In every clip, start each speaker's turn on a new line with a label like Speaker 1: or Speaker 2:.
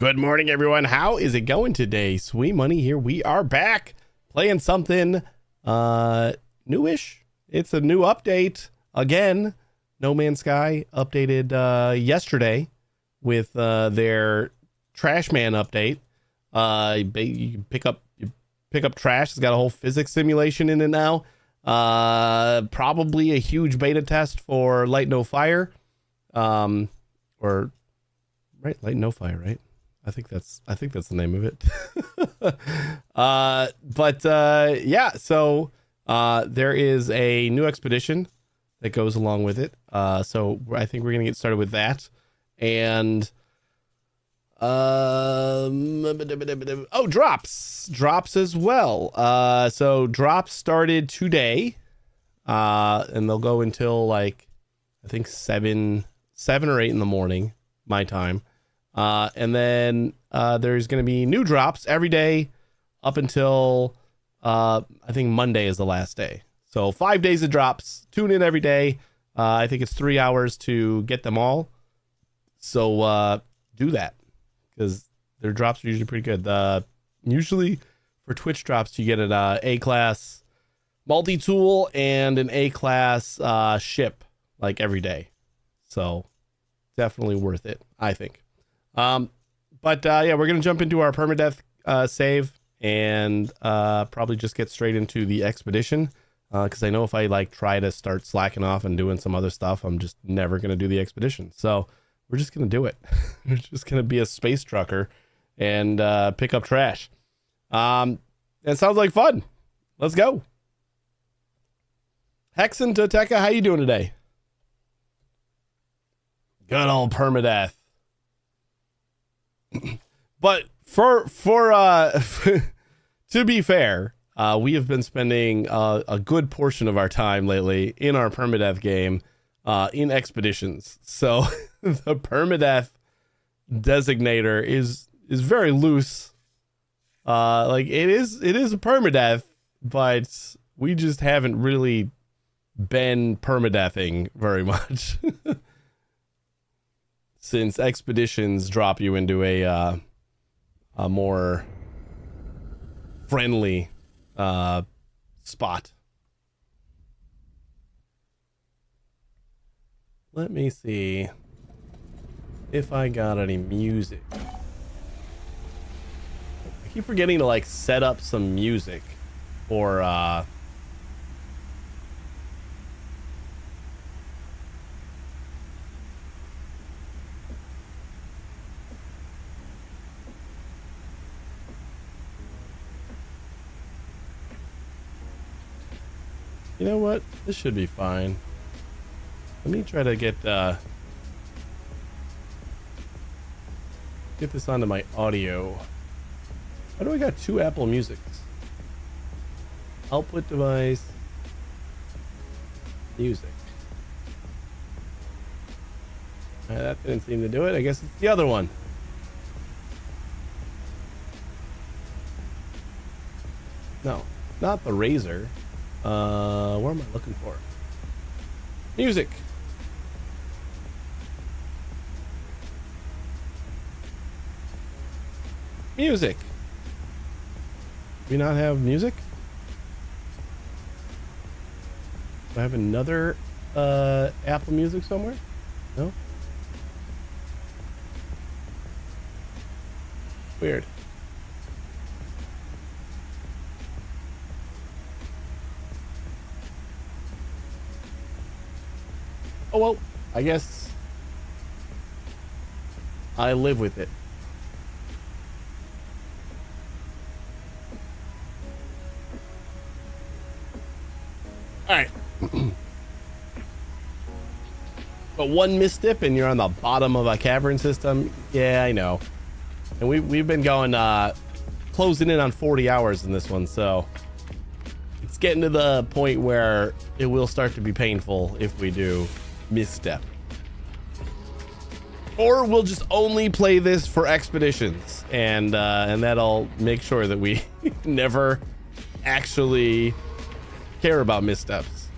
Speaker 1: Good morning, everyone. How is it going today? Sweet Money here. We are back playing something newish. It's a new update again. No Man's Sky updated yesterday with their Trash Man update. You can pick up trash. It's got a whole physics simulation in it now. Probably a huge beta test for Light No Fire. Light No Fire, right? I think that's the name of it. Yeah, so there is a new expedition that goes along with it. So I think we're gonna get started with that. And drops as well. So drops started today, and they'll go until like I think 7 or 8 in the morning, my time. And then there's going to be new drops every day up until I think Monday is the last day. So 5 days of drops. Tune in every day. I think it's 3 hours to get them all. So do that because their drops are usually pretty good. Usually for Twitch drops, you get an A-class multi-tool and an A-class ship like every day. So definitely worth it, I think. Yeah, we're gonna jump into our permadeath save and probably just get straight into the expedition because I know if I like try to start slacking off and doing some other stuff, I'm just never gonna do the expedition. So we're just gonna do it. We're just gonna be a space trucker and pick up trash. It sounds like fun. Let's go. Hex and Toteka, how you doing today? Good old permadeath. But for to be fair, we have been spending a good portion of our time lately in our permadeath game in expeditions. So the permadeath designator is very loose. Like it is a permadeath, but we just haven't really been permadeathing very much. Since expeditions drop you into a more friendly spot. Let me see if I got any music. I keep forgetting to like set up some music for you know what? This should be fine. Let me try to get this onto my audio. Why do I got 2 Apple Musics? Output device. Music. That didn't seem to do it. I guess it's the other one. No, not the Razor. What am I looking for? Music. Music. Do we not have music? Do I have another Apple Music somewhere? No? Weird. Oh well, I guess I live with it. All right. But one misstep and you're on the bottom of a cavern system. Yeah, I know. And we've been going closing in on 40 hours in this one, so it's getting to the point where it will start to be painful if we do misstep. Or we'll just only play this for expeditions, and that'll make sure that we never actually care about missteps.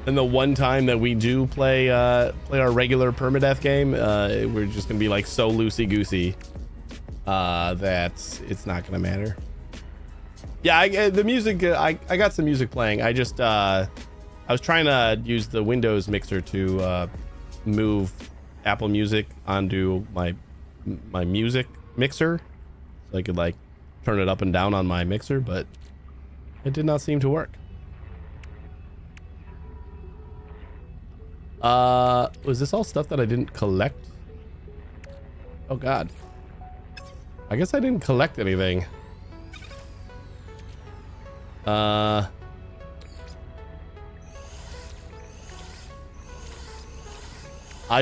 Speaker 1: And the one time that we do play our regular permadeath game, we're just gonna be like so loosey goosey that it's not gonna matter. Yeah, the music, I got some music playing. I just I was trying to use the Windows mixer to move Apple Music onto my music mixer, so I could like turn it up and down on my mixer, but it did not seem to work. Was this all stuff that I didn't collect? Oh god, I guess I didn't collect anything. I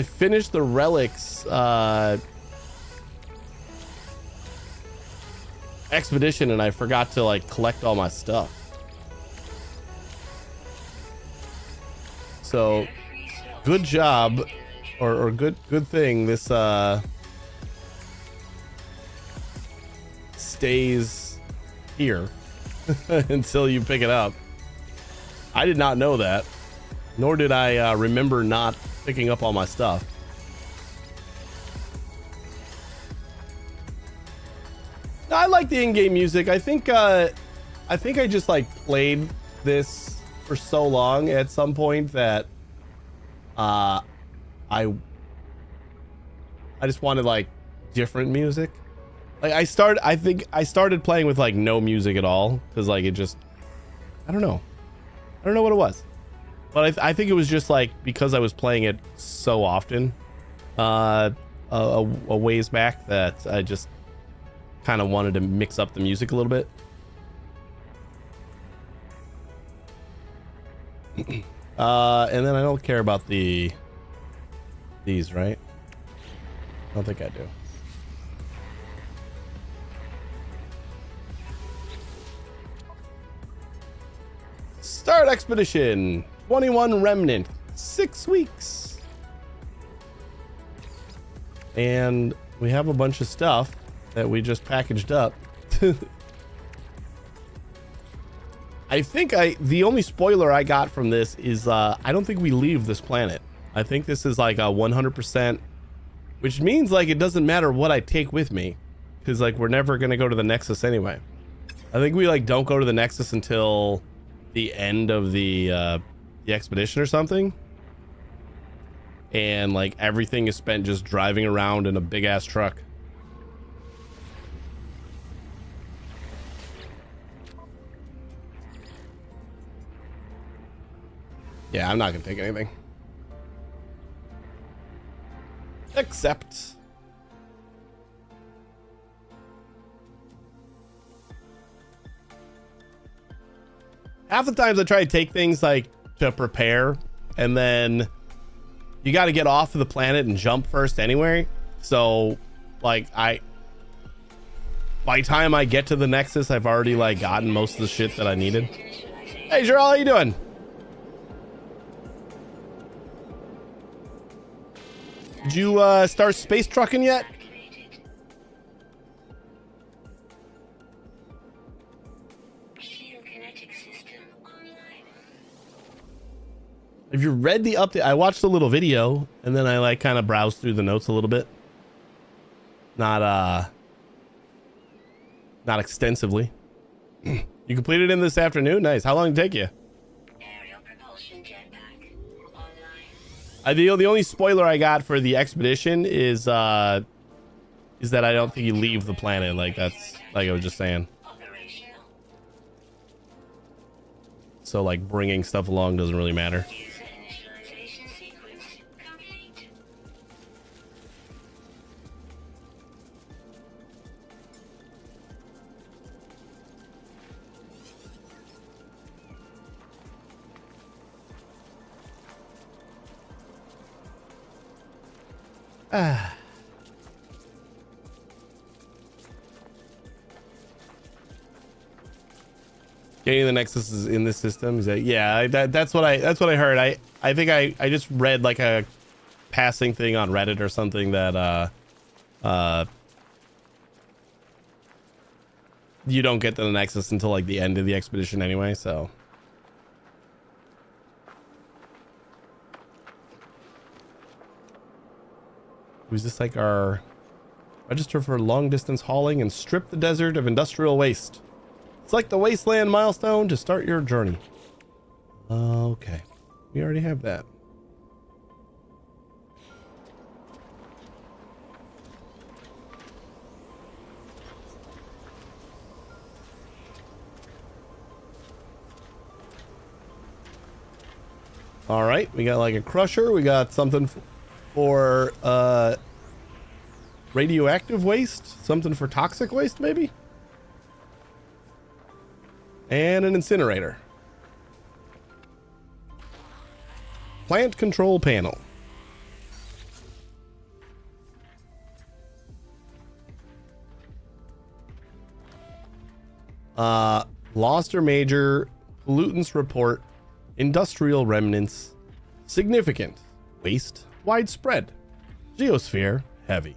Speaker 1: finished the relics expedition, and I forgot to like collect all my stuff. So good job, or good thing this stays here until you pick it up. I did not know that, nor did I remember not picking up all my stuff. I like the in-game music. I think I just like played this for so long at some point that I just wanted like different music. Like I think I started playing with like no music at all, because like it just, I don't know what it was, but I think it was just like because I was playing it so often a ways back that I just kind of wanted to mix up the music a little bit. And then I don't care about these, right? I don't think I do. Start expedition 21 Remnant, 6 weeks, and we have a bunch of stuff that we just packaged up. I think the only spoiler I got from this is I don't think we leave this planet. I think this is like a 100%, which means like it doesn't matter what I take with me, because like we're never gonna go to the Nexus anyway. I think we like don't go to the Nexus until the end of the expedition or something, and like everything is spent just driving around in a big ass truck. Yeah, I'm not gonna take anything. Except half the times I try to take things like to prepare, and then you got to get off of the planet and jump first anyway. So like by the time I get to the Nexus, I've already like gotten most of the shit that I needed. Hey Gerald, how you doing? Did you start space trucking yet? Have you read the update? I watched a little video and then I like kind of browsed through the notes a little bit. Not extensively. You completed it in this afternoon? Nice. How long did it take you?
Speaker 2: Aerial propulsion jetpack online.
Speaker 1: The only spoiler I got for the expedition is that I don't think you leave the planet. Like that's like I was just saying.
Speaker 2: Operational.
Speaker 1: So like bringing stuff along doesn't really matter.
Speaker 2: User initialization sequence complete.
Speaker 1: Getting the Nexus is in this system. Is that, yeah, that's what I heard. I think I just read like a passing thing on Reddit or something that you don't get to the Nexus until like the end of the expedition anyway, so. Was this like our Register for long distance hauling and strip the desert of industrial waste. Select the wasteland milestone to start your journey. Okay. We already have that. All right, we got like a crusher. We got something for radioactive waste, something for toxic waste maybe, and an incinerator. Plant control panel. Lost or major pollutants report. Industrial remnants significant. Waste widespread. Geosphere heavy.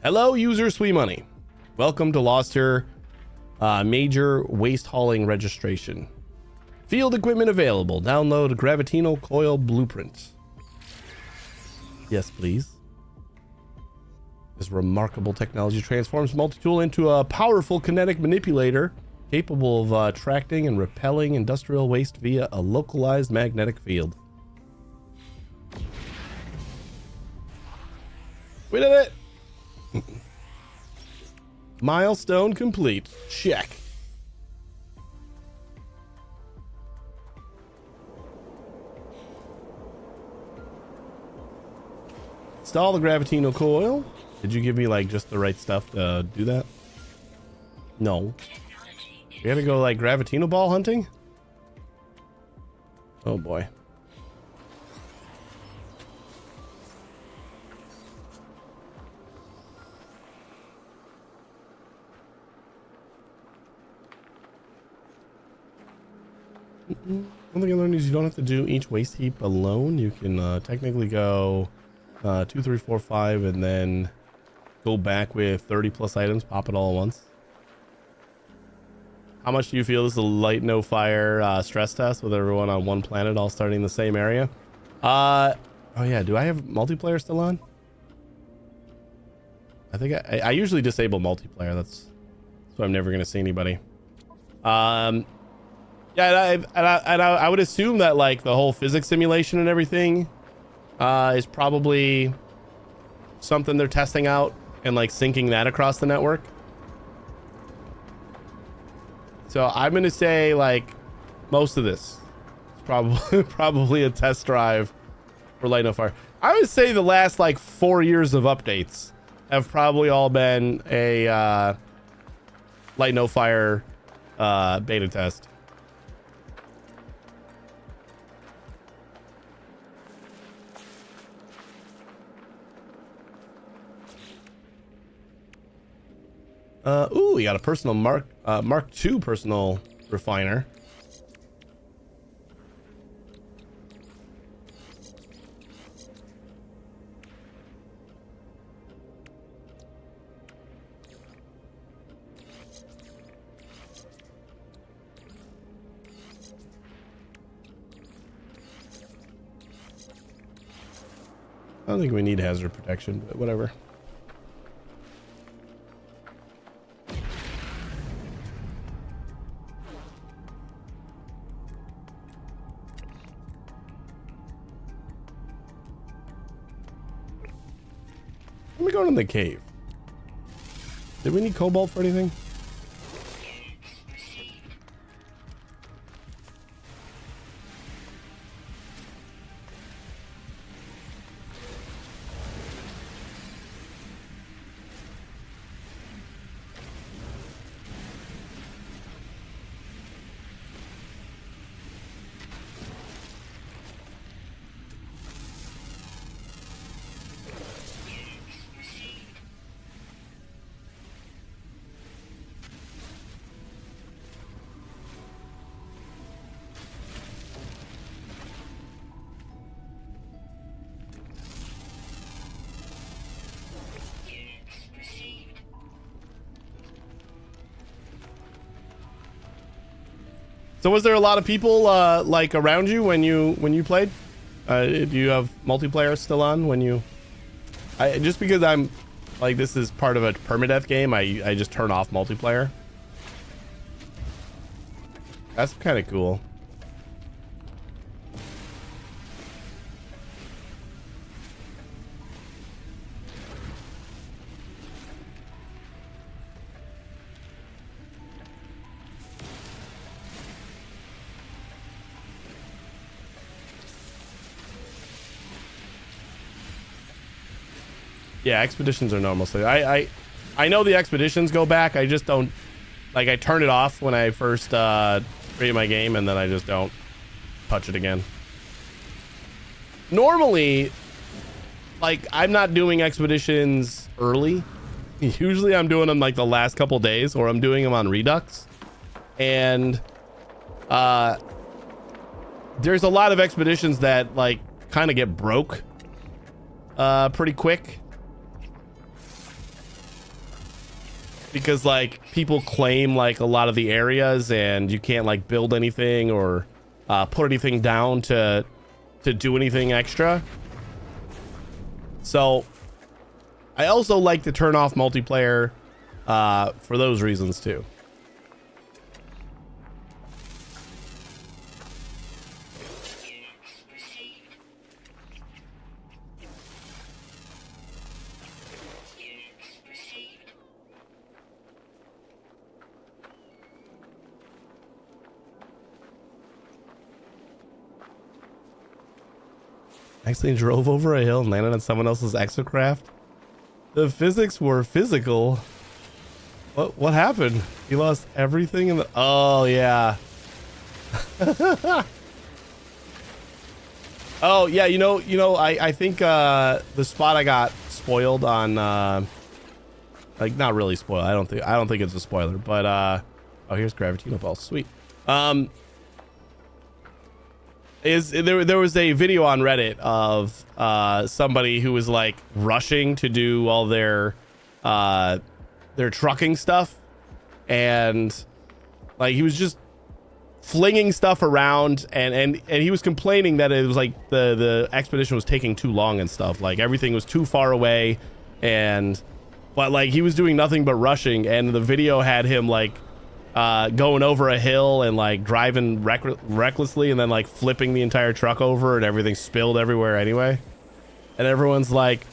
Speaker 1: Hello, user Sweet Money. Welcome to Loster major waste hauling registration. Field equipment available. Download a gravitino coil blueprint. Yes, please. This remarkable technology transforms multi-tool into a powerful kinetic manipulator capable of attracting and repelling industrial waste via a localized magnetic field. We did it! Milestone complete. Check. Install the gravitino coil. Did you give me like just the right stuff to do that? No. We gotta go like gravitino ball hunting? Oh boy. One thing I learned is you don't have to do each waste heap alone. You can technically go 2, 3, 4, 5 and then go back with 30 plus items, pop it all at once. How much do you feel this is a light no fire stress test with everyone on one planet all starting in the same area? Oh yeah, do I have multiplayer still on? I think I usually disable multiplayer. That's so I'm never gonna see anybody. Yeah, I would assume that like the whole physics simulation and everything is probably something they're testing out and like syncing that across the network. So I'm gonna say like most of this is probably a test drive for Light No Fire. I would say the last like 4 years of updates have probably all been a Light No Fire beta test. Ooh, we got a personal Mark II personal refiner. I don't think we need hazard protection, but whatever. Let me go in the cave. Did we need cobalt for anything? So was there a lot of people like around you when you played? Do you have multiplayer still on when you? I just because I'm like, this is part of a permadeath game, I just turn off multiplayer. That's kind of cool. Yeah, expeditions are normal. So I know the expeditions go back. I just don't, like, I turn it off when I first create my game, and then I just don't touch it again. Normally, like, I'm not doing expeditions early. Usually I'm doing them like the last couple days, or I'm doing them on Redux. And there's a lot of expeditions that like kind of get broke pretty quick. Because like people claim like a lot of the areas, and you can't like build anything or put anything down to do anything extra. So I also like to turn off multiplayer for those reasons too. Actually drove over a hill and landed on someone else's exocraft. The physics were physical. What happened? He lost everything in the... Oh, yeah. Oh, yeah, you know, I think the spot I got spoiled on like, not really spoiled. I don't think it's a spoiler, but oh, here's Gravitino Ball. Sweet. There was a video on Reddit of somebody who was like rushing to do all their trucking stuff, and like he was just flinging stuff around, and he was complaining that it was like the expedition was taking too long and stuff, like everything was too far away, but like he was doing nothing but rushing, and the video had him like going over a hill and like driving recklessly, and then like flipping the entire truck over, and everything spilled everywhere anyway. And everyone's like,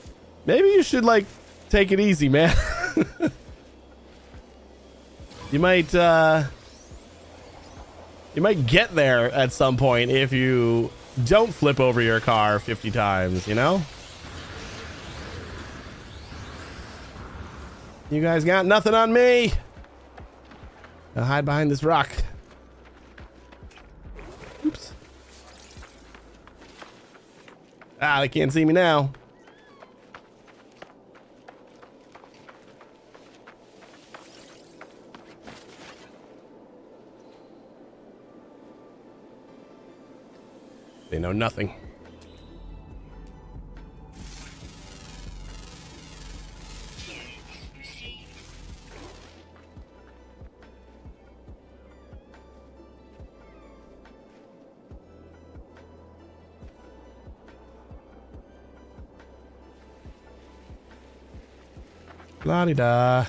Speaker 1: maybe you should like take it easy, man. You might get there at some point if you don't flip over your car 50 times, you know? You guys got nothing on me. I'll hide behind this rock. Oops. Ah, they can't see me now. They know nothing. La-di-da.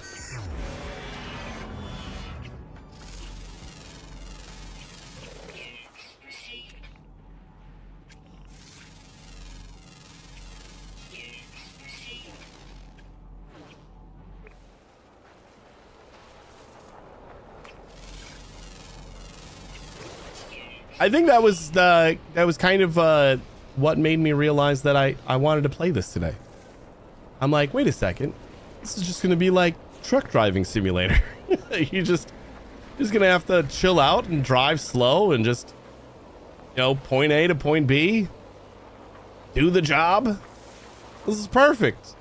Speaker 1: I think that was kind of what made me realize that I wanted to play this today. I'm like, wait a second. This is just going to be like truck driving simulator. You just going to have to chill out and drive slow and just, you know, point A to point B. Do the job. This is perfect.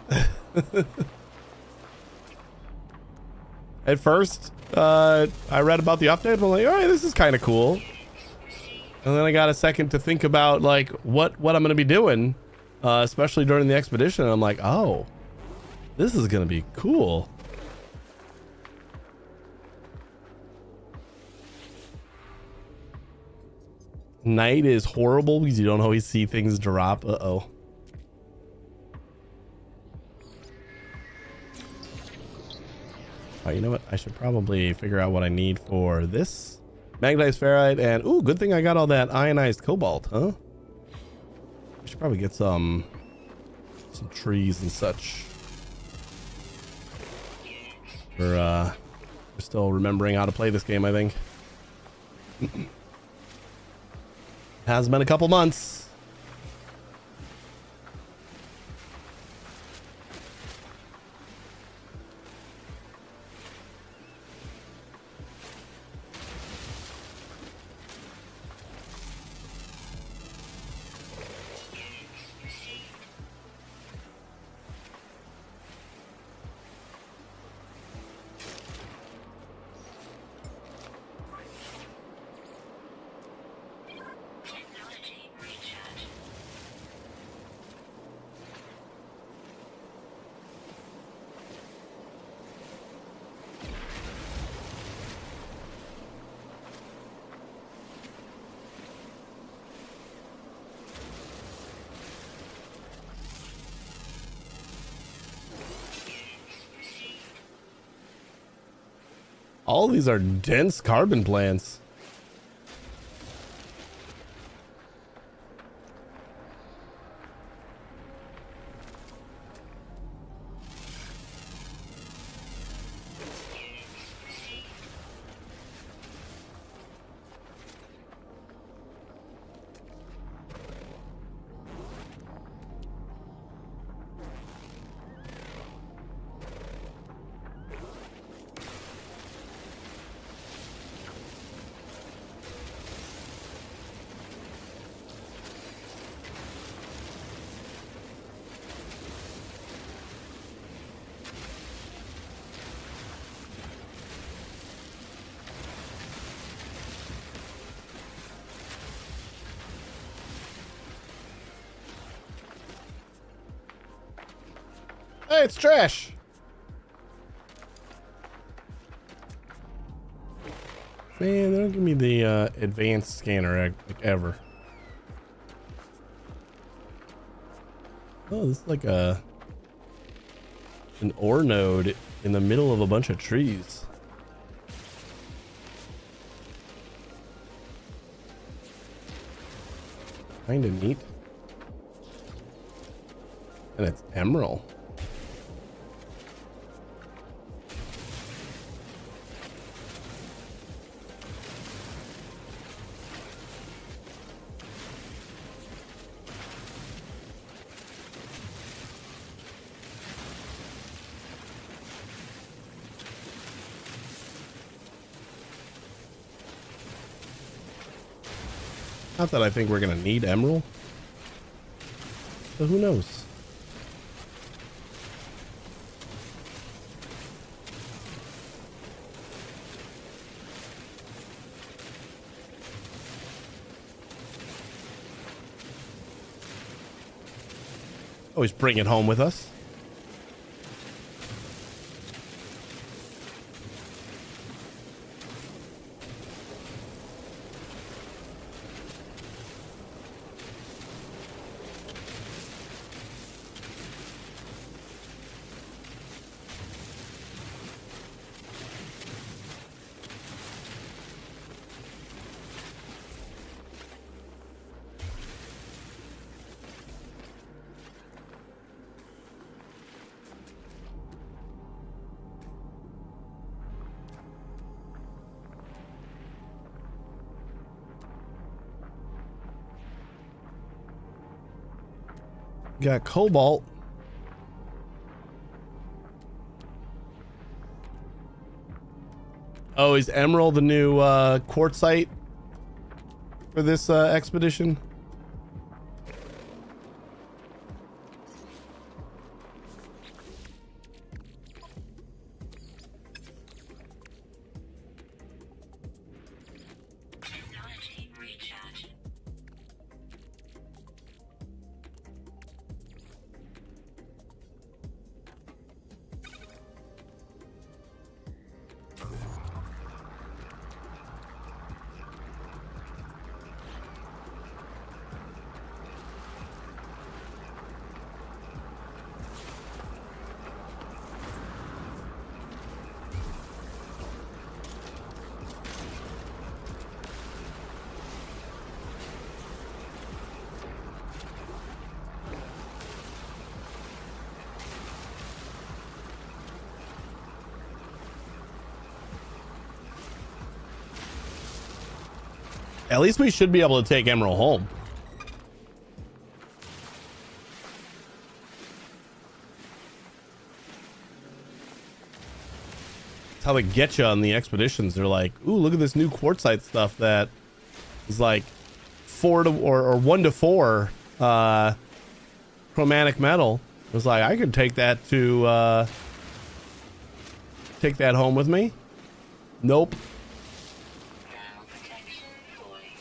Speaker 1: At first, I read about the update, and I'm like, all right, this is kind of cool. And then I got a second to think about like what I'm going to be doing, especially during the expedition. And I'm like, oh, this is going to be cool. Night is horrible because you don't always see things drop. Uh-oh. Oh, you know what? I should probably figure out what I need for this. Magnetized ferrite and... Ooh, good thing I got all that ionized cobalt, huh? I should probably get some trees and such. We're still remembering how to play this game, I think. Has been a couple months.
Speaker 2: Technology recharge.
Speaker 1: All these are dense carbon plants. Hey, it's trash. Man, they don't give me the advanced scanner like ever. Oh, this is like an ore node in the middle of a bunch of trees. Kinda neat. And it's emerald. Not that I think we're gonna need emerald, but who knows? Always bring it home with us. Got cobalt. Oh, is emerald the new quartzite for this expedition?
Speaker 2: Technology recharge.
Speaker 1: At least we should be able to take Emerald home. That's how they get you on the expeditions. They're like, ooh, look at this new quartzite stuff that is like 4 to or 1 to 4 chromatic metal. It was like, I could take that to take that home with me. Nope.
Speaker 2: Now protection fully.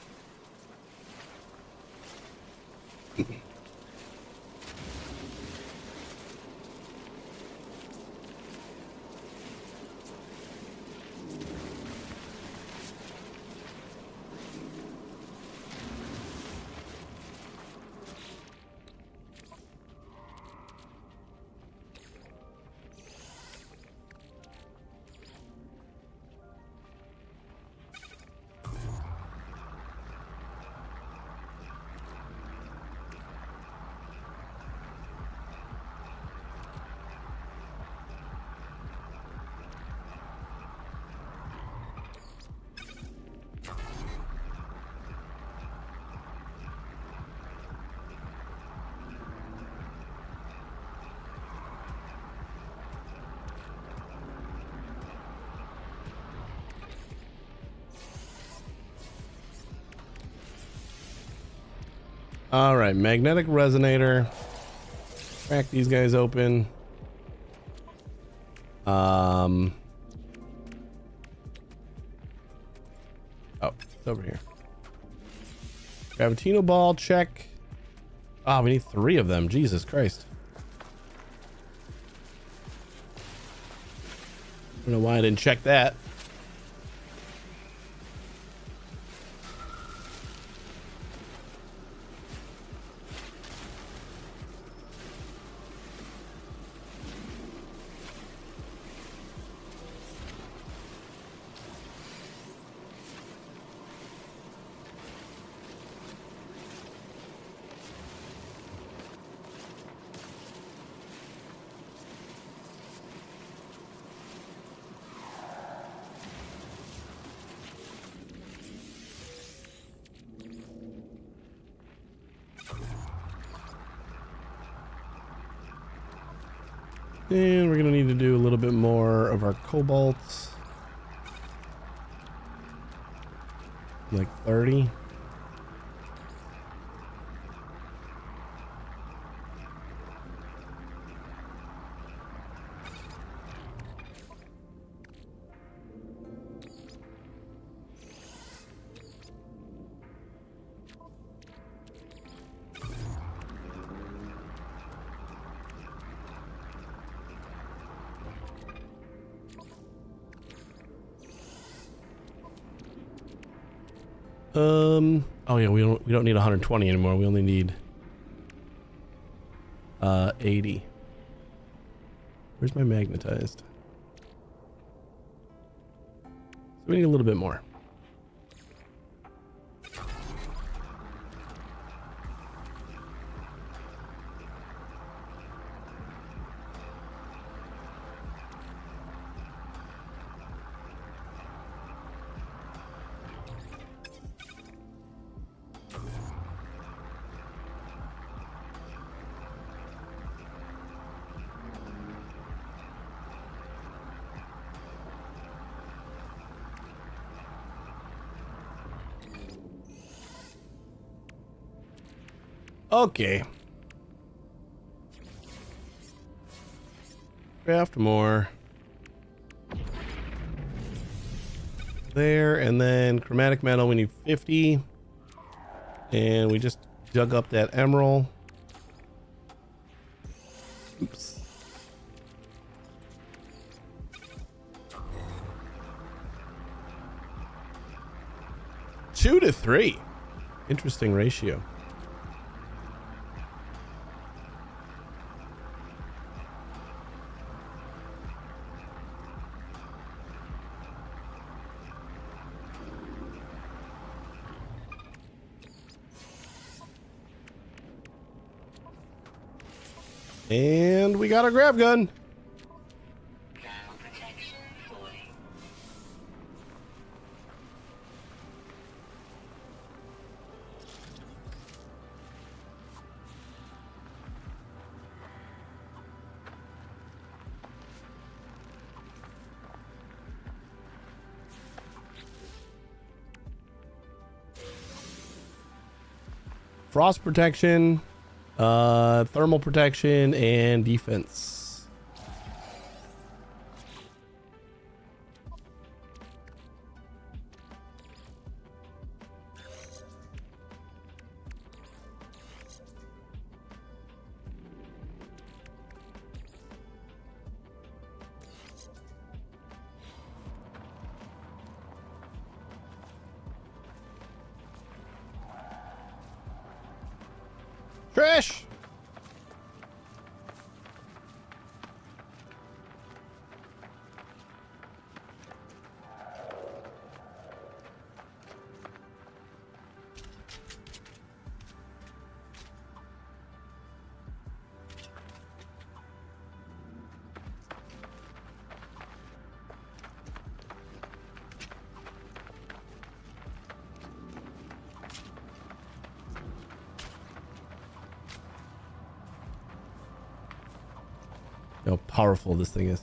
Speaker 1: All right, magnetic resonator. Crack these guys open. Oh, it's over here. Gravitino ball, check. Oh, we need 3 of them. Jesus Christ. I don't know why I didn't check that. And we're gonna need to do a little bit more of our cobalts. Like 30. Oh yeah, we don't need 120 anymore. We only need 80. Where's my magnetized? So we need a little bit more. Okay. Craft more. There, and then chromatic metal, we need 50. And we just dug up that emerald. Oops. Two to 3. Interesting ratio. And we got a grab gun.
Speaker 2: Now protection fully.
Speaker 1: frost protection, thermal protection, and defense. Trish! How powerful this thing is.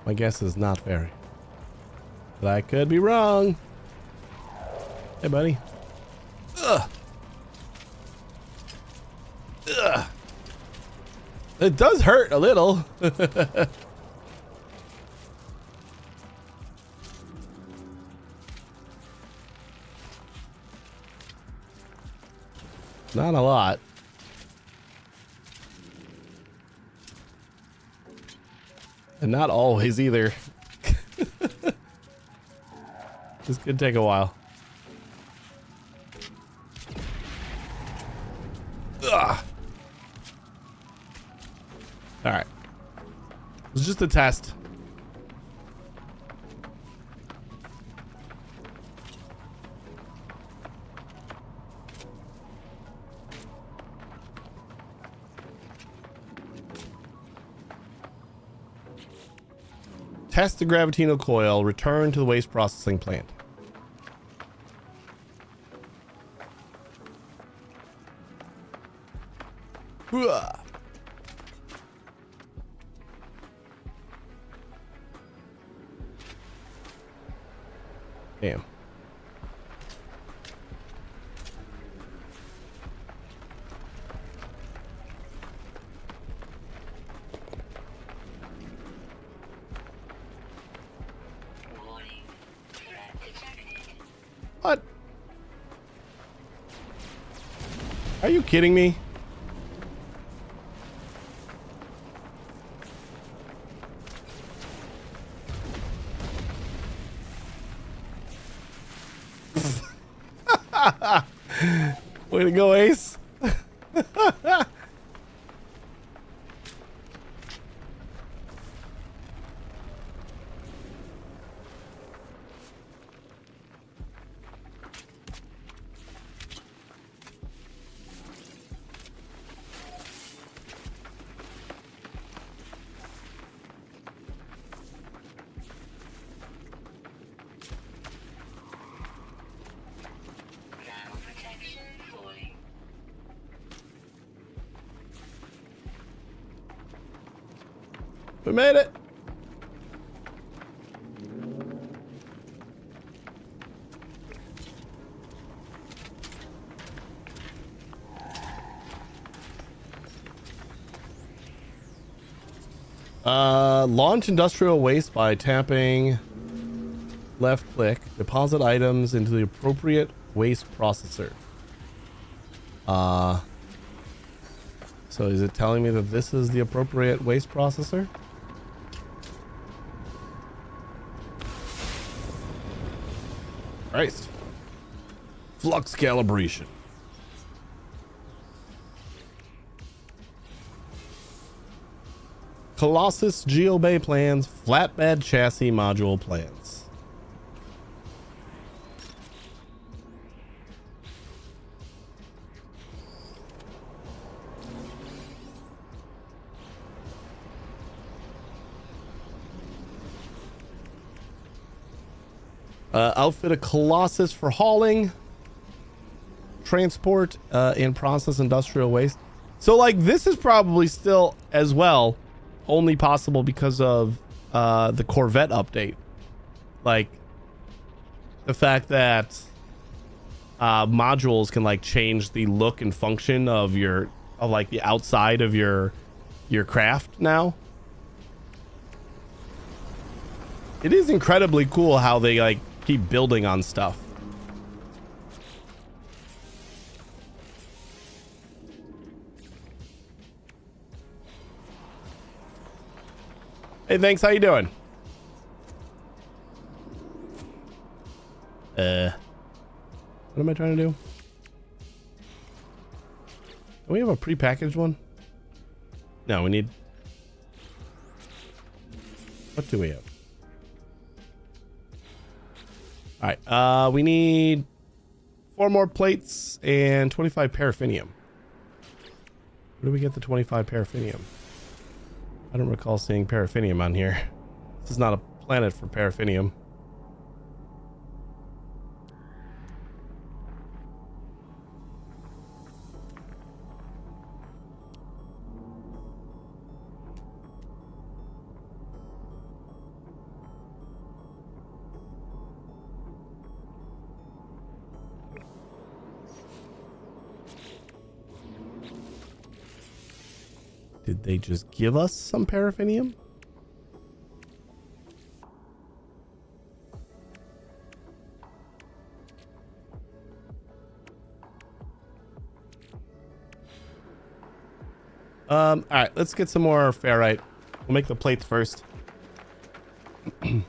Speaker 1: My guess is not very. But I could be wrong. Hey, buddy. Ugh. Ugh. It does hurt a little. Not a lot. And not always either. This could take a while. Ugh. All right. It was just a test. Test the gravitino coil. Return to the waste processing plant. Hooah. Damn.
Speaker 2: Warning. Threat detected.
Speaker 1: What? Are you kidding me? Way to go, Ace.
Speaker 2: Ground protection falling.
Speaker 1: We made it. Launch industrial waste by tapping left click. Deposit items into the appropriate waste processor. So is it telling me that this is the appropriate waste processor? Christ. Flux calibration. Colossus Geobay plans, flatbed chassis module plans. Outfit a Colossus for hauling, transport, and process industrial waste. So like this is probably still as well only possible because of the Corvette update. Like the fact that modules can like change the look and function of like the outside of your craft now. It is incredibly cool how they like keep building on stuff. Hey, thanks. How you doing? What am I trying to do? Do we have a prepackaged one? No, we need... What do we have? Alright, we need 4 more plates and 25 paraffinium. Where do we get the 25 paraffinium? I don't recall seeing paraffinium on here. This is not a planet for paraffinium. Did they just give us some paraffinium? All right, let's get some more ferrite. We'll make the plates first. Maybe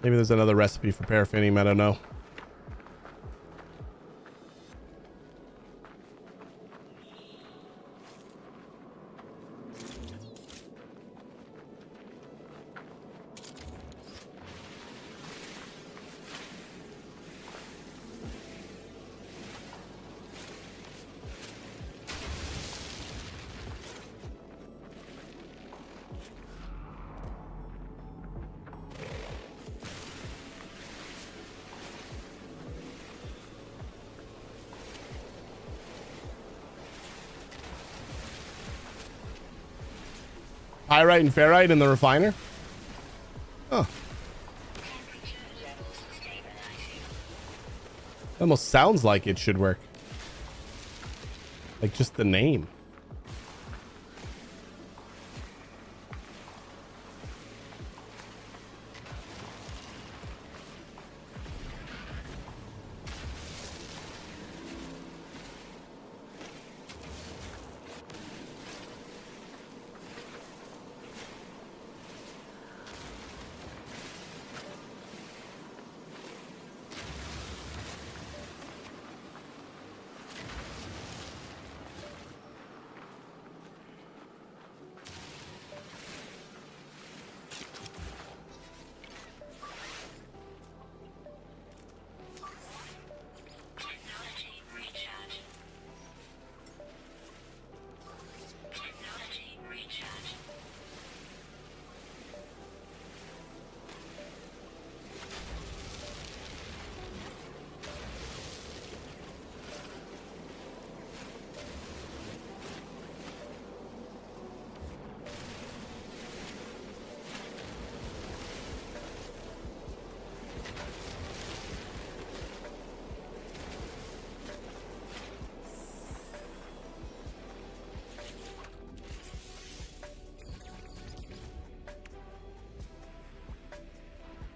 Speaker 1: there's another recipe for paraffinium, I don't know. Pyrite and ferrite in the refiner? Oh. Almost sounds like it should work. Like just the name.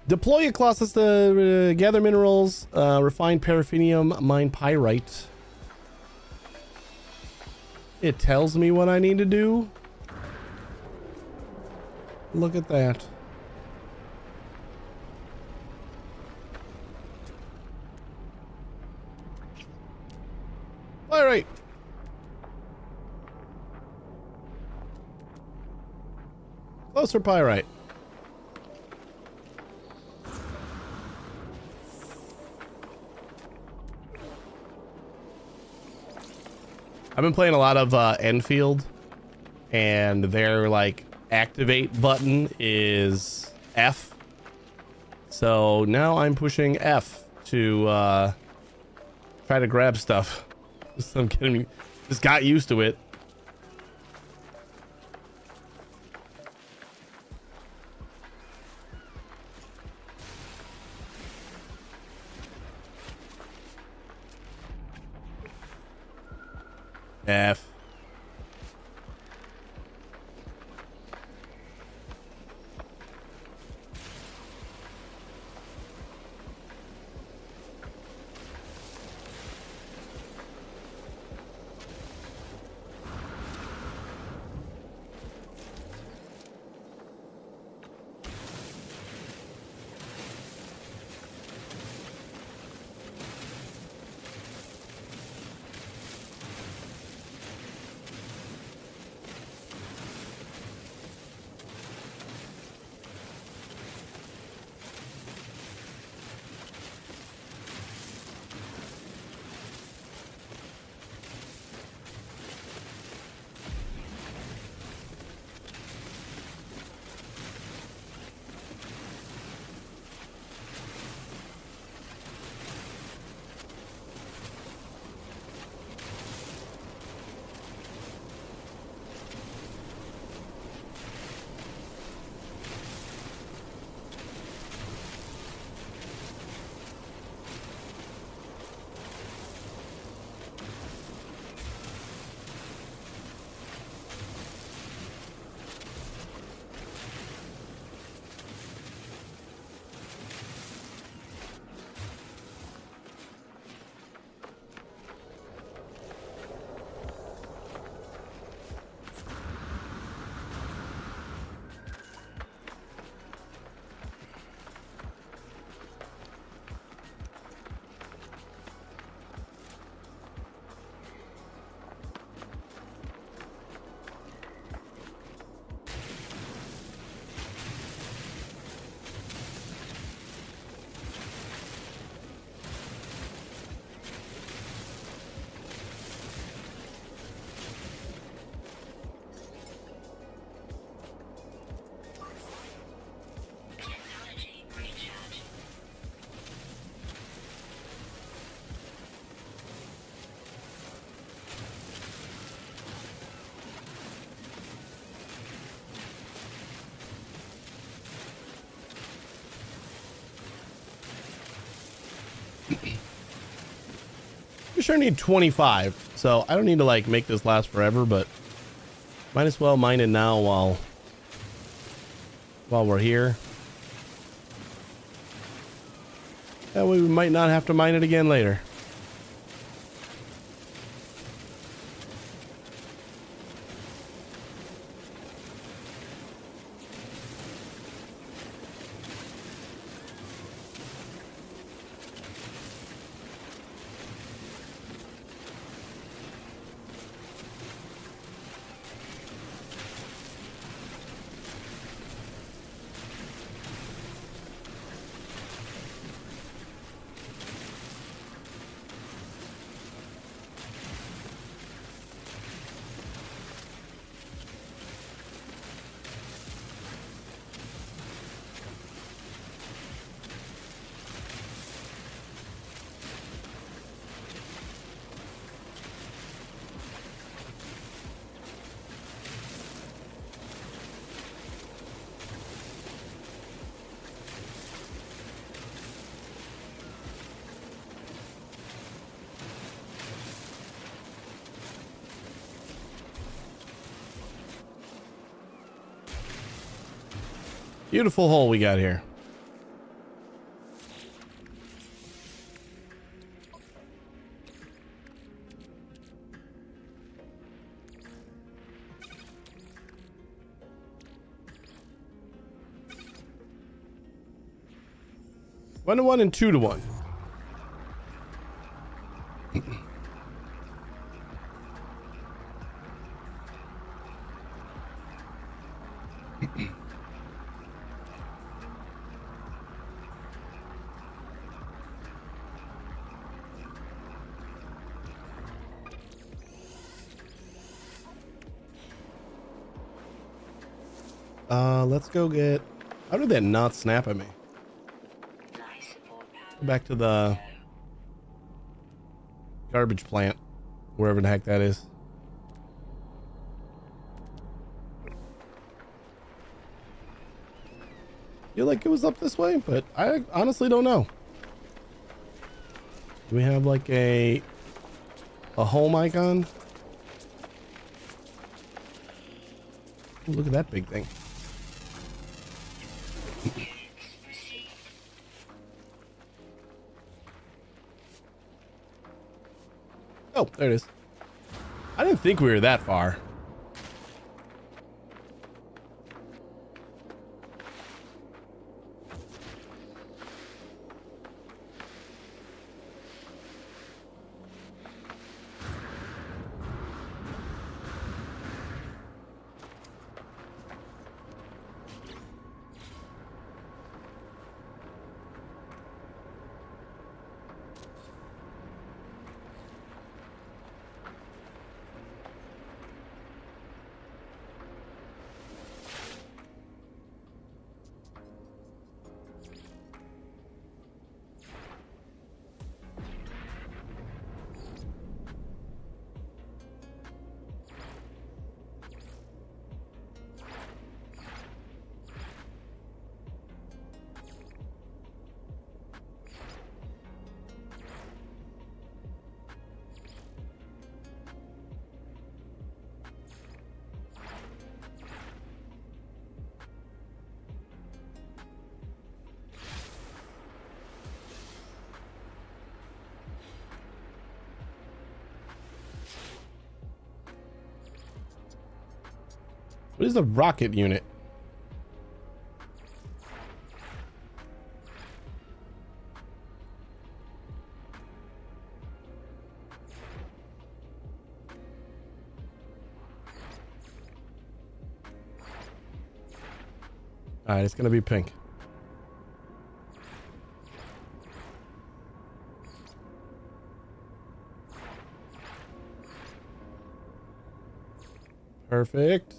Speaker 1: Deploy your Colossus to gather minerals, refine paraffinium, mine pyrite. It tells me what I need to do. Look at that. Pyrite. Closer pyrite. I've been playing a lot of Enfield, and their like activate button is F. So now I'm pushing F to try to grab stuff. I'm kidding. Just got used to it. F.
Speaker 2: Technology recharge.
Speaker 1: We sure need 25, so I don't need to like make this last forever, but might as well mine it now while we're here. That way we might not have to mine it again later. Beautiful hole we got here. One to one and 2 to 1. Let's go get. How did that not snap at me?
Speaker 2: Life support power.
Speaker 1: Go back to the garbage plant, wherever the heck that is. Feel like it was up this way, but I honestly don't know. Do we have like a home icon? Ooh, look at that big thing. Oh, there it is. I didn't think we were that far. What is the rocket unit? All right, it's gonna be pink. Perfect.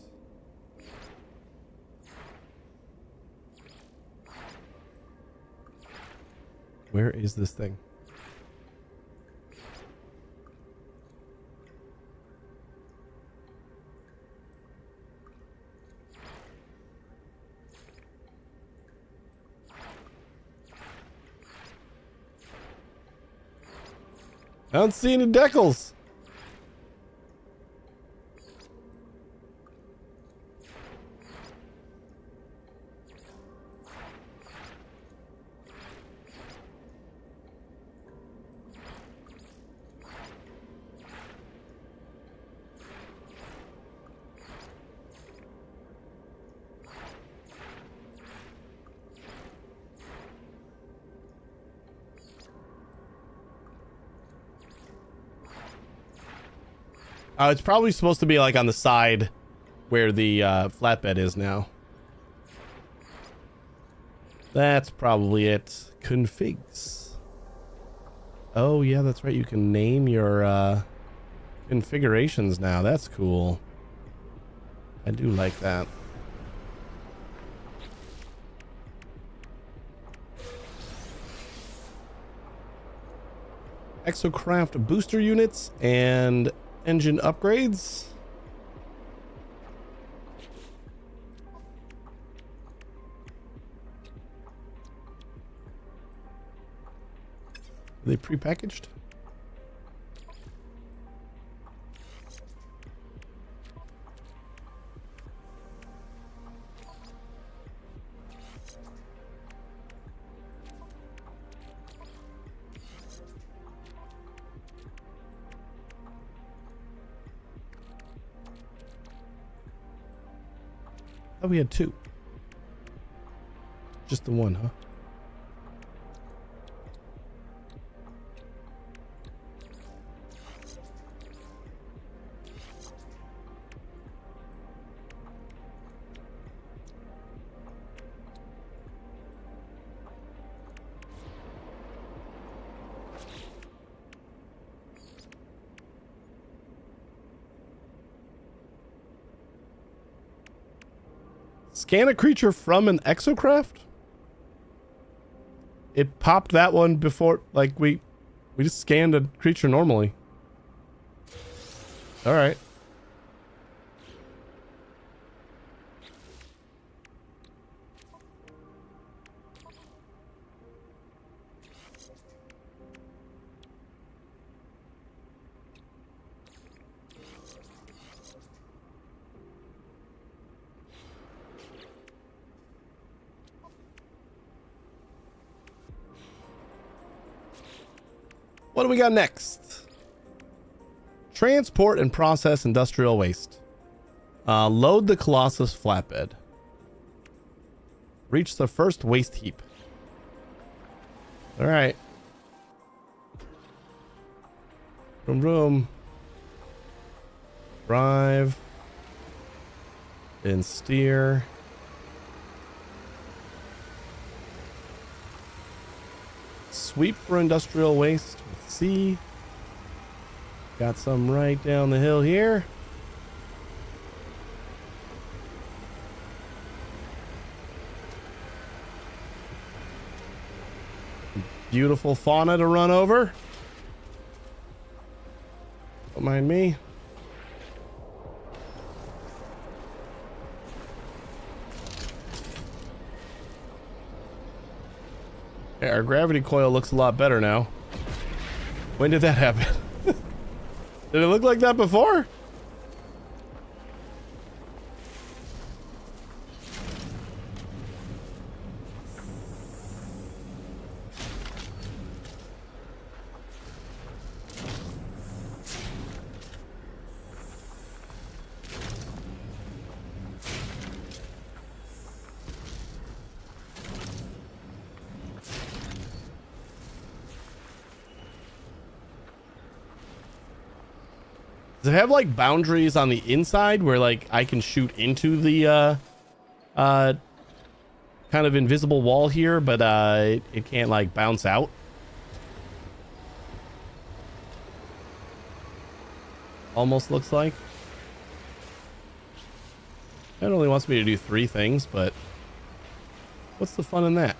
Speaker 1: Where is this thing? I don't see any decals. It's probably supposed to be like on the side where the flatbed is now. That's probably it. Configs. Oh yeah, that's right. You can name your configurations now. That's cool. I do like that. Exocraft booster units and engine upgrades. Are they prepackaged? Oh, we had two. Just the one, huh? Scan a creature from an exocraft? It popped that one before, like we just scanned a creature normally. All right. What do we got next? Transport and process industrial waste. Load the Colossus flatbed. Reach the first waste heap. All right. Vroom, vroom. Drive. And steer. Sweep for industrial waste with C. Got some right down the hill here. Beautiful fauna to run over. Don't mind me. Okay, our gravity coil looks a lot better now. When did that happen? Did it look like that before? Does it have like boundaries on the inside where like I can shoot into the kind of invisible wall here, but it can't like bounce out? Almost looks like. It only wants me to do 3 things, but what's the fun in that?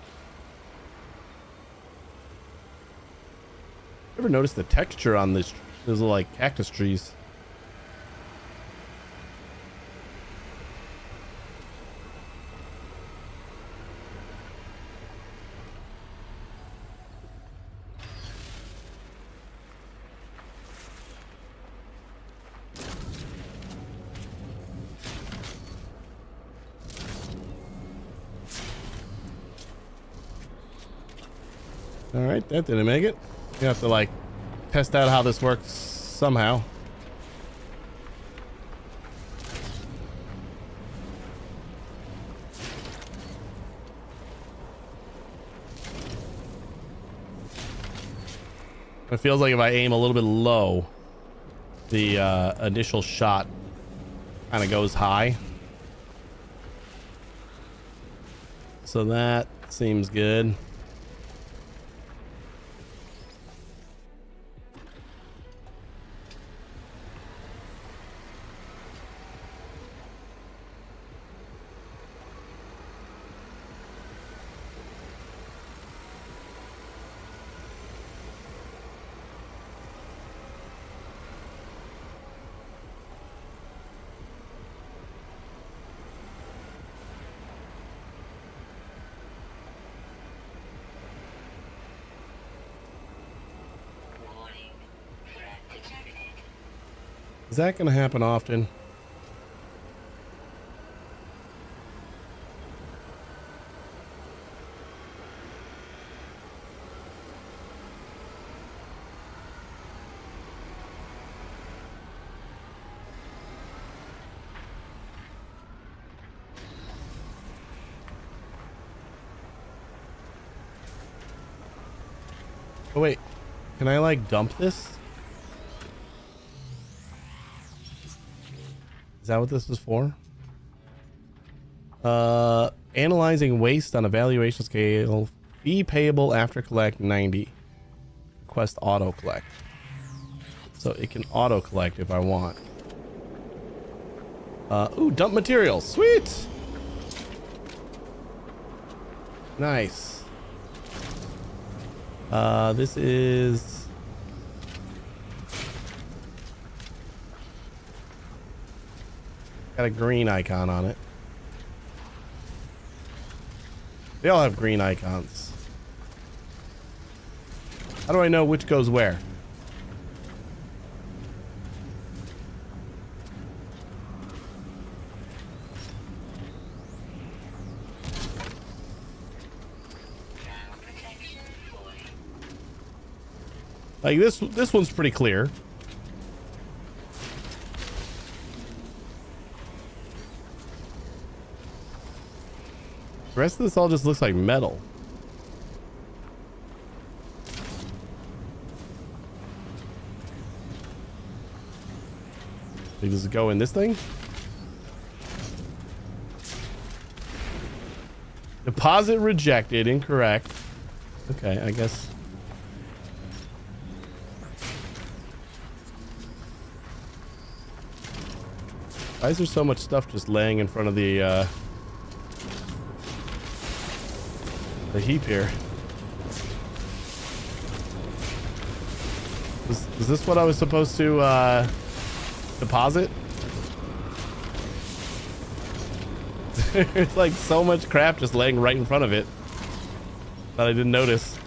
Speaker 1: Ever notice the texture on those little like cactus trees? All right, that didn't make it. You have to like test out how this works somehow. It feels like if I aim a little bit low, the initial shot kind of goes high. So that seems good.
Speaker 2: Warning. Threat detected.
Speaker 1: Is that going to happen often? Oh wait, can I like dump this? Is that what this is for? Analyzing waste on evaluation scale. Fee payable after collect 90. Request auto collect. So it can auto collect if I want. Ooh, dump materials. Sweet. Nice. This is got a green icon on it. They all have green icons. How do I know which goes where?
Speaker 2: Ground protection 40.
Speaker 1: Like this one's pretty clear. The rest of this all just looks like metal. Does it go in this thing? Deposit rejected. Incorrect. Okay, I guess. Why is there so much stuff just laying in front of the heap here? Is this what I was supposed to deposit? There's like so much crap just laying right in front of it that I didn't notice.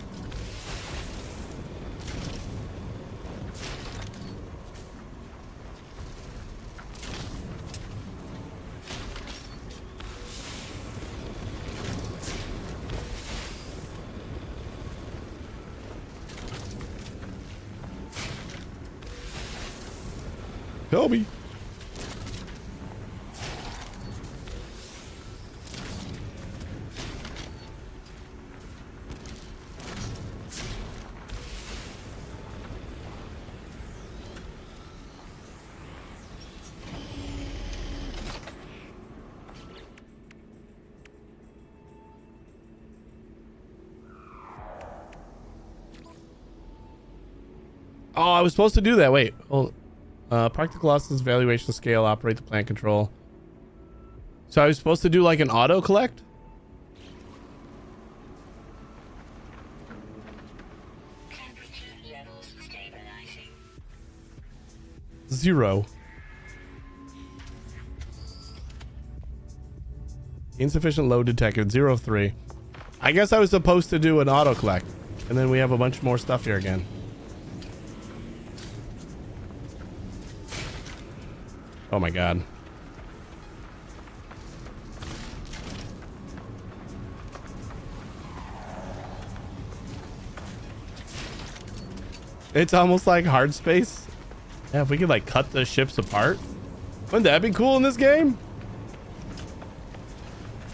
Speaker 1: Kobe. Oh, I was supposed to do that. Wait. Hold. Practical losses, valuation scale, operate the plant control. So I was supposed to do like an auto collect?
Speaker 2: Temperature levels stabilizing.
Speaker 1: 0. Insufficient load detected. 0 of 3. I guess I was supposed to do an auto collect. And then we have a bunch more stuff here again. Oh my god. It's almost like hard space. Yeah, if we could like cut the ships apart. Wouldn't that be cool in this game?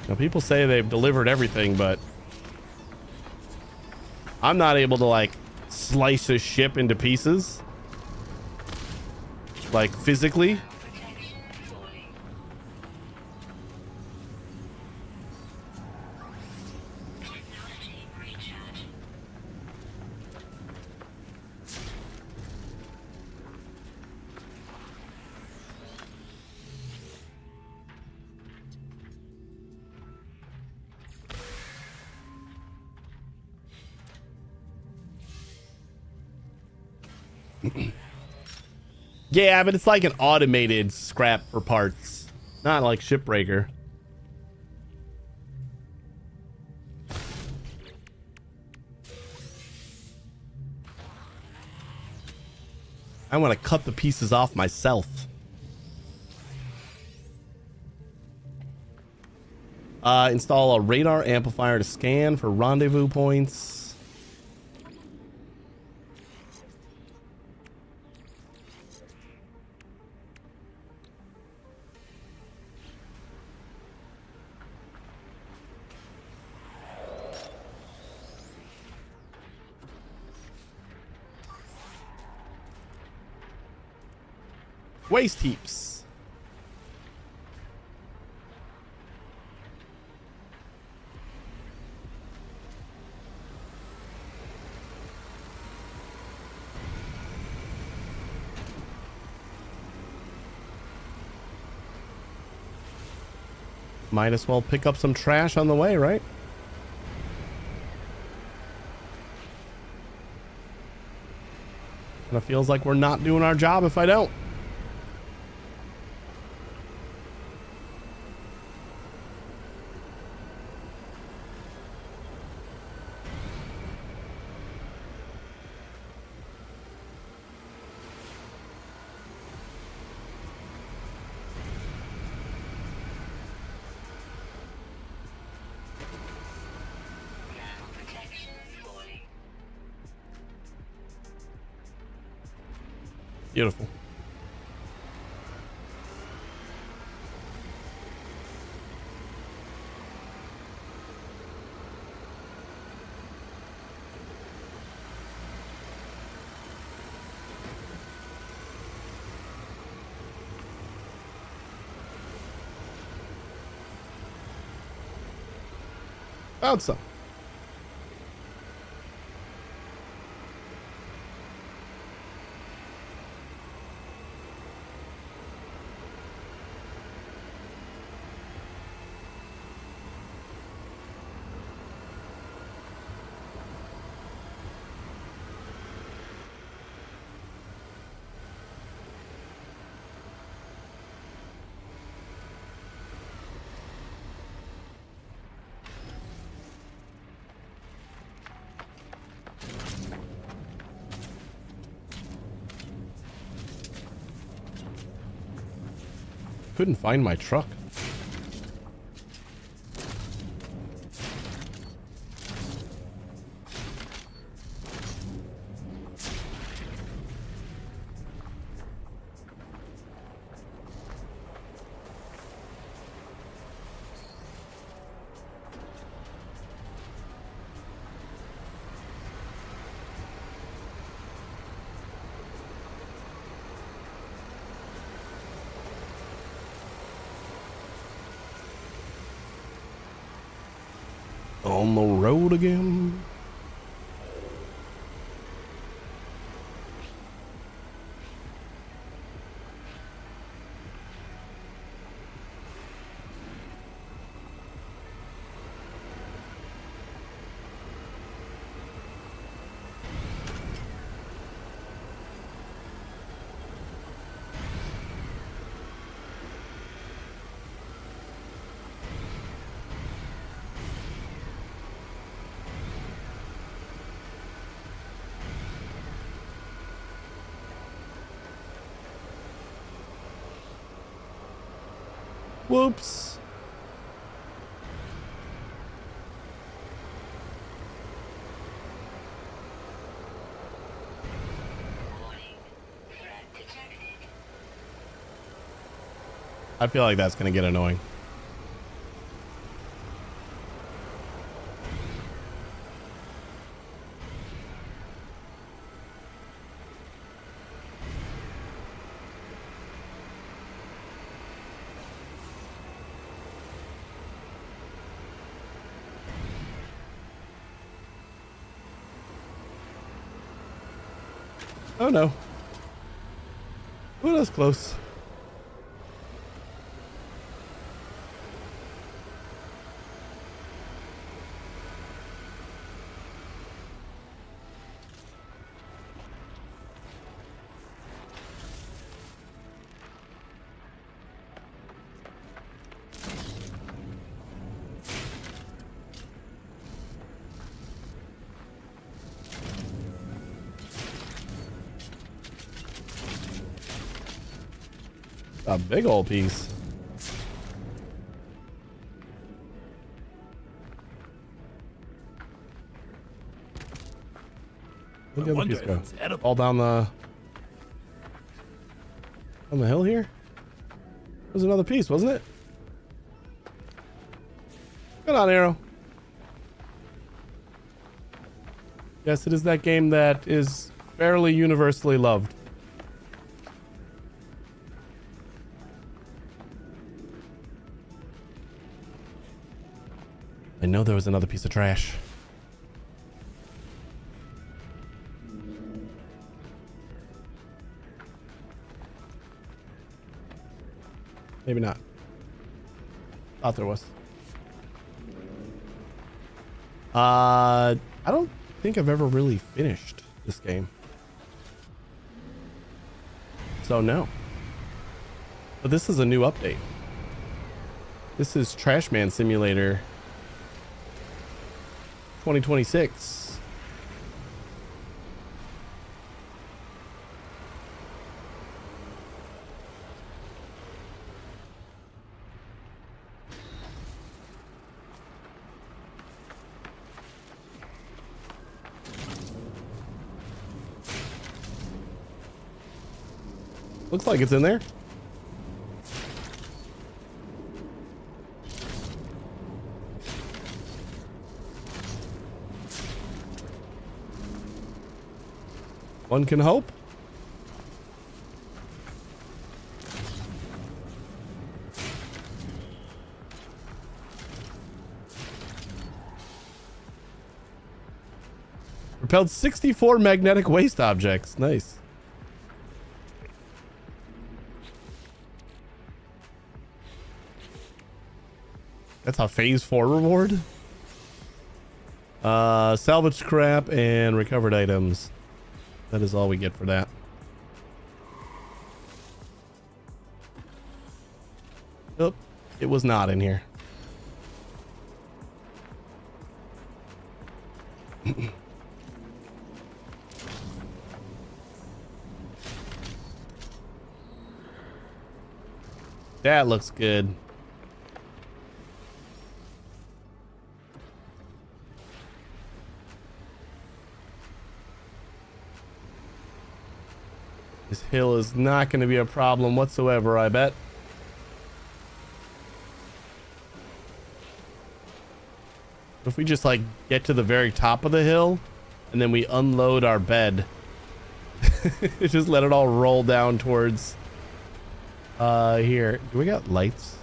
Speaker 1: Now, people say they've delivered everything, but I'm not able to like slice a ship into pieces. Like physically.
Speaker 2: Protection falling. Technology recharge.
Speaker 1: Yeah, but it's like an automated scrap for parts, not like shipbreaker. I want to cut the pieces off myself. Install a radar amplifier to scan for rendezvous points. Waste heaps. Might as well pick up some trash on the way, right? And it feels like we're not doing our job if I don't. Beautiful. Found some. Couldn't find my truck. On the road again. Whoops.
Speaker 2: Warning. Threat detected.
Speaker 1: I feel like that's gonna get annoying. Oh no. Oh, that's close. A big old piece. Where'd the other piece go? All down the on the hill here? There's another piece, wasn't it? Good on, Arrow. Yes, it is that game that is fairly universally loved. I know there was another piece of trash. Maybe not. Thought there was. I don't think I've ever really finished this game. So no. But this is a new update. This is Trash Man Simulator 2026. Looks like it's in there. One can hope. Repelled 64 magnetic waste objects. Nice. That's a phase 4 reward. Salvage scrap and recovered items. That is all we get for that. Oh, it was not in here. That looks good. This hill is not going to be a problem whatsoever, I bet. If we just like get to the very top of the hill and then we unload our bed, just let it all roll down towards here. Do we got lights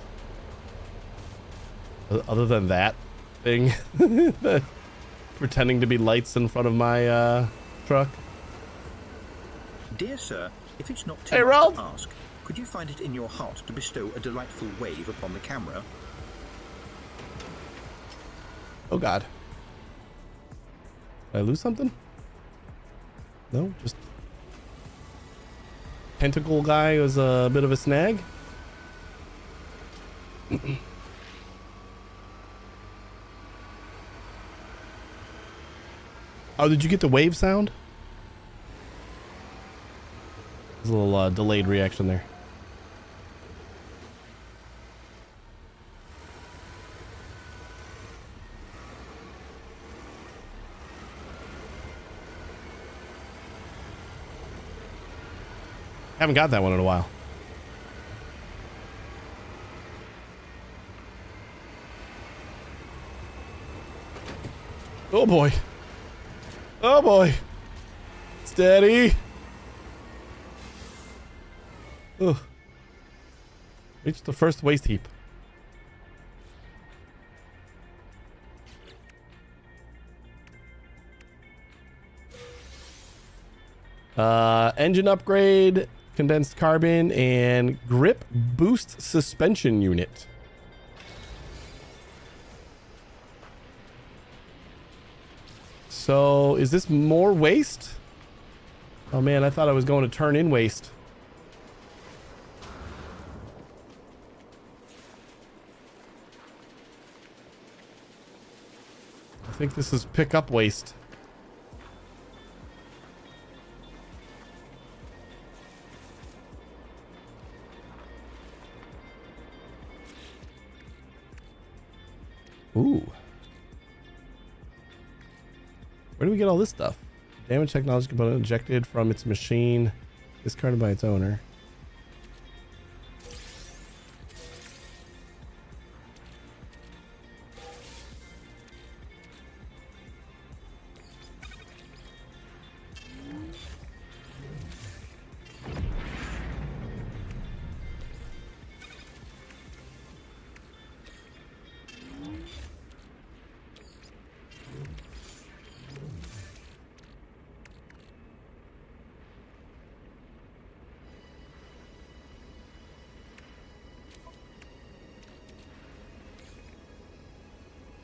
Speaker 1: other than that thing? Pretending to be lights in front of my truck.
Speaker 3: Dear sir, if it's not too
Speaker 1: Hey,
Speaker 3: much
Speaker 1: Ralph.
Speaker 3: to ask, could you find it in your heart to bestow a delightful wave upon the camera?
Speaker 1: Oh god. Did I lose something? No, just tentacle guy was a bit of a snag. Oh, did you get the wave sound? There's a little delayed reaction there. Haven't got that one in a while. Oh boy. Oh boy. Steady. Ugh. Reached the first waste heap. Engine upgrade, condensed carbon, and grip boost suspension unit. So is this more waste? Oh man, I thought I was going to turn in waste. I think this is pick up waste. Ooh. Where do we get all this stuff? Damage technology component ejected from its machine, discarded by its owner.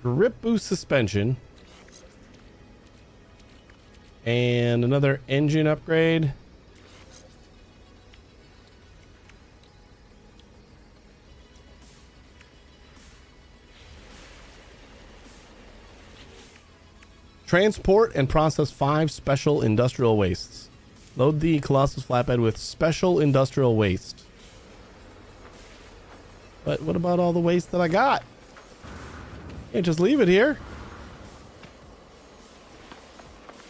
Speaker 1: Grip boost suspension. And another engine upgrade. Transport and process 5 special industrial wastes. Load the Colossus flatbed with special industrial waste. But what about all the waste that I got? Can't just leave it here.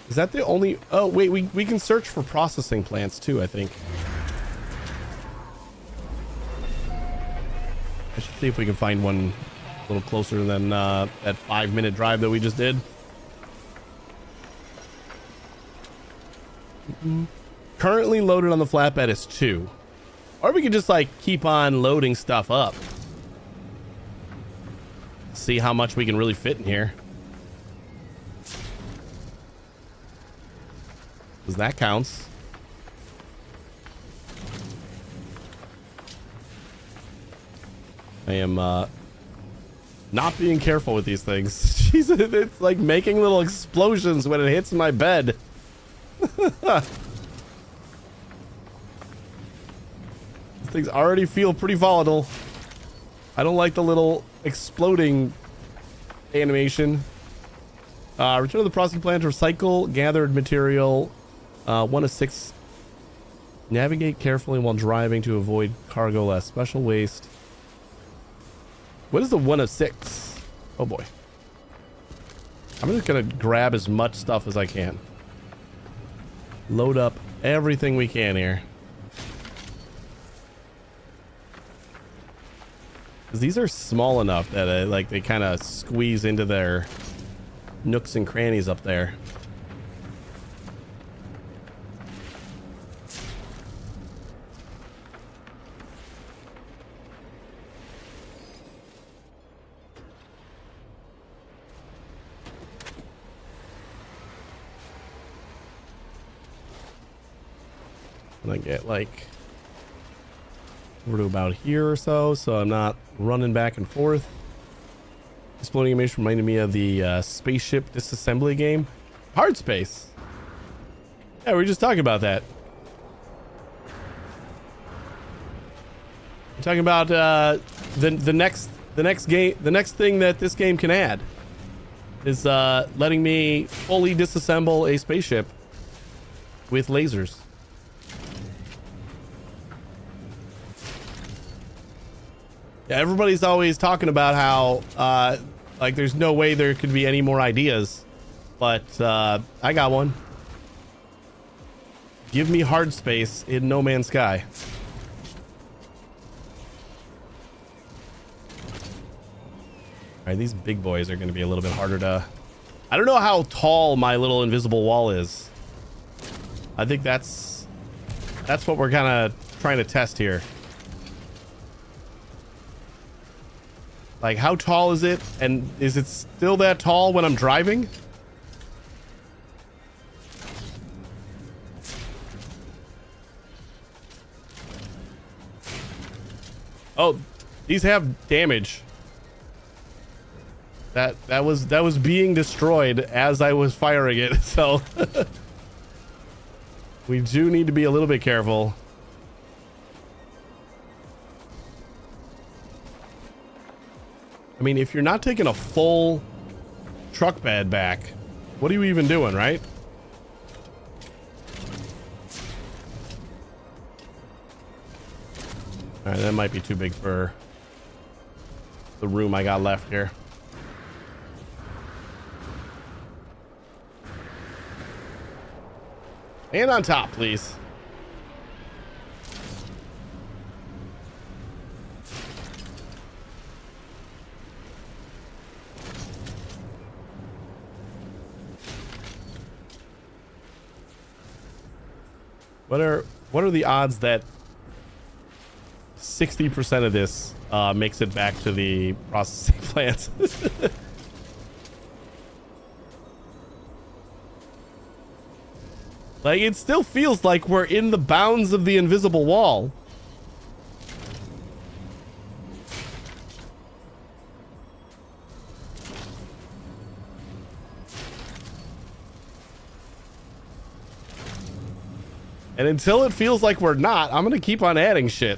Speaker 1: Is that the only... Oh, wait, we can search for processing plants too, I think. See if we can find one a little closer than that 5-minute drive that we just did. Currently loaded on the flatbed is 2. Or we could just like keep on loading stuff up. See how much we can really fit in here. Because that counts. I am not being careful with these things. Jesus, it's like making little explosions when it hits my bed. These things already feel pretty volatile. I don't like the little exploding animation. Return to the processing plant to recycle gathered material. 1 of 6. Navigate carefully while driving to avoid cargo less. Special waste. What is the 1 of 6? Oh boy. I'm just gonna grab as much stuff as I can. Load up everything we can here. Because these are small enough that like they kind of squeeze into their nooks and crannies up there. And I get like over to about here or so I'm not running back and forth. Exploding animation reminded me of the spaceship disassembly game. Hard space. Yeah, we were just talking about that. We're talking about the next thing that this game can add is letting me fully disassemble a spaceship with lasers. Yeah, everybody's always talking about how like there's no way there could be any more ideas, but I got one. Give me hard space in No Man's Sky. All right, these big boys are going to be a little bit harder to... I don't know how tall my little invisible wall is. I think that's what we're kind of trying to test here. Like, how tall is it? And is it still that tall when I'm driving? Oh, these have damage. That was being destroyed as I was firing it, so we do need to be a little bit careful. I mean, if you're not taking a full truck bed back, what are you even doing, right? All right, that might be too big for the room I got left here. And on top, please. What are the odds that 60% of this makes it back to the processing plant? Like, it still feels like we're in the bounds of the invisible wall. And until it feels like we're not, I'm gonna keep on adding shit.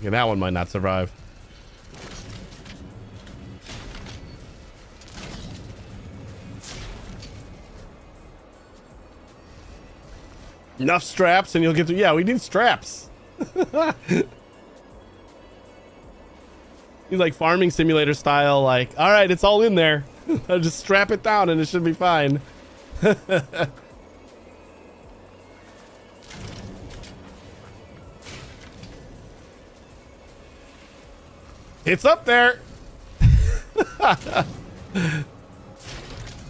Speaker 1: Okay, that one might not survive. Enough straps and you'll get to... Yeah, we need straps. He's like farming simulator style, like, all right, it's all in there. I'll just strap it down and it should be fine. It's up there.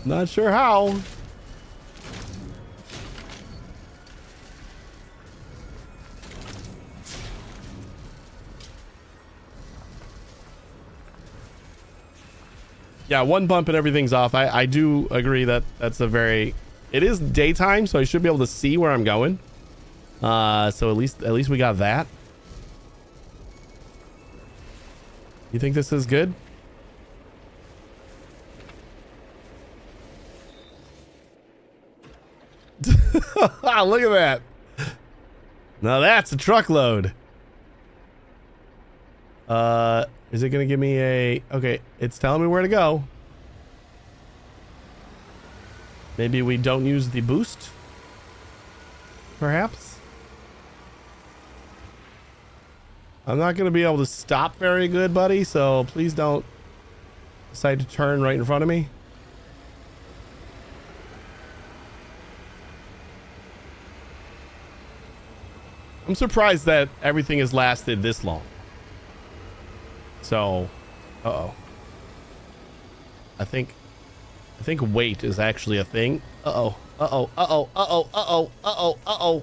Speaker 1: Not sure how. Yeah, one bump and everything's off. I do agree that that's a very... It is daytime, so I should be able to see where I'm going. So at least we got that. You think this is good? Look at that. Now that's a truckload. Is it gonna give me a... Okay, it's telling me where to go. Maybe we don't use the boost? Perhaps? I'm not gonna be able to stop very good, buddy, so please don't decide to turn right in front of me. I'm surprised that everything has lasted this long. So, uh-oh. I think weight is actually a thing. Uh-oh, uh-oh, uh-oh, uh-oh, uh-oh, uh-oh, uh-oh.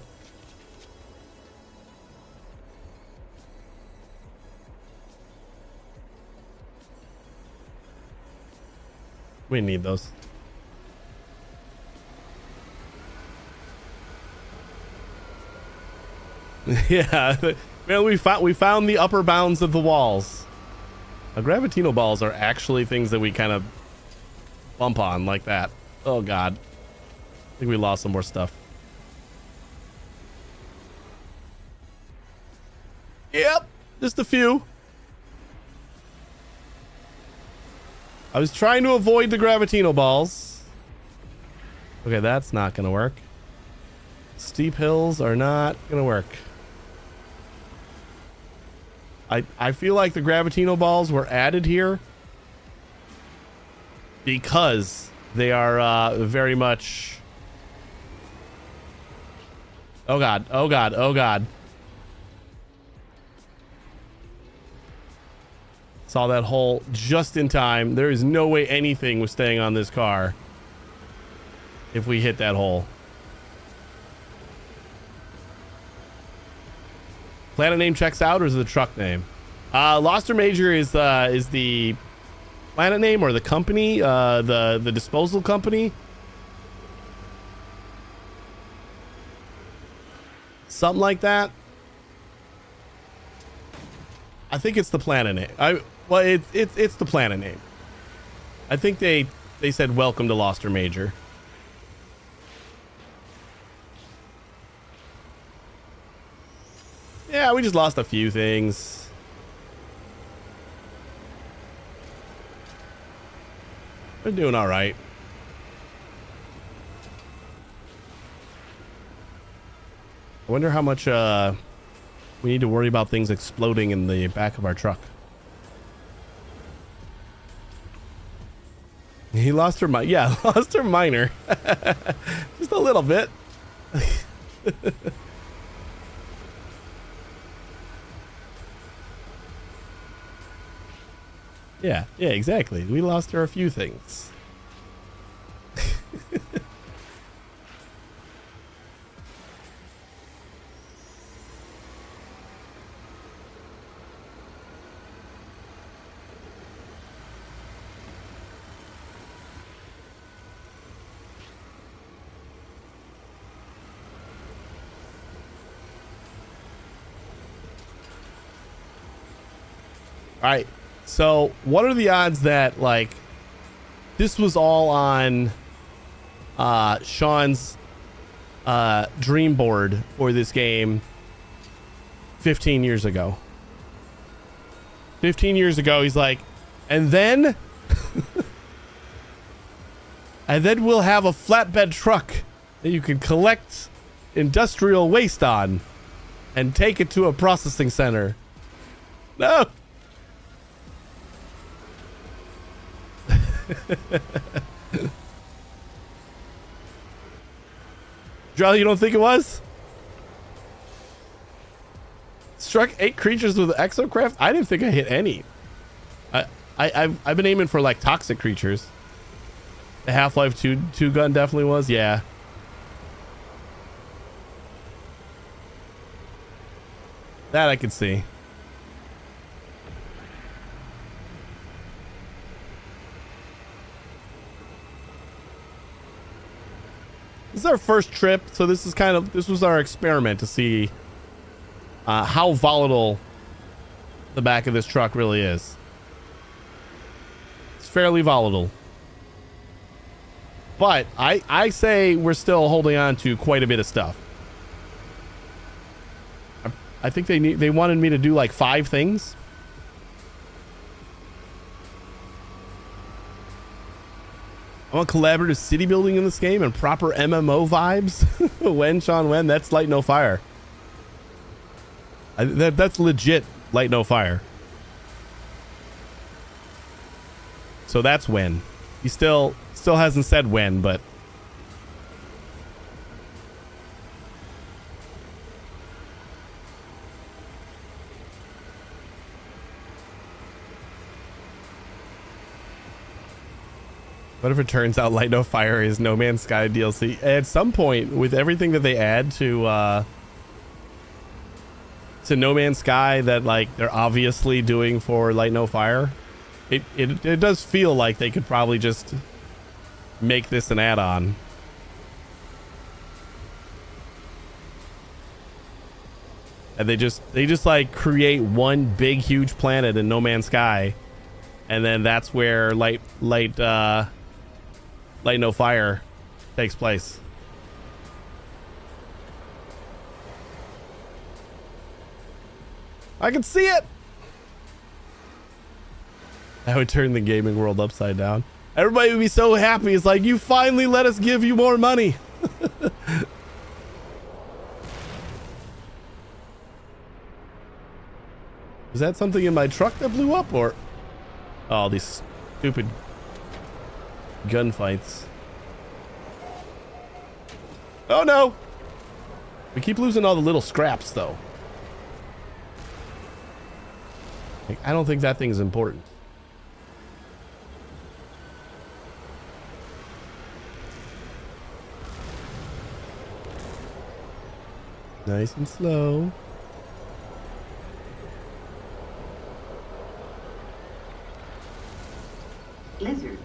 Speaker 1: We need those. Yeah, well, we found the upper bounds of the walls. Gravitino balls are actually things that we kind of bump on like that. Oh god, I think we lost some more stuff. Yep, just a few. I was trying to avoid the Gravitino balls. Okay, that's not gonna work. Steep hills are not gonna work. I feel like the Gravitino balls were added here because they are very much... Oh god, oh god, oh god. Saw that hole just in time. There is no way anything was staying on this car if we hit that hole. Planet name checks out, or is it the truck name? Loster Major is the planet name or the company, the disposal company. Something like that. I think it's the planet name. It's the planet name. I think they said welcome to Loster Major. Yeah, we just lost a few things. We're doing all right. I wonder how much we need to worry about things exploding in the back of our truck. He lost her minor. Yeah, lost her minor. Just a little bit. Yeah, exactly. We lost her a few things. All right. So what are the odds that like this was all on Sean's dream board for this game 15 years ago? 15 years ago, he's like, and then we'll have a flatbed truck that you can collect industrial waste on and take it to a processing center. No. Drell, you don't think it was? Struck 8 creatures with exocraft? I didn't think I hit any. I've been aiming for like toxic creatures. The Half-Life 2 gun definitely was, yeah. That I could see. This is our first trip, so this was our experiment to see how volatile the back of this truck really is. It's fairly volatile. But I say we're still holding on to quite a bit of stuff. I think they wanted me to do like 5 things. I want collaborative city building in this game and proper MMO vibes. When, Sean, when? That's Light No Fire. That's legit Light No Fire. So that's when. He still hasn't said when, but what if it turns out Light No Fire is No Man's Sky DLC? At some point, with everything that they add to No Man's Sky that like they're obviously doing for Light No Fire, it does feel like they could probably just make this an add-on. And they just like create one big huge planet in No Man's Sky, and then that's where Light No Fire takes place. I can see it. That would turn the gaming world upside down. Everybody would be so happy. It's like, you finally let us give you more money. Is that something in my truck that blew up, or? Oh, these stupid gunfights. Oh no! We keep losing all the little scraps, though. Like, I don't think that thing's important. Nice and slow.
Speaker 2: Lizard.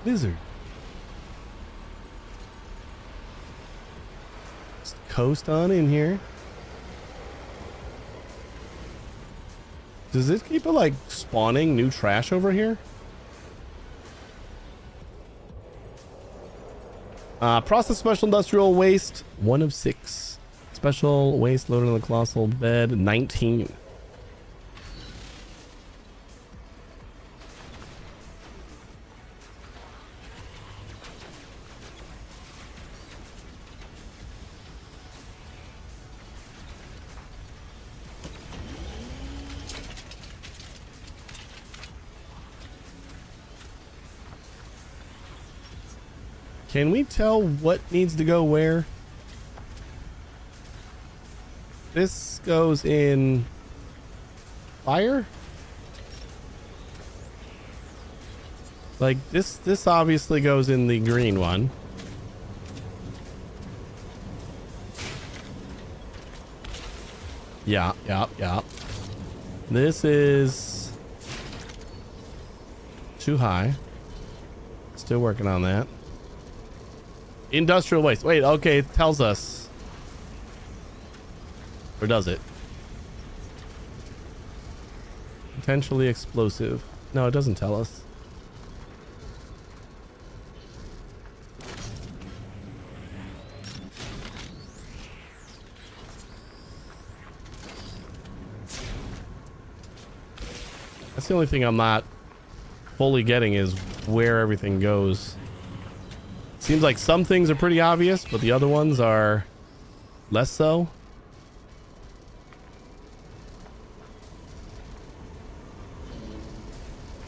Speaker 1: Lizard. Just coast on in here. Does this keep like spawning new trash over here? Process special industrial waste, 1 of 6. Special waste loaded on the colossal bed, 19. Can we tell what needs to go where? This goes in fire? Like this obviously goes in the green one. Yeah. This is too high. Still working on that. Industrial waste. Wait, okay, it tells us. Or does it? Potentially explosive. No, it doesn't tell us. That's the only thing I'm not fully getting is where everything goes. Seems like some things are pretty obvious, but the other ones are less so.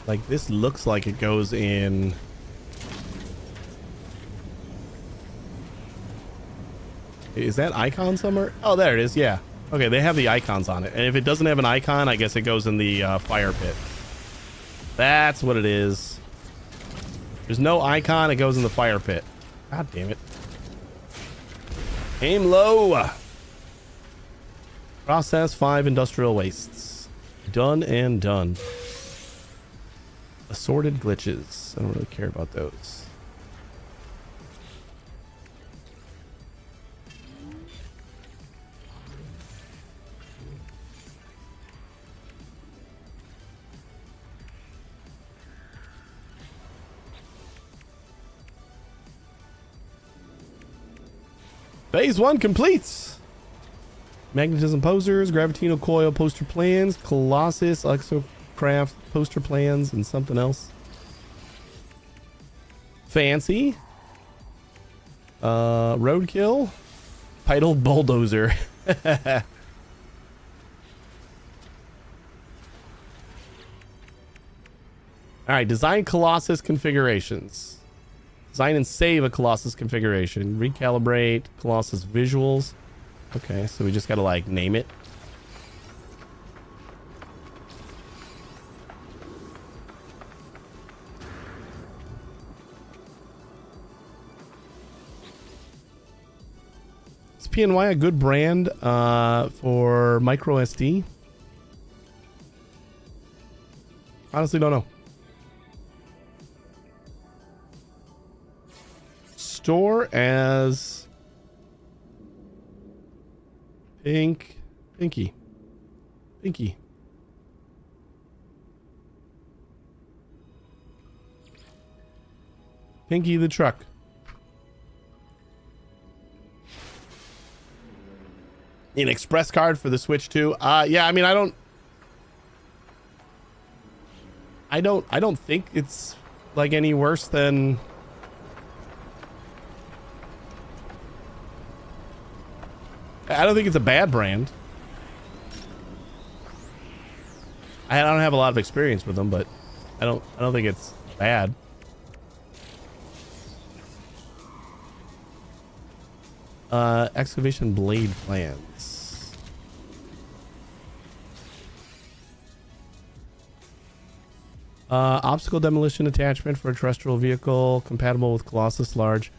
Speaker 1: Like, this looks like it goes in... Is that icon somewhere? Oh, there it is. Yeah. Okay, they have the icons on it. And if it doesn't have an icon, I guess it goes in the fire pit. That's what it is. There's no icon. It goes in the fire pit. God damn it. Aim low. Process 5 industrial wastes. Done and done. Assorted glitches. I don't really care about those. Phase 1 completes. Magnetism posers, Gravitino coil poster plans, Colossus Exocraft poster plans, and something else. Fancy. Roadkill. Title bulldozer. Alright, design Colossus configurations. Design and save a Colossus configuration. Recalibrate Colossus visuals. Okay, so we just gotta like name it. Is PNY a good brand for micro SD? Honestly, don't know. Store as Pinky the truck. An express card for the Switch too. Yeah, I mean, I don't think it's like any worse than I don't think it's a bad brand. I don't have a lot of experience with them, but I don't think it's bad. Excavation blade plans. Obstacle demolition attachment for a terrestrial vehicle compatible with Colossus Large.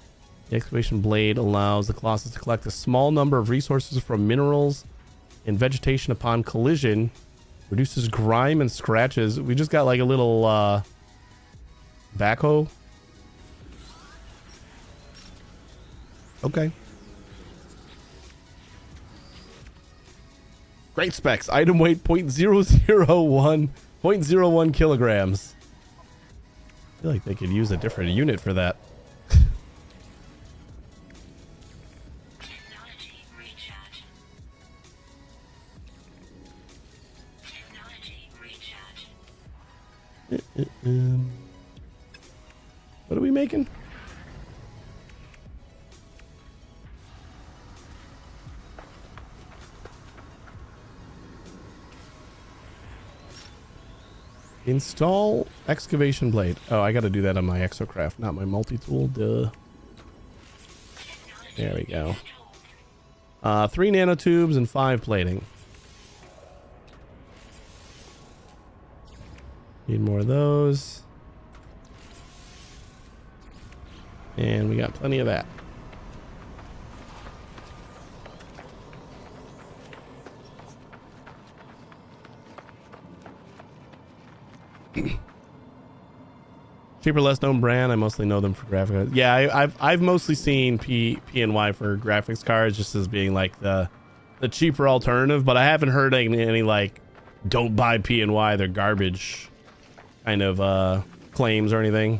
Speaker 1: The excavation blade allows the Colossus to collect a small number of resources from minerals and vegetation upon collision. Reduces grime and scratches. We just got like a little backhoe. Okay. Great specs. Item weight 0.001 kilograms. I feel like they could use a different unit for that. What are we making? Install excavation blade. Oh, I got to do that on my Exocraft, not my multi-tool. Duh. There we go. 3 nanotubes and 5 plating. Need more of those. And we got plenty of that. Cheaper, less known brand. I mostly know them for graphics. Yeah, I've mostly seen PNY for graphics cards just as being like the cheaper alternative, but I haven't heard any like don't buy PNY, they're garbage kind of claims or anything.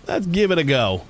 Speaker 1: Let's give it a go.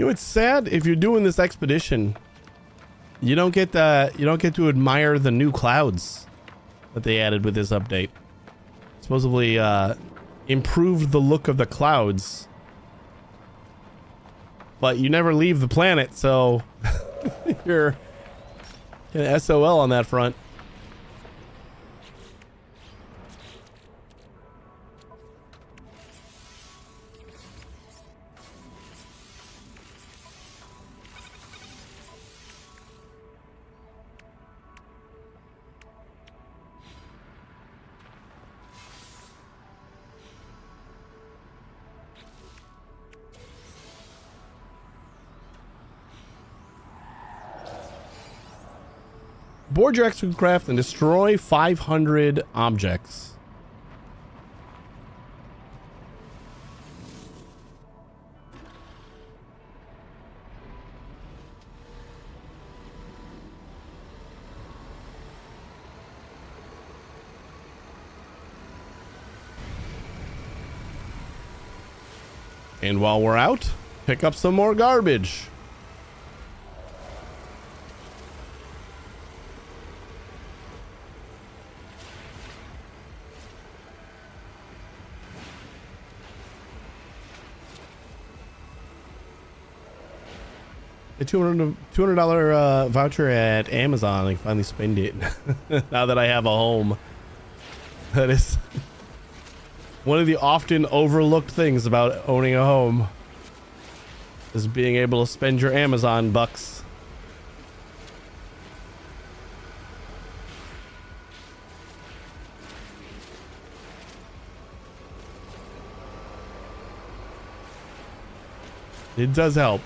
Speaker 1: You know, it's sad if you're doing this expedition, you don't get to admire the new clouds that they added with this update. Supposedly improved the look of the clouds, but you never leave the planet, so you're kind of SOL on that front. Board your exocraft and destroy 500 objects. And while we're out, pick up some more garbage. A $200 voucher at Amazon. I can finally spend it now that I have a home. That is one of the often overlooked things about owning a home, is being able to spend your Amazon bucks. It does help.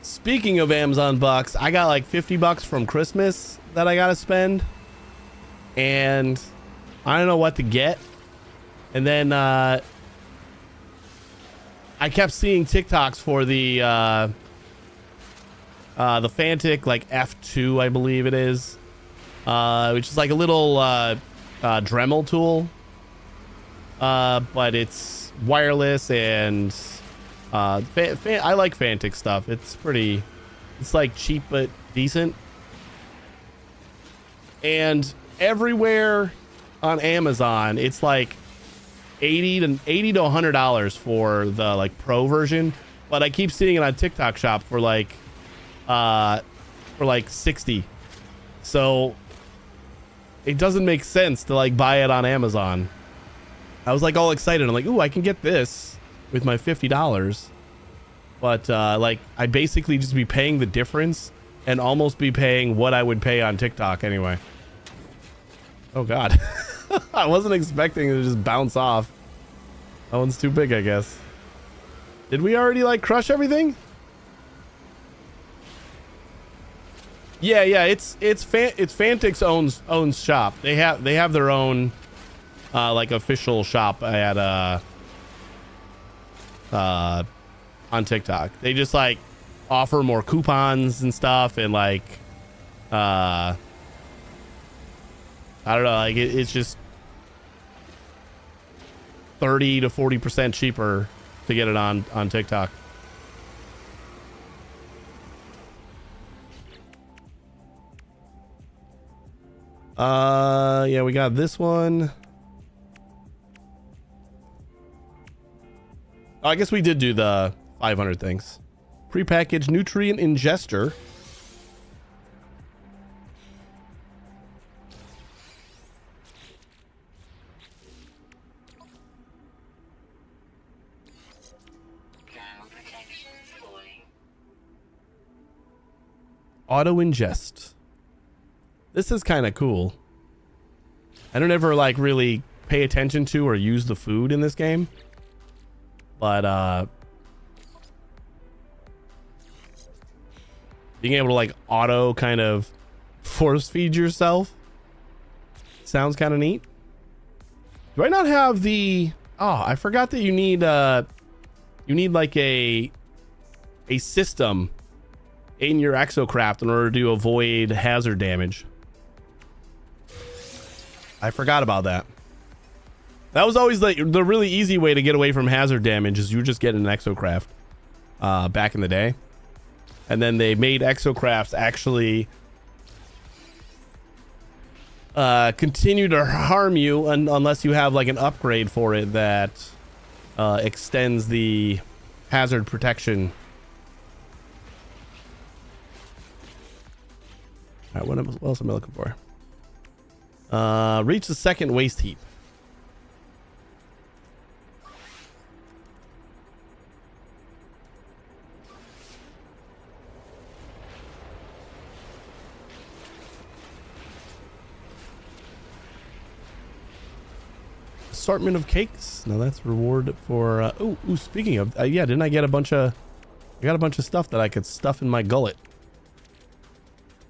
Speaker 1: Speaking of Amazon bucks, I got like 50 bucks from Christmas that I gotta spend, and I don't know what to get. And then I kept seeing TikToks for the Fantic like F2, I believe it is, which is like a little Dremel tool, but it's wireless and I like Fantic stuff. It's like cheap but decent. And everywhere on Amazon, it's like $80 to $100 for the like pro version, but I keep seeing it on TikTok Shop for like 60. So it doesn't make sense to like buy it on Amazon. I was like all excited. I'm like, ooh, I can get this with my $50, but like I basically just be paying the difference and almost be paying what I would pay on TikTok anyway. Oh god. I wasn't expecting it to just bounce off. That one's too big, I guess. Did we already like crush everything? Yeah, it's Fantic's own shop. They have their own like official shop at on TikTok. They just like offer more coupons and stuff, and like I don't know, like it's just 30 to 40% cheaper to get it on TikTok. Yeah, we got this one. I guess we did do the 500 things. Prepackaged nutrient ingester.
Speaker 2: Thermal protection falling.
Speaker 1: Auto ingest. This is kind of cool. I don't ever like really pay attention to or use the food in this game, but being able to like auto kind of force feed yourself sounds kind of neat. Do I not have the... Oh, I forgot that you need like a system in your exocraft in order to avoid hazard damage. I forgot about that. That was always the really easy way to get away from hazard damage, is you just get an exocraft back in the day. And then they made exocrafts actually continue to harm you unless you have like an upgrade for it that extends the hazard protection. All right, what else am I looking for? Reach the second waste heap. Assortment of cakes. Now that's reward for speaking of yeah, didn't I get a bunch of... I got a bunch of stuff that I could stuff in my gullet.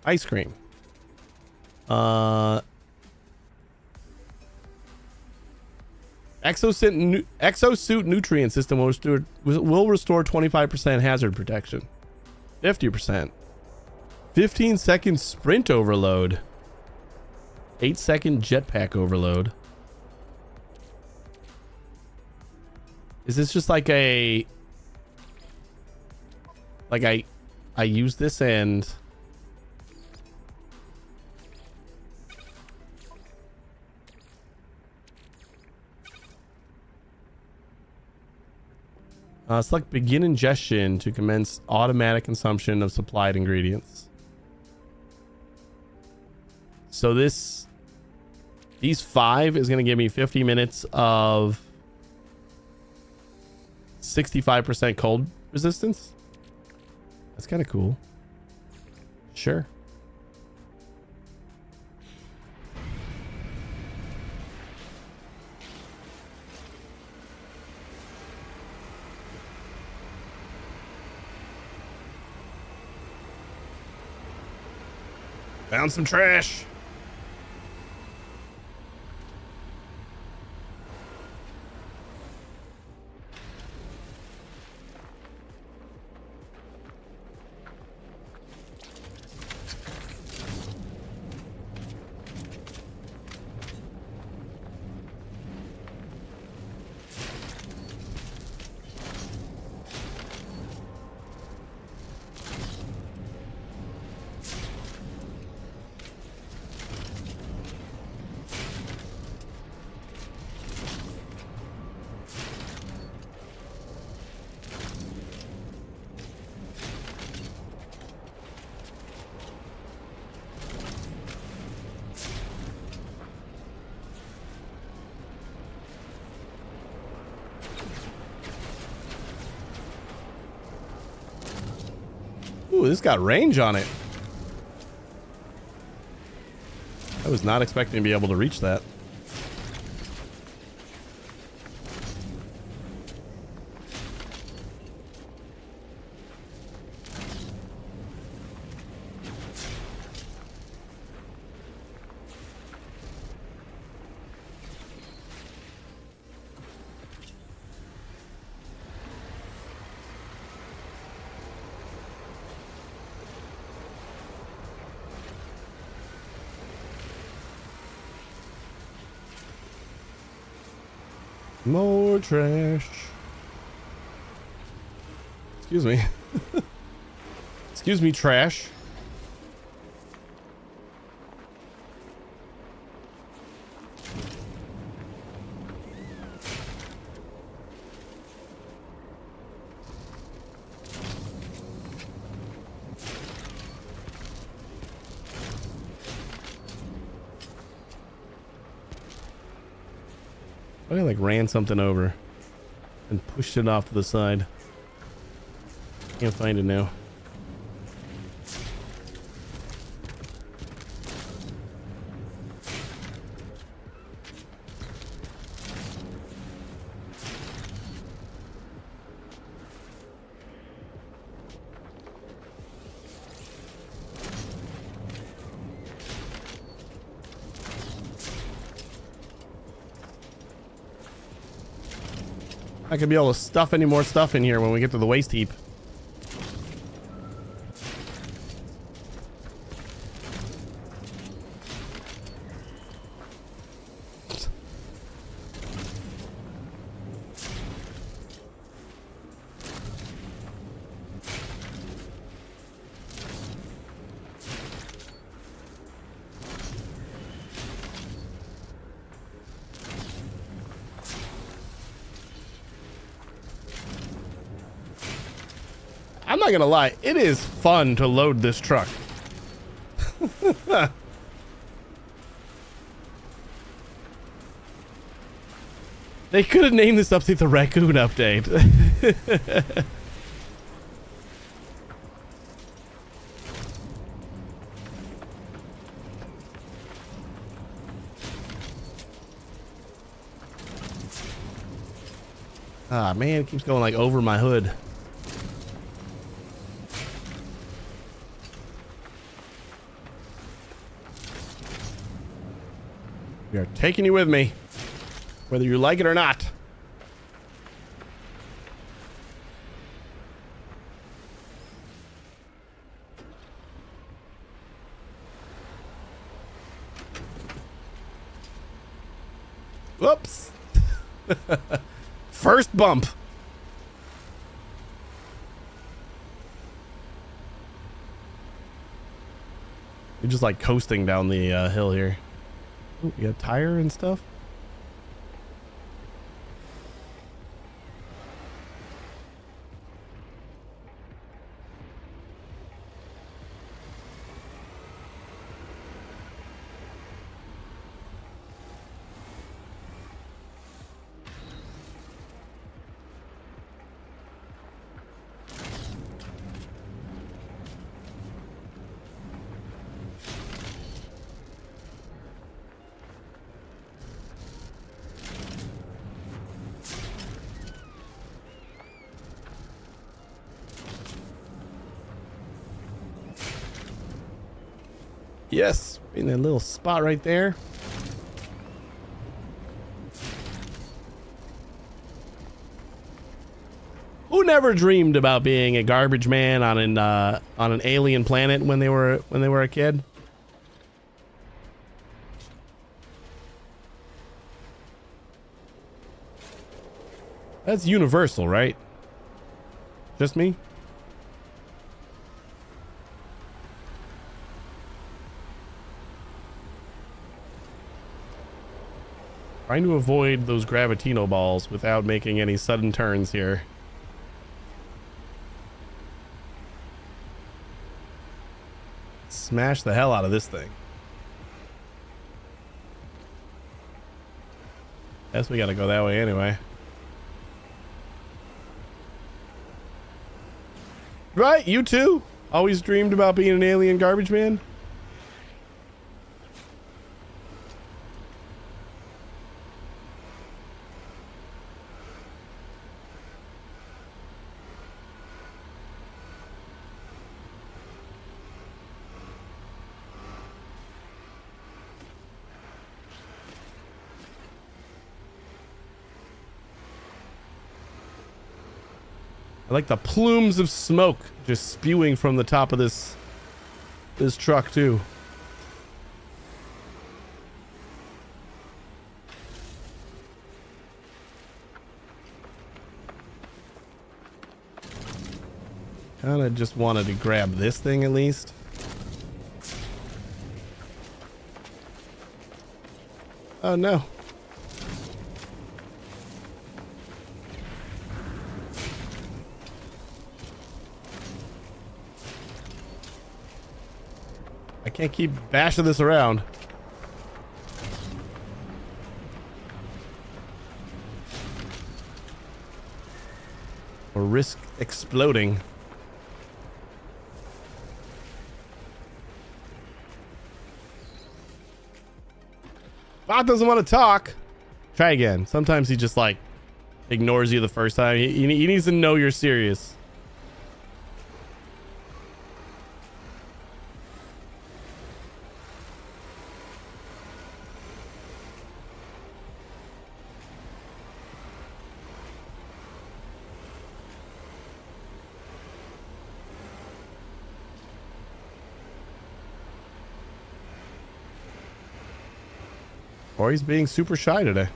Speaker 1: Ice cream. Exosuit nutrient system will restore 25% hazard protection. 50%. 15-second sprint overload. 8-second jetpack overload. Is this just like a... Like I use this and... Select begin ingestion to commence automatic consumption of supplied ingredients. So these 5 is going to give me 50 minutes of 65% cold resistance. That's kind of cool. Sure. Found some trash. Ooh, this got range on it. I was not expecting to be able to reach that. More trash. Excuse me. Excuse me, trash. I like ran something over and pushed it off to the side. Can't find it now. Not gonna be able to stuff any more stuff in here when we get to the waste heap. I'm not gonna lie, it is fun to load this truck. They could have named this update the Raccoon Update. Ah, man, it keeps going like over my hood. We are taking you with me, whether you like it or not. Whoops. First bump. You're just like coasting down the hill here. Ooh, you got a tire and stuff. Yes, in that little spot right there. Who never dreamed about being a garbage man on an alien planet when they were a kid? That's universal, right? Just me? Trying to avoid those gravitino balls without making any sudden turns here. Smash the hell out of this thing. Guess we gotta go that way anyway. Right, you too? Always dreamed about being an alien garbage man? I like the plumes of smoke just spewing from the top of this truck too. Kinda just wanted to grab this thing at least. Oh no. I can't keep bashing this around. Or risk exploding. Bot doesn't want to talk. Try again. Sometimes he just like ignores you the first time. He needs to know you're serious. Or he's being super shy today.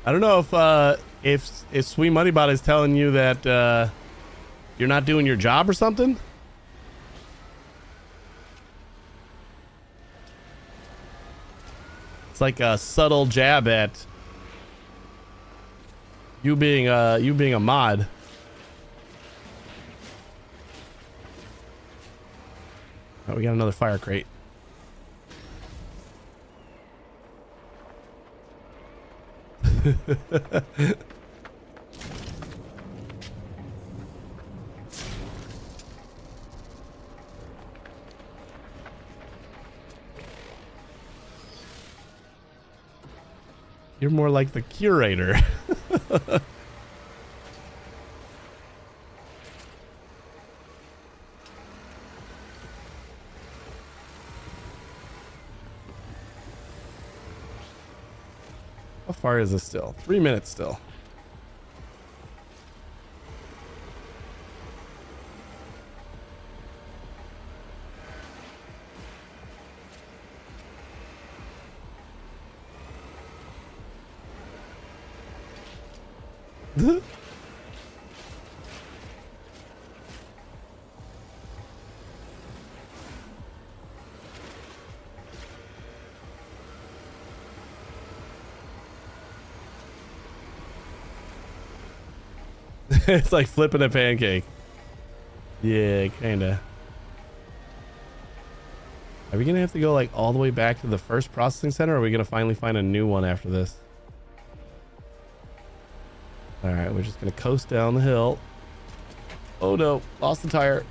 Speaker 1: I don't know if Sweet Moneybot is telling you that you're not doing your job or something. It's like a subtle jab at you being a mod. Oh, we got another fire crate. You're more like the curator. How far is this still? 3 minutes still. It's like flipping a pancake. Yeah, kinda. Are we gonna have to go like all the way back to the first processing center, or are we gonna finally find a new one after this? Alright, we're just gonna coast down the hill. Oh no, lost the tire.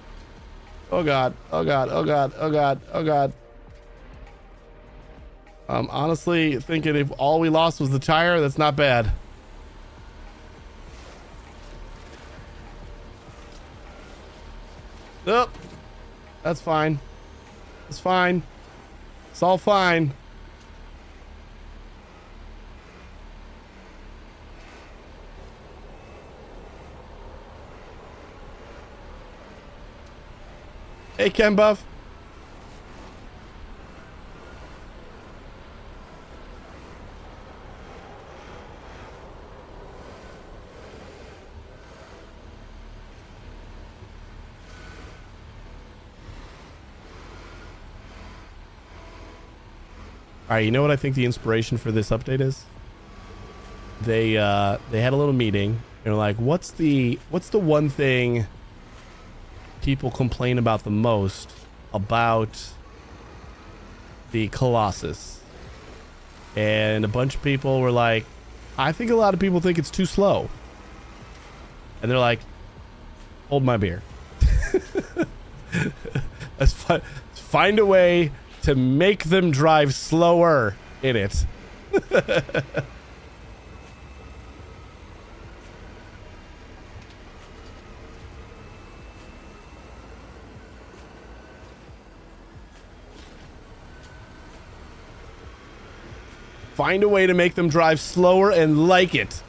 Speaker 1: Oh god, oh god, oh god, oh god, oh god. I'm honestly thinking if all we lost was the tire, that's not bad. Oh, that's fine. It's fine. It's all fine. Hey, Ken Buff. All right, you know what I think the inspiration for this update is? They had a little meeting. They're like, what's the one thing people complain about the most about the Colossus? And a bunch of people were like, I think a lot of people think it's too slow. And they're like, hold my beer. Let's find a way to make them drive slower in it. Find a way to make them drive slower and like it.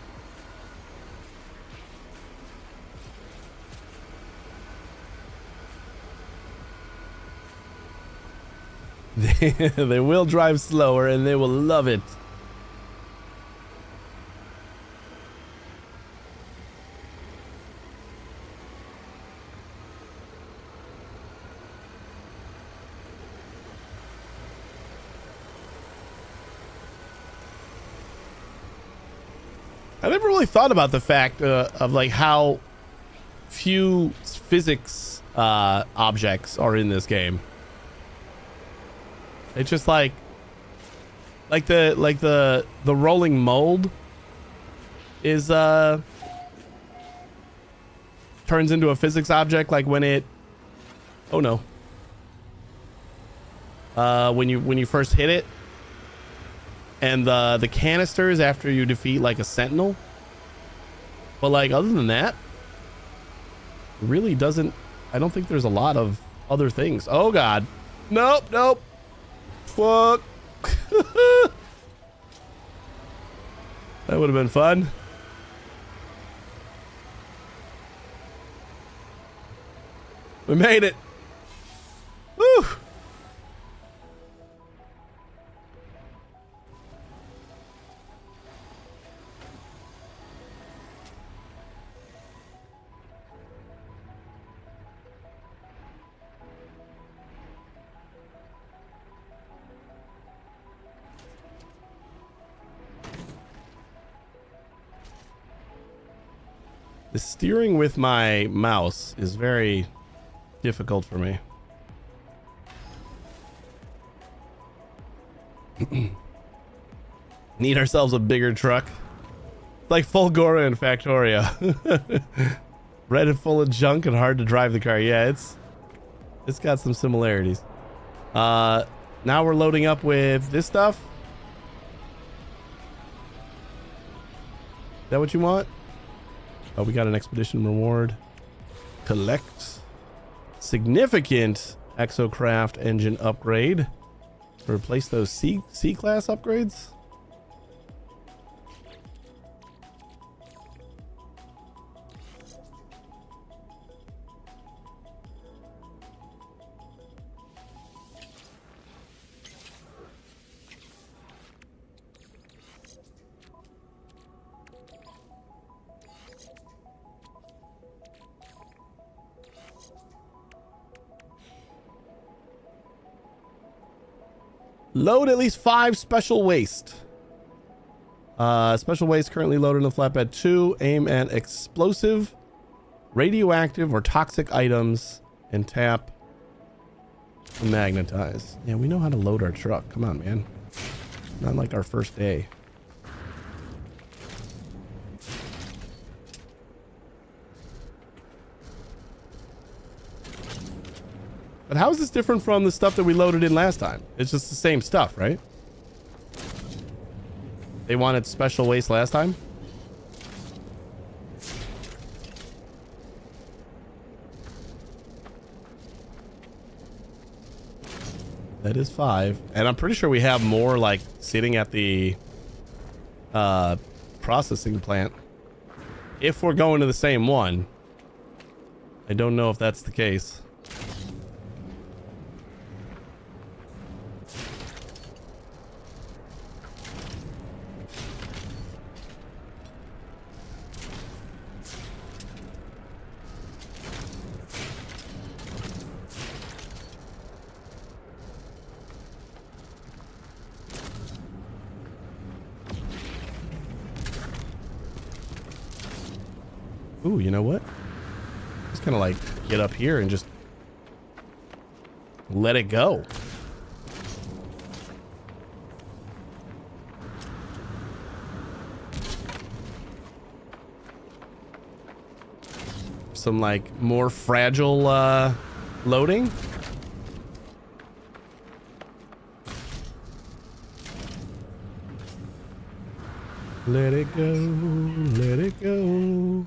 Speaker 1: They will drive slower and they will love it. I never really thought about the fact of like how few physics objects are in this game. It's just like the rolling mold is turns into a physics object like when it when you first hit it, and the canisters after you defeat like a sentinel. But like other than that, it really doesn't. I don't think there's a lot of other things. Oh god, nope. Fuck. That would have been fun. We made it. Woo! The steering with my mouse is very difficult for me. Need ourselves a bigger truck. Like Fulgora and Factoria. Red and full of junk and hard to drive the car. Yeah, it's got some similarities. Now we're loading up with this stuff. Is that what you want? Oh, we got an expedition reward. Collect significant exocraft engine upgrade. Replace those C class upgrades. Load at least 5 special waste. Special waste currently loaded in the flatbed 2. Aim at explosive, radioactive, or toxic items and tap to magnetize. Yeah, we know how to load our truck. Come on, man. Not like our first day. But how is this different from the stuff that we loaded in last time? It's just the same stuff, right? They wanted special waste last time? That is 5. And I'm pretty sure we have more like sitting at the processing plant. If we're going to the same one. I don't know if that's the case. Ooh, you know what? Just kind of like get up here and just let it go. Some like more fragile loading. Let it go, let it go.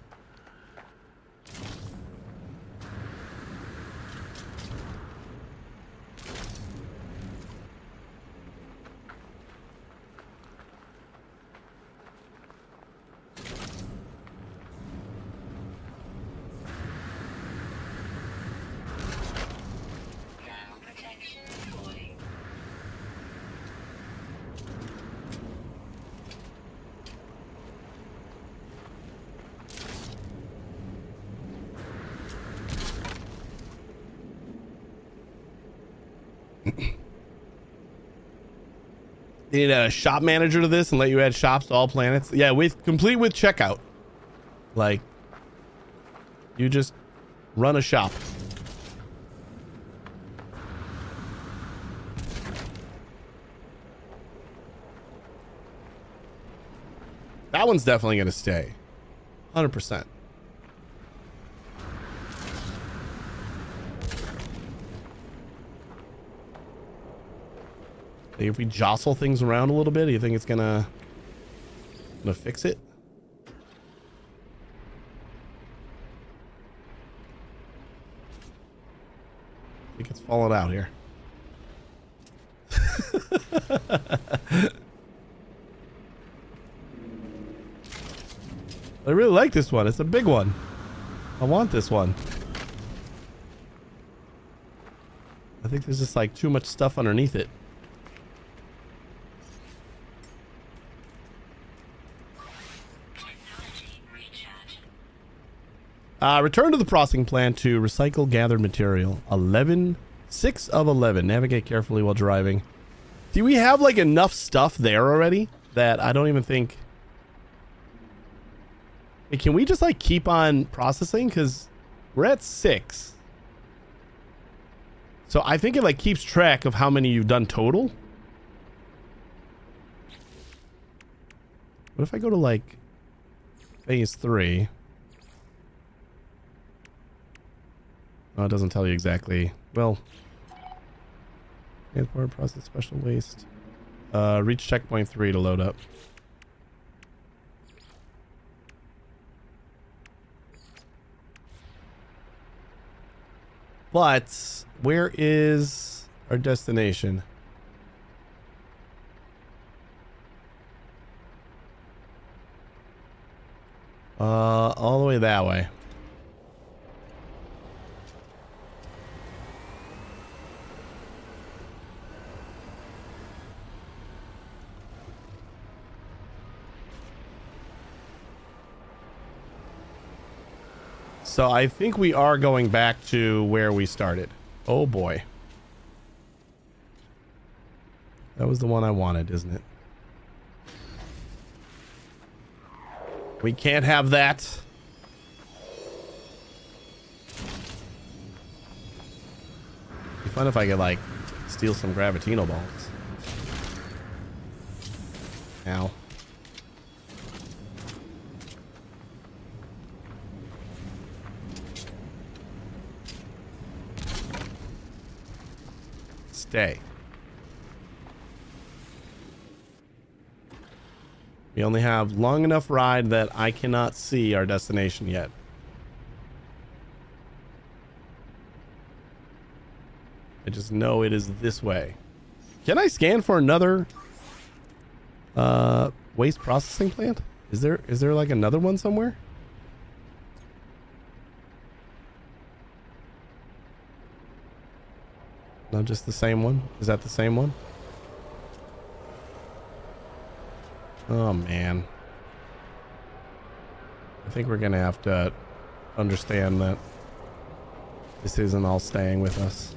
Speaker 2: Thermal protection falling.
Speaker 1: They need a shop manager to this and let you add shops to all planets. Yeah, with complete with checkout. Like, you just run a shop. That one's definitely going to stay. 100%. If we jostle things around a little bit, do you think it's gonna fix it? I think it's falling out here. I really like this one. It's a big one. I want this one. I think there's just like too much stuff underneath it.
Speaker 2: Technology recharge.
Speaker 1: Return to the processing plant to recycle gathered material. 6 of 11. Navigate carefully while driving. Do we have like enough stuff there already that I don't even think... Hey, can we just like keep on processing? Because we're at 6. So I think it like keeps track of how many you've done total. What if I go to like phase 3? Oh, it doesn't tell you exactly. Well, transport, process, special waste. Reach checkpoint 3 to load up. But where is our destination? All the way that way. So I think we are going back to where we started. Oh boy. That was the one I wanted, isn't it? We can't have that. It'd be fun if I could like steal some Gravitino balls. Ow. Stay. We only have long enough ride that I cannot see our destination yet. I just know it is this way. Can I scan for another waste processing plant? Is there like another one somewhere? Not just the same one? Is that the same one? Oh man. I think we're gonna have to understand that this isn't all staying with us.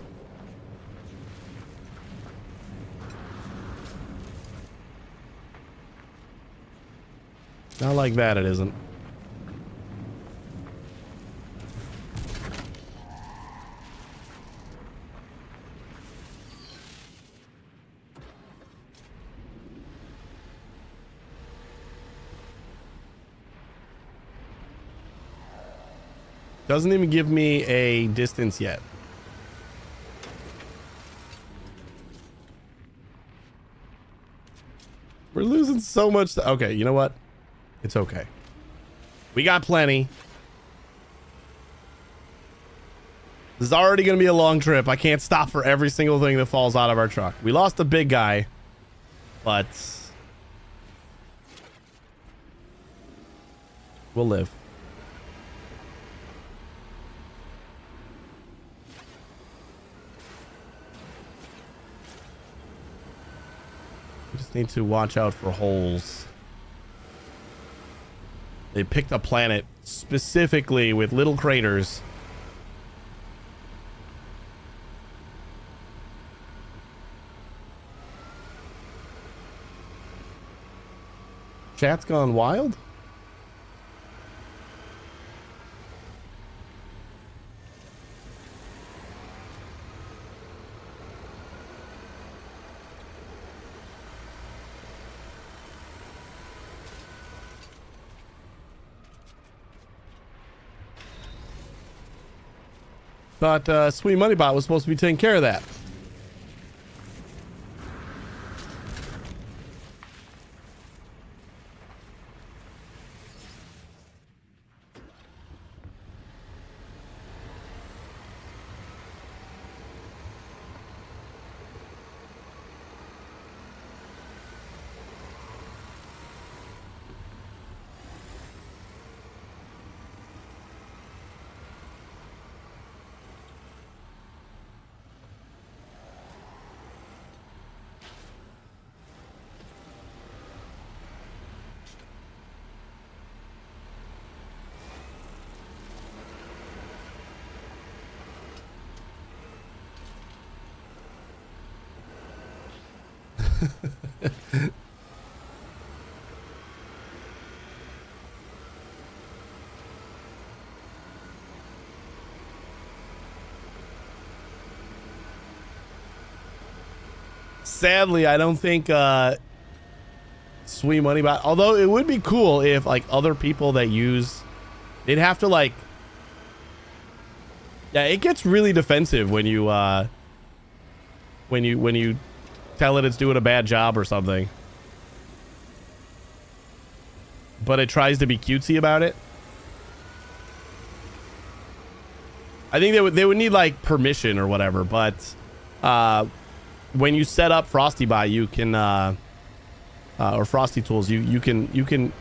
Speaker 1: Not like that, it isn't. Doesn't even give me a distance yet. We're losing so much. Okay, you know what? It's okay. We got plenty. This is already going to be a long trip. I can't stop for every single thing that falls out of our truck. We lost a big guy, but we'll live. We just need to watch out for holes. They picked a planet specifically with little craters. Chat's gone wild? But Sweet Moneybot was supposed to be taking care of that. Sadly, I don't think Sweet Money Bot, although it would be cool if like other people that use, they'd have to like, yeah, it gets really defensive when you tell it it's doing a bad job or something, but it tries to be cutesy about it. I think they would need like permission or whatever, but when you set up Frosty Bot, you can or Frosty Tools, you can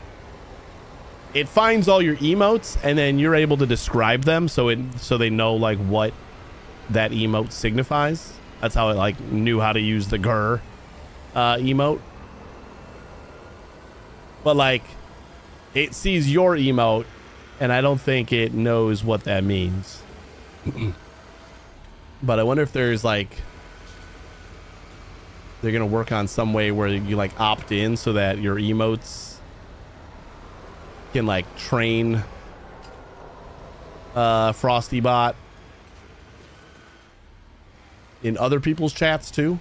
Speaker 1: it finds all your emotes and then you're able to describe them so they know like what that emote signifies. That's how it like knew how to use the grr emote. But like it sees your emote and I don't think it knows what that means. But I wonder if there's like they're gonna work on some way where you like opt in so that your emotes can like train Frosty Bot in other people's chats too.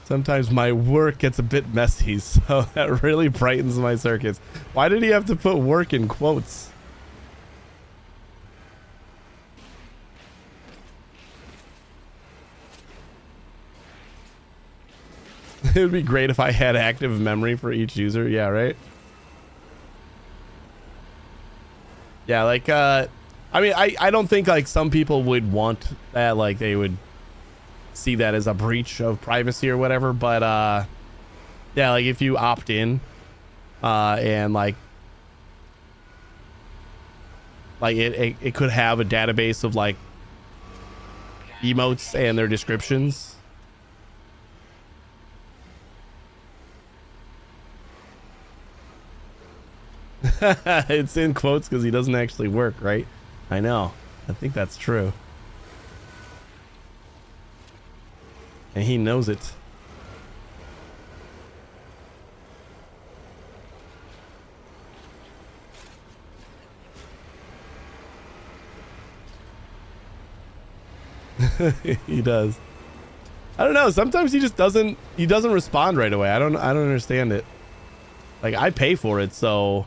Speaker 1: Sometimes my work gets a bit messy, so that really brightens my circuits. Why did he have to put work in quotes? It would be great if I had active memory for each user. Yeah, right? Yeah, like, I mean, I don't think, like, some people would want that, like, they would see that as a breach of privacy or whatever, but, yeah, like, if you opt in, and, like, it could have a database of, like, emotes and their descriptions. It's in quotes because he doesn't actually work, right? I know. I think that's true. And he knows it. He does. I don't know. Sometimes he just doesn't respond right away. I don't understand it. Like, I pay for it, so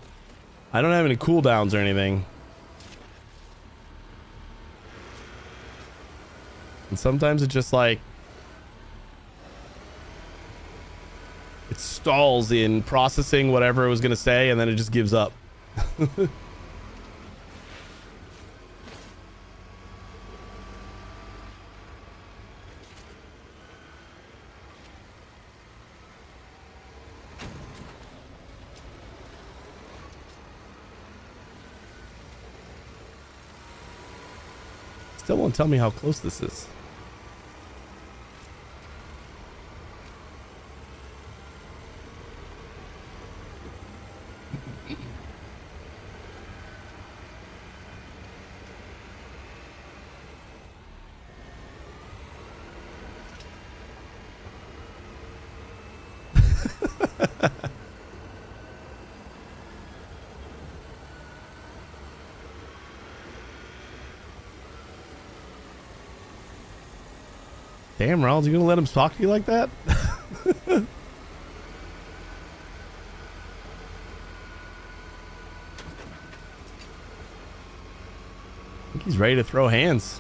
Speaker 1: I don't have any cooldowns or anything. And sometimes it's just like it stalls in processing whatever it was gonna say, and then it just gives up. Still won't tell me how close this is. Damn, Ronald, you gonna let him talk to you like that? I think he's ready to throw hands.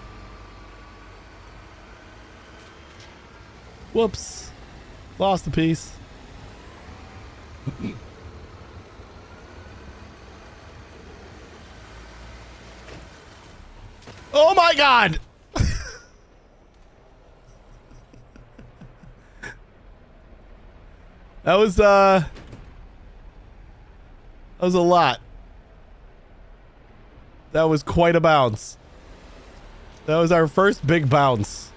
Speaker 1: Whoops. Lost a piece. Oh my god! That was a lot. That was quite a bounce. That was our first big bounce.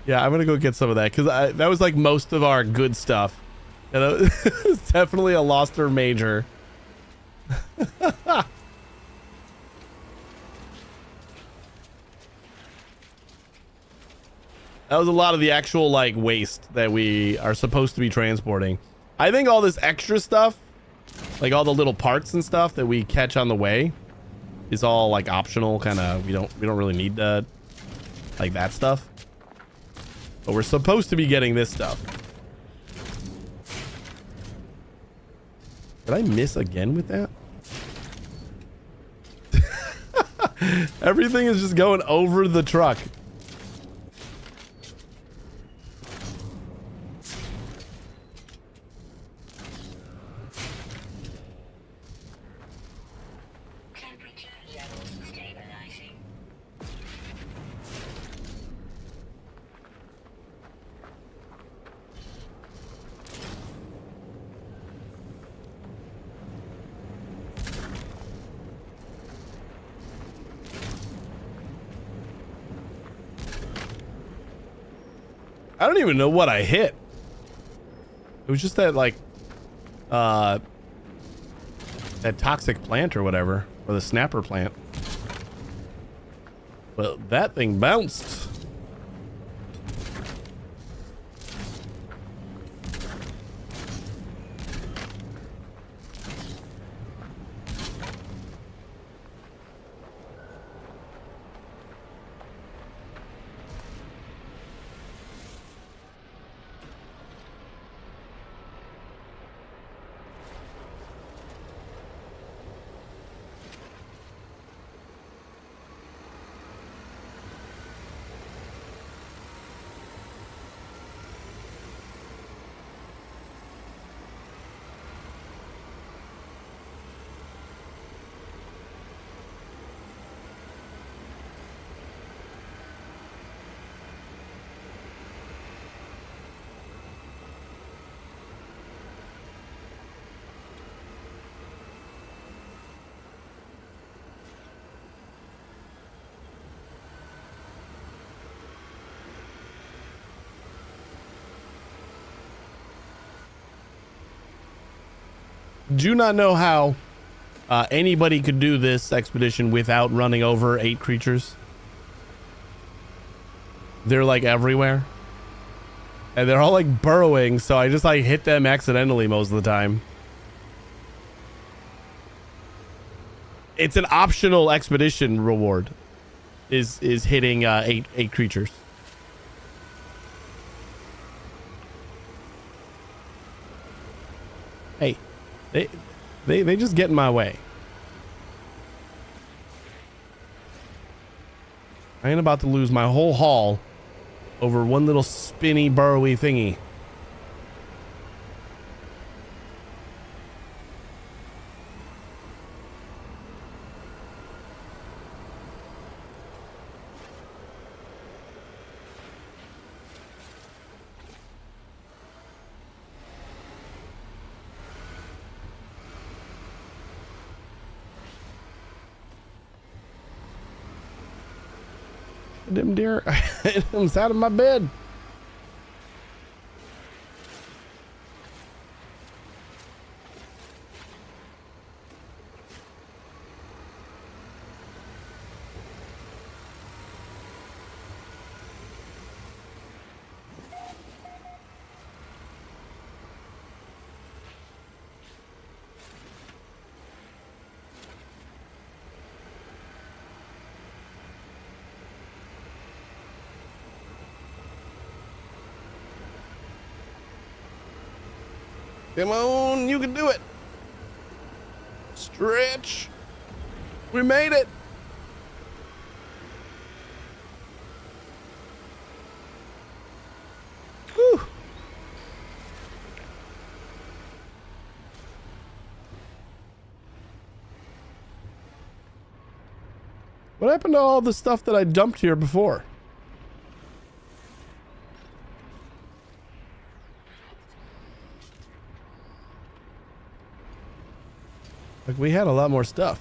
Speaker 1: Yeah, I'm gonna go get some of that because that was like most of our good stuff. And it was definitely a lost or major. That was a lot of the actual like waste that we are supposed to be transporting. I think all this extra stuff, like all the little parts and stuff that we catch on the way, is all like optional. Kind of, we don't really need like that stuff. But we're supposed to be getting this stuff. Did I miss again with that? Everything is just going over the truck.
Speaker 2: Temperature levels stabilizing.
Speaker 1: I don't even know what I hit. It was just that like that toxic plant or whatever, or the snapper plant. Well, that thing bounced. Do not know how anybody could do this expedition without running over 8 creatures. They're like everywhere. And they're all like burrowing, so I just like hit them accidentally most of the time. It's an optional expedition reward. Is hitting eight creatures. Hey. They just get in my way. I ain't about to lose my whole haul over one little spinny burrowy thingy. Them deer, I'm out of my bed. Come on, you can do it. Stretch. We made it. Whew. What happened to all the stuff that I dumped here before? Like, we had a lot more stuff.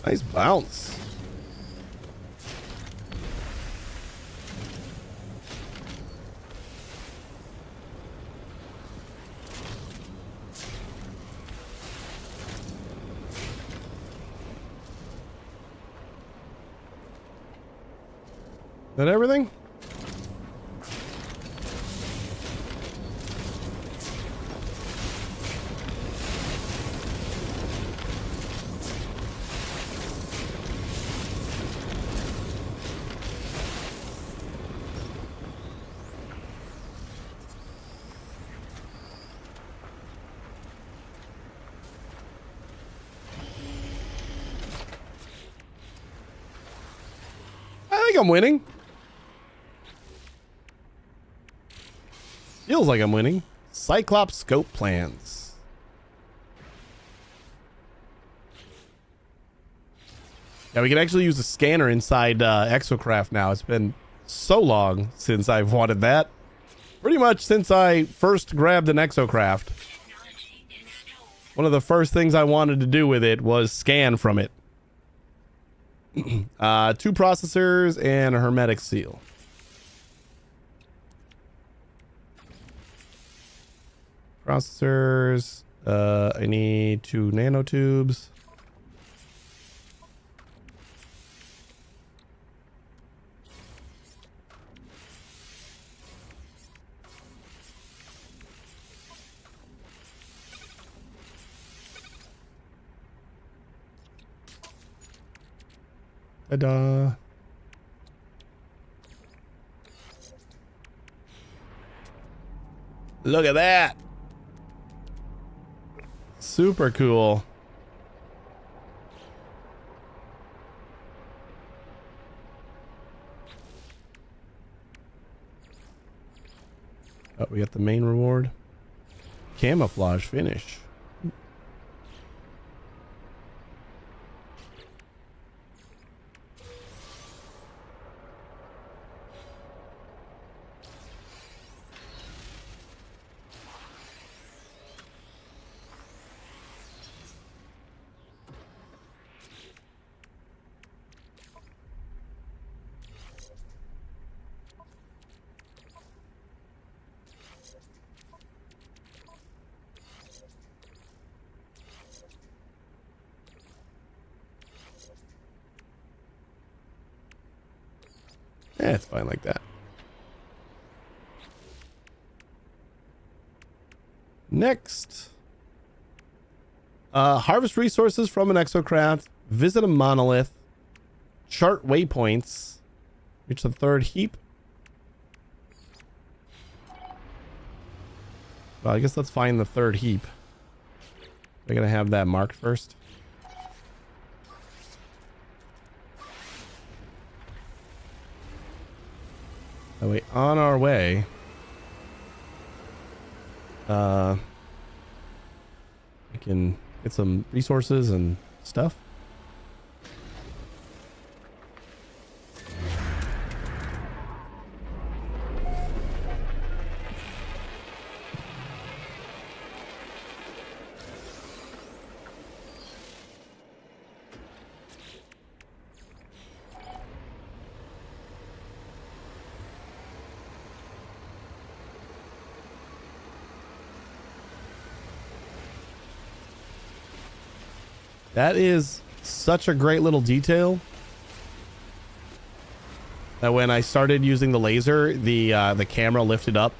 Speaker 1: Nice bounce. Is that everything? I think I'm winning. Feels like I'm winning. Cyclops scope plans. Yeah, we can actually use a scanner inside Exocraft now. It's been so long since I've wanted that. Pretty much since I first grabbed an Exocraft.
Speaker 2: Technology installed.
Speaker 1: One of the first things I wanted to do with it was scan from it. 2 processors and a hermetic seal. Processors. I need 2 nanotubes. Ta-da. Look at that. Super cool. Oh, we got the main reward. Camouflage finish. Yeah, it's fine like that. Next. Harvest resources from an exocraft. Visit a monolith. Chart waypoints. Reach the 3rd heap. Well, I guess let's find the 3rd heap. We're gonna have that marked first. That way, on our way, we can get some resources and stuff. That is such a great little detail that when I started using the laser, the camera lifted up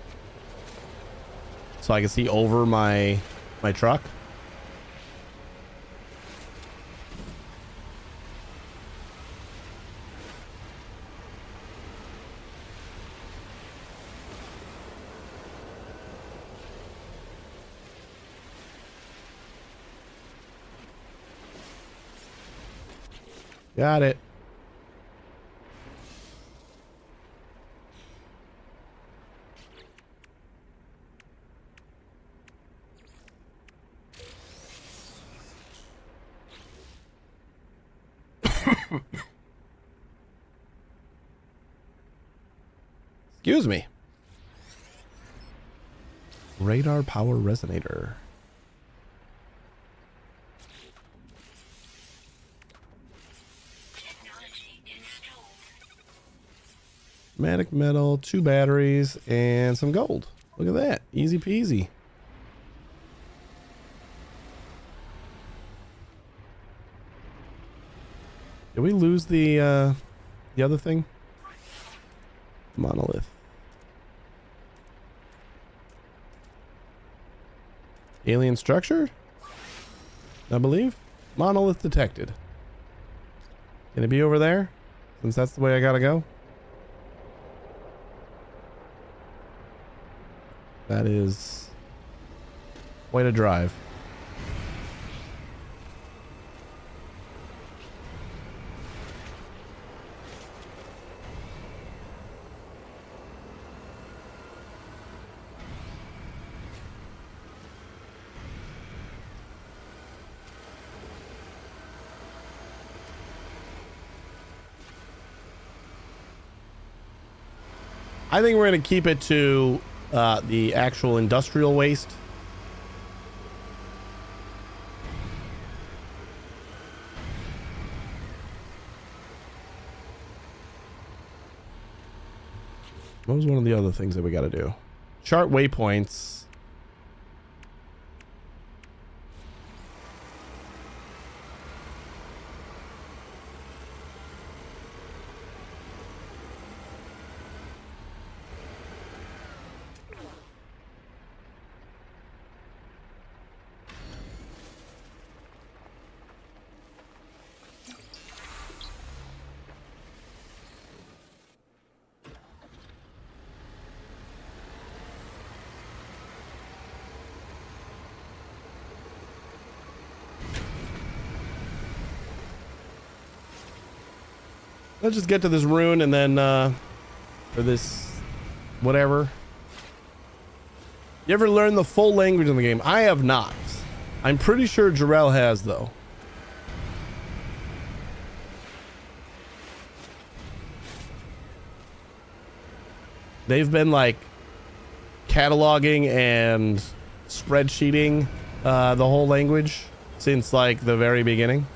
Speaker 1: so I can see over my truck. Got it. Excuse me. Radar power resonator. Matic metal, 2 batteries, and some gold. Look at that. Easy peasy. Did we lose the other thing? Monolith. Alien structure? I believe. Monolith detected. Can it be over there? Since that's the way I gotta go. That is quite a drive. I think we're going to keep it to the actual industrial waste. What was one of the other things that we got to do? Chart waypoints. Let's just get to this rune and then, or this, whatever. You ever learn the full language in the game? I have not. I'm pretty sure Jarrell has, though. They've been, like, cataloging and spreadsheeting the whole language since, like, the very beginning.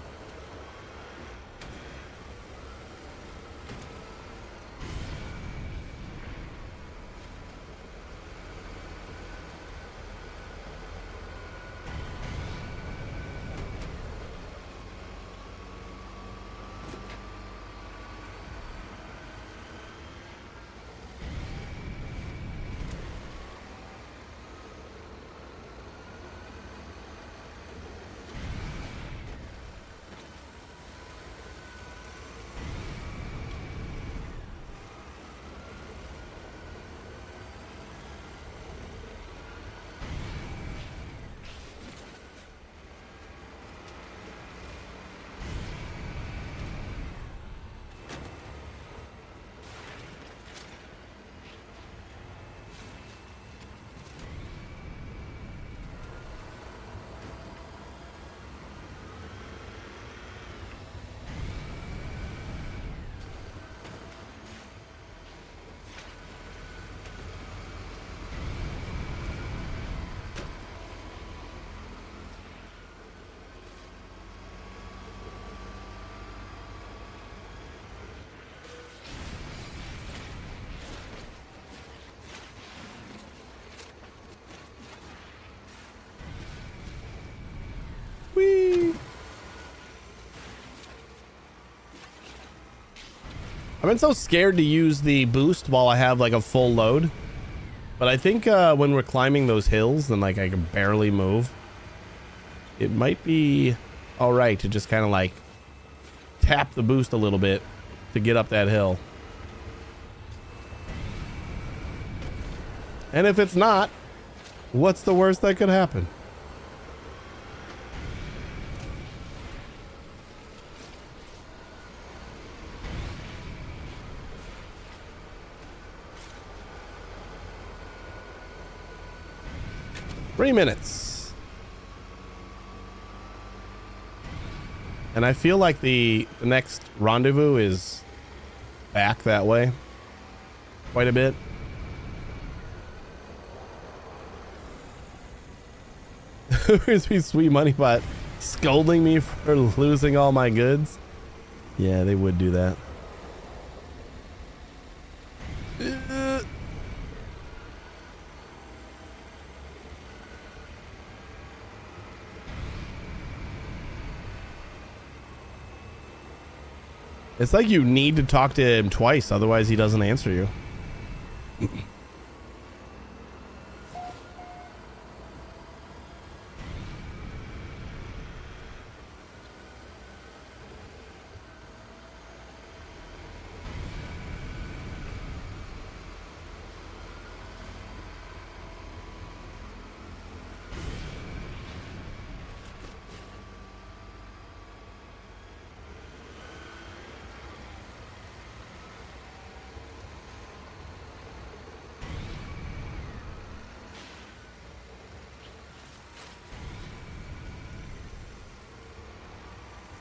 Speaker 1: Whee! I've been so scared to use the boost while I have like a full load. But I think when we're climbing those hills and like I can barely move, it might be all right to just kind of like tap the boost a little bit to get up that hill. And if it's not, what's the worst that could happen? Three minutes. And I feel like the next rendezvous is back that way quite a bit. Where's me sweet money bot scolding me for losing all my goods? Yeah, they would do that. It's like you need to talk to him twice, otherwise he doesn't answer you.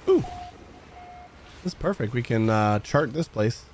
Speaker 1: Ooh, this is perfect. We can chart this place.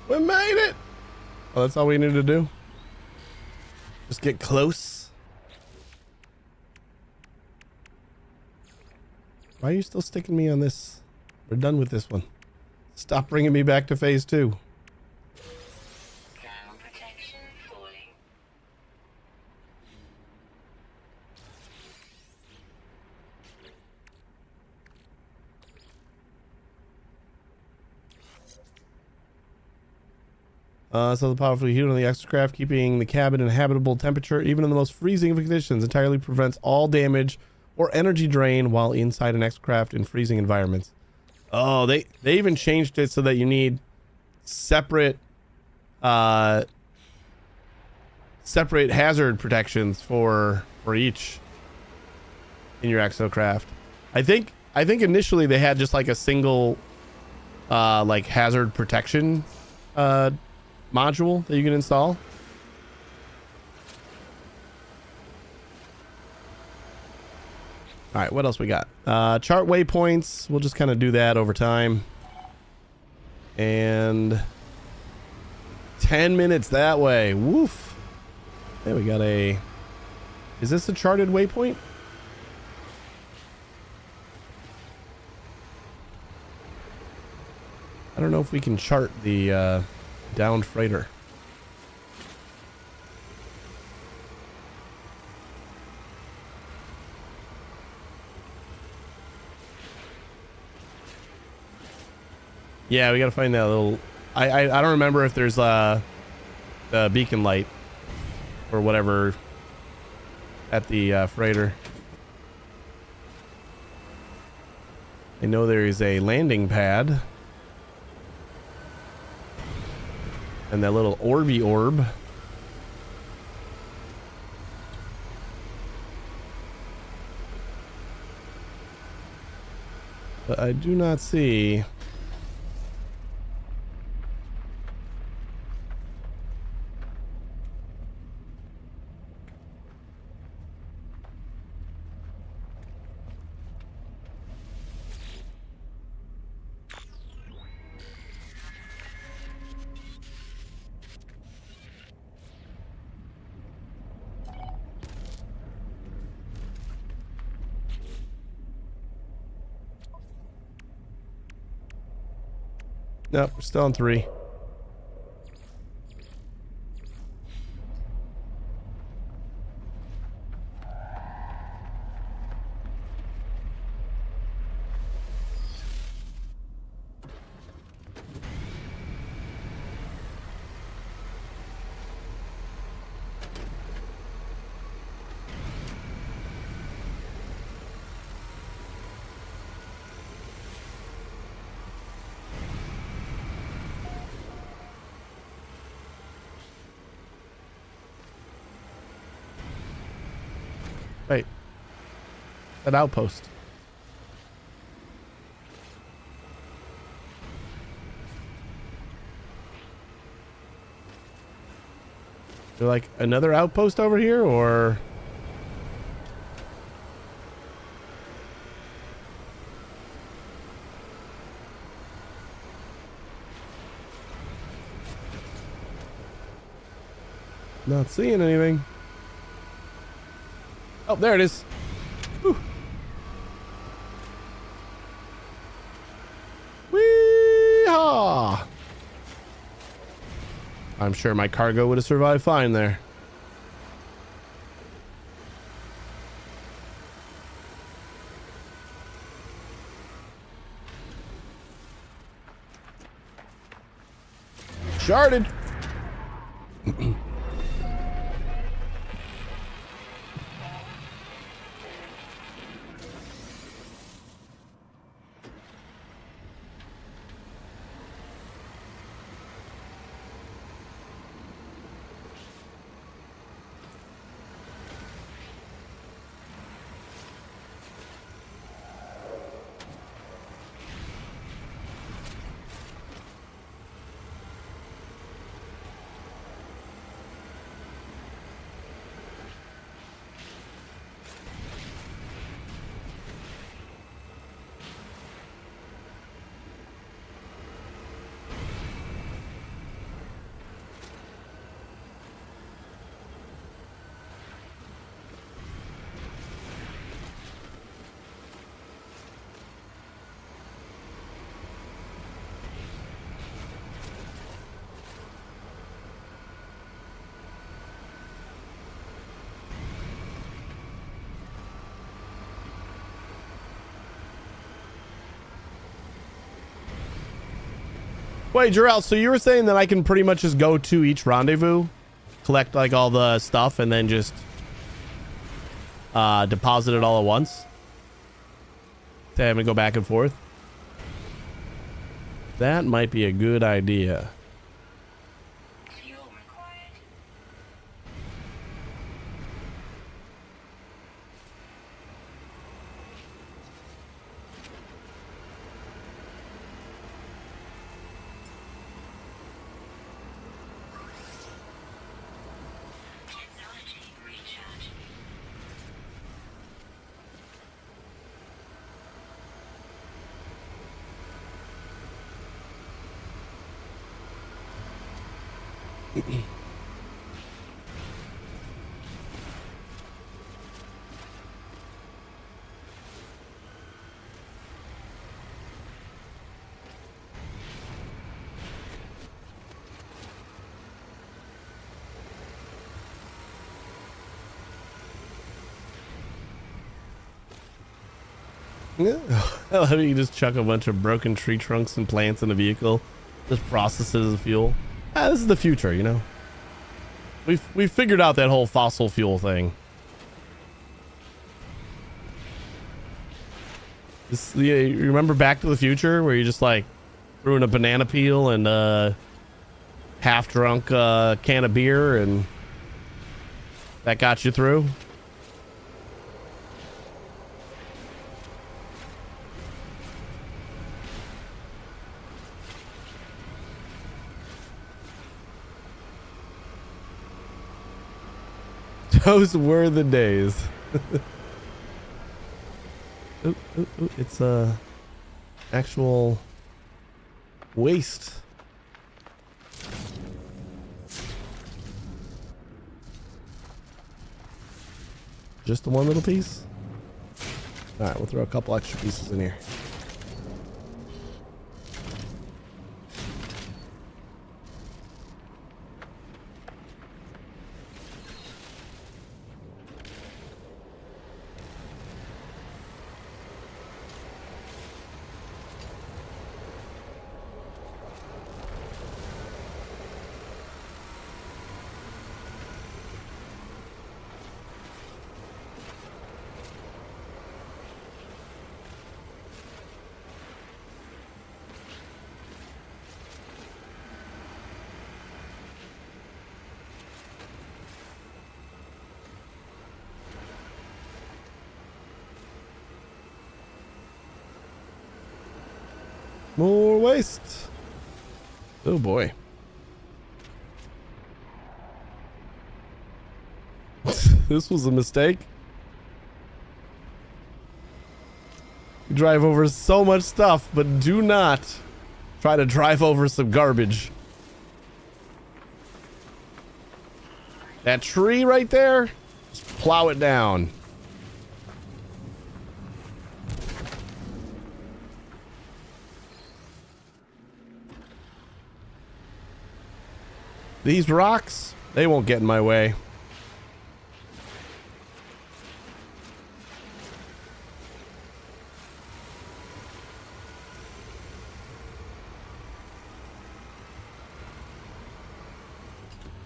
Speaker 1: We made it. Oh, that's all we need to do. Just get close. Why are you still sticking me on this? We're done with this one. Stop bringing me back to phase 2.
Speaker 2: Ground protection falling.
Speaker 1: So the powerful heat on the exocraft, keeping the cabin in habitable temperature, even in the most freezing of conditions, entirely prevents all damage or energy drain while inside an exocraft in freezing environments. Oh, they even changed it so that you need separate hazard protections for each in your exocraft. I think initially they had just like a single like hazard protection module that you can install. All right, what else we got? Chart waypoints. We'll just kind of do that over time. And 10 minutes that way. Woof. There we got a... Is this a charted waypoint? I don't know if we can chart the downed freighter. Yeah, we gotta find that little... I don't remember if there's the beacon light or whatever at the freighter. I know there is a landing pad. And that little orby orb. But I do not see... Nope, we're still on 3. Wait. That outpost. Is there like another outpost over here, or? Not seeing anything. Oh, there it is. Whew. Wee-haw! I'm sure my cargo would have survived fine there. Sharded. Wait, Jarrell, so you were saying that I can pretty much just go to each rendezvous, collect like all the stuff, and then just deposit it all at once? To have me go back and forth? That might be a good idea.
Speaker 2: Fuel required. Technology recharge.
Speaker 1: Yeah. I love it. You just chuck a bunch of broken tree trunks and plants in a vehicle, just processes as fuel. This is the future, you know. We've figured out that whole fossil fuel thing. You remember Back to the Future where you just like threw in a banana peel and half drunk can of beer and that got you through? Those were the days. Ooh, ooh, ooh, it's actual waste. Just the one little piece? All right, we'll throw a couple extra pieces in here. More waste. Oh boy. This was a mistake. You drive over so much stuff, but do not try to drive over some garbage. That tree right there, just plow it down. These rocks, they won't get in my way.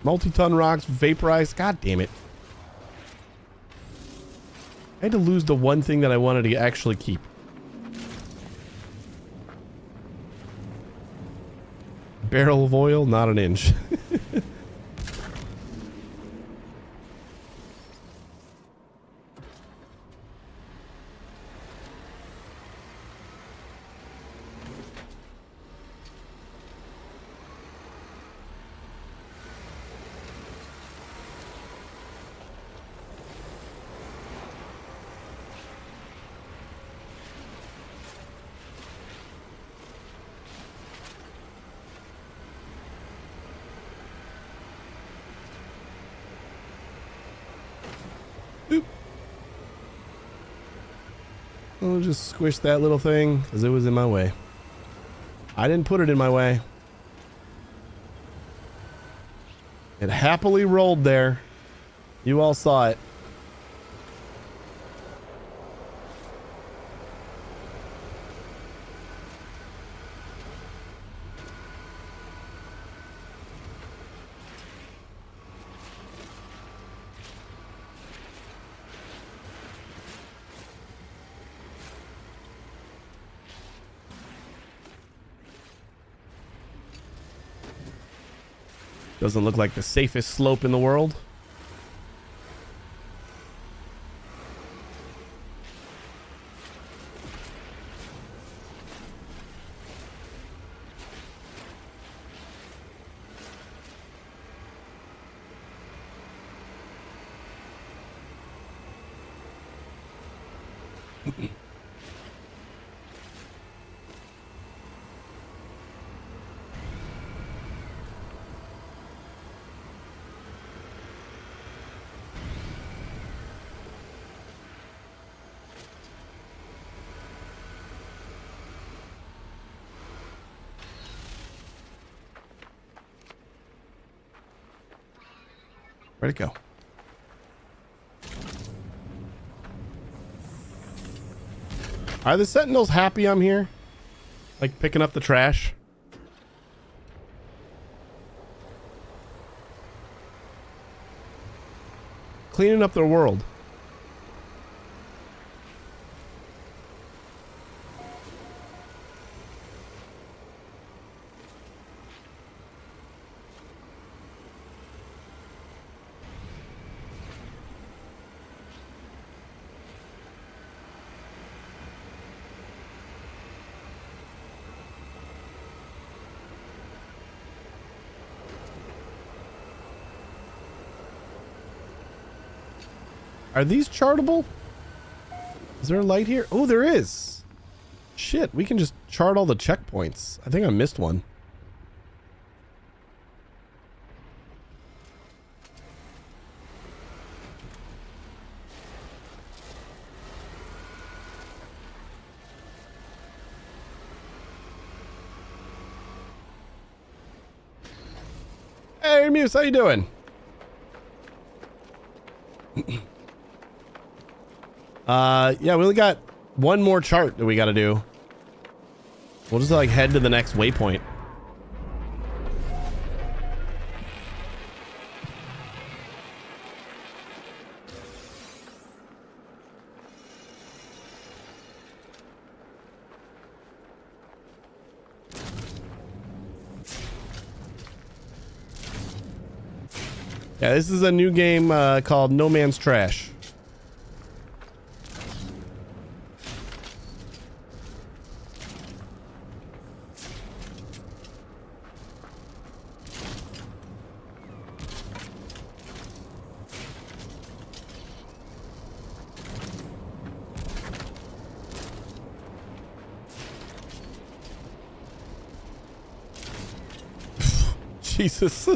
Speaker 1: Multi-ton rocks, vaporized. God damn it. I had to lose the one thing that I wanted to actually keep. Barrel of oil, not an inch. I'll just squish that little thing because it was in my way. I didn't put it in my way. It happily rolled there. You all saw it. Doesn't look like the safest slope in the world. Where'd it go? Are the Sentinels happy I'm here? Like picking up the trash? Cleaning up their world. Are these chartable? Is there a light here? Oh, there is. Shit, we can just chart all the checkpoints. I think I missed one. Hey, Muse, how you doing? Yeah, we only got one more chart that we got to do. We'll just like head to the next waypoint. Yeah, this is a new game called No Man's Trash. Jesus.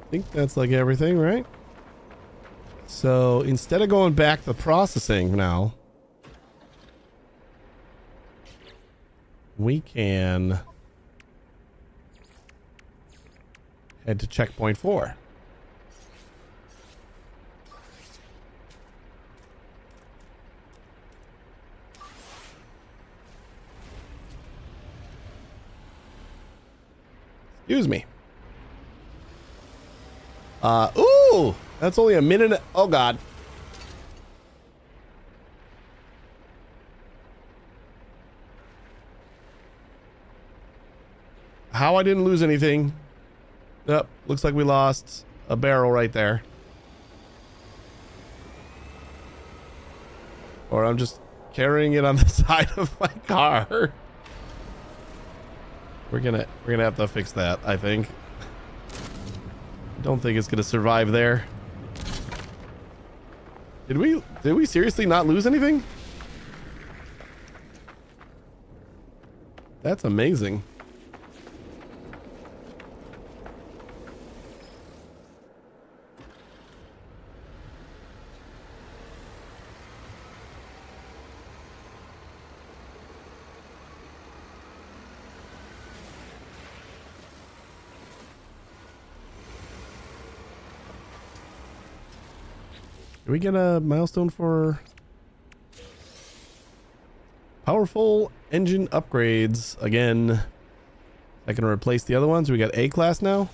Speaker 1: I think that's like everything, right? So instead of going back to processing now, we can head to checkpoint 4. Excuse me. Ooh, that's only a minute. Oh God. How I didn't lose anything. Yep, looks like we lost a barrel right there. Or I'm just carrying it on the side of my car. We're gonna have to fix that, I think. Don't think it's gonna survive there. Did we seriously not lose anything? That's amazing. Did we get a milestone for powerful engine upgrades again? I can replace the other ones. We got A class now.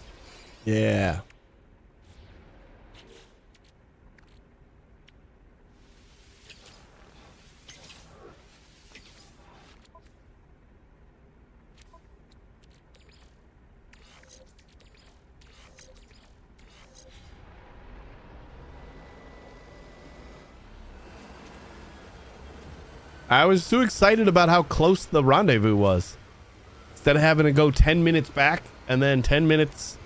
Speaker 1: Yeah. I was too excited about how close the rendezvous was. Instead of having to go 10 minutes back and then 10 minutes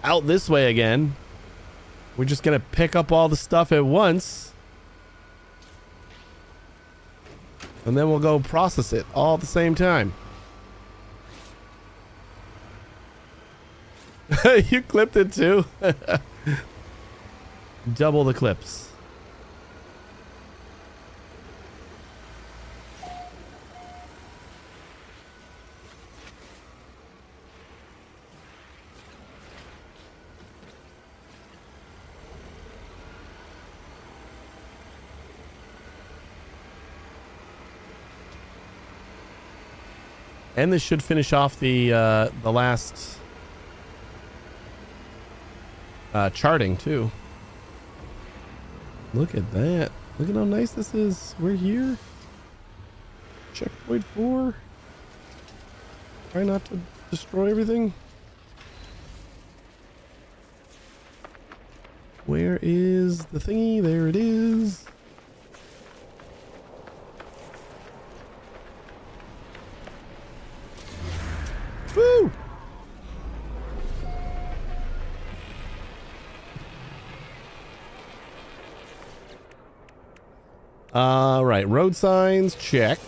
Speaker 1: out this way again, we're just going to pick up all the stuff at once. And then we'll go process it all at the same time. You clipped it too? Double the clips. And this should finish off the last charting too. Look at that. Look at how nice this is. We're here. Checkpoint 4. Try not to destroy everything. Where is the thingy? There it is. Woo! All right, road signs, check.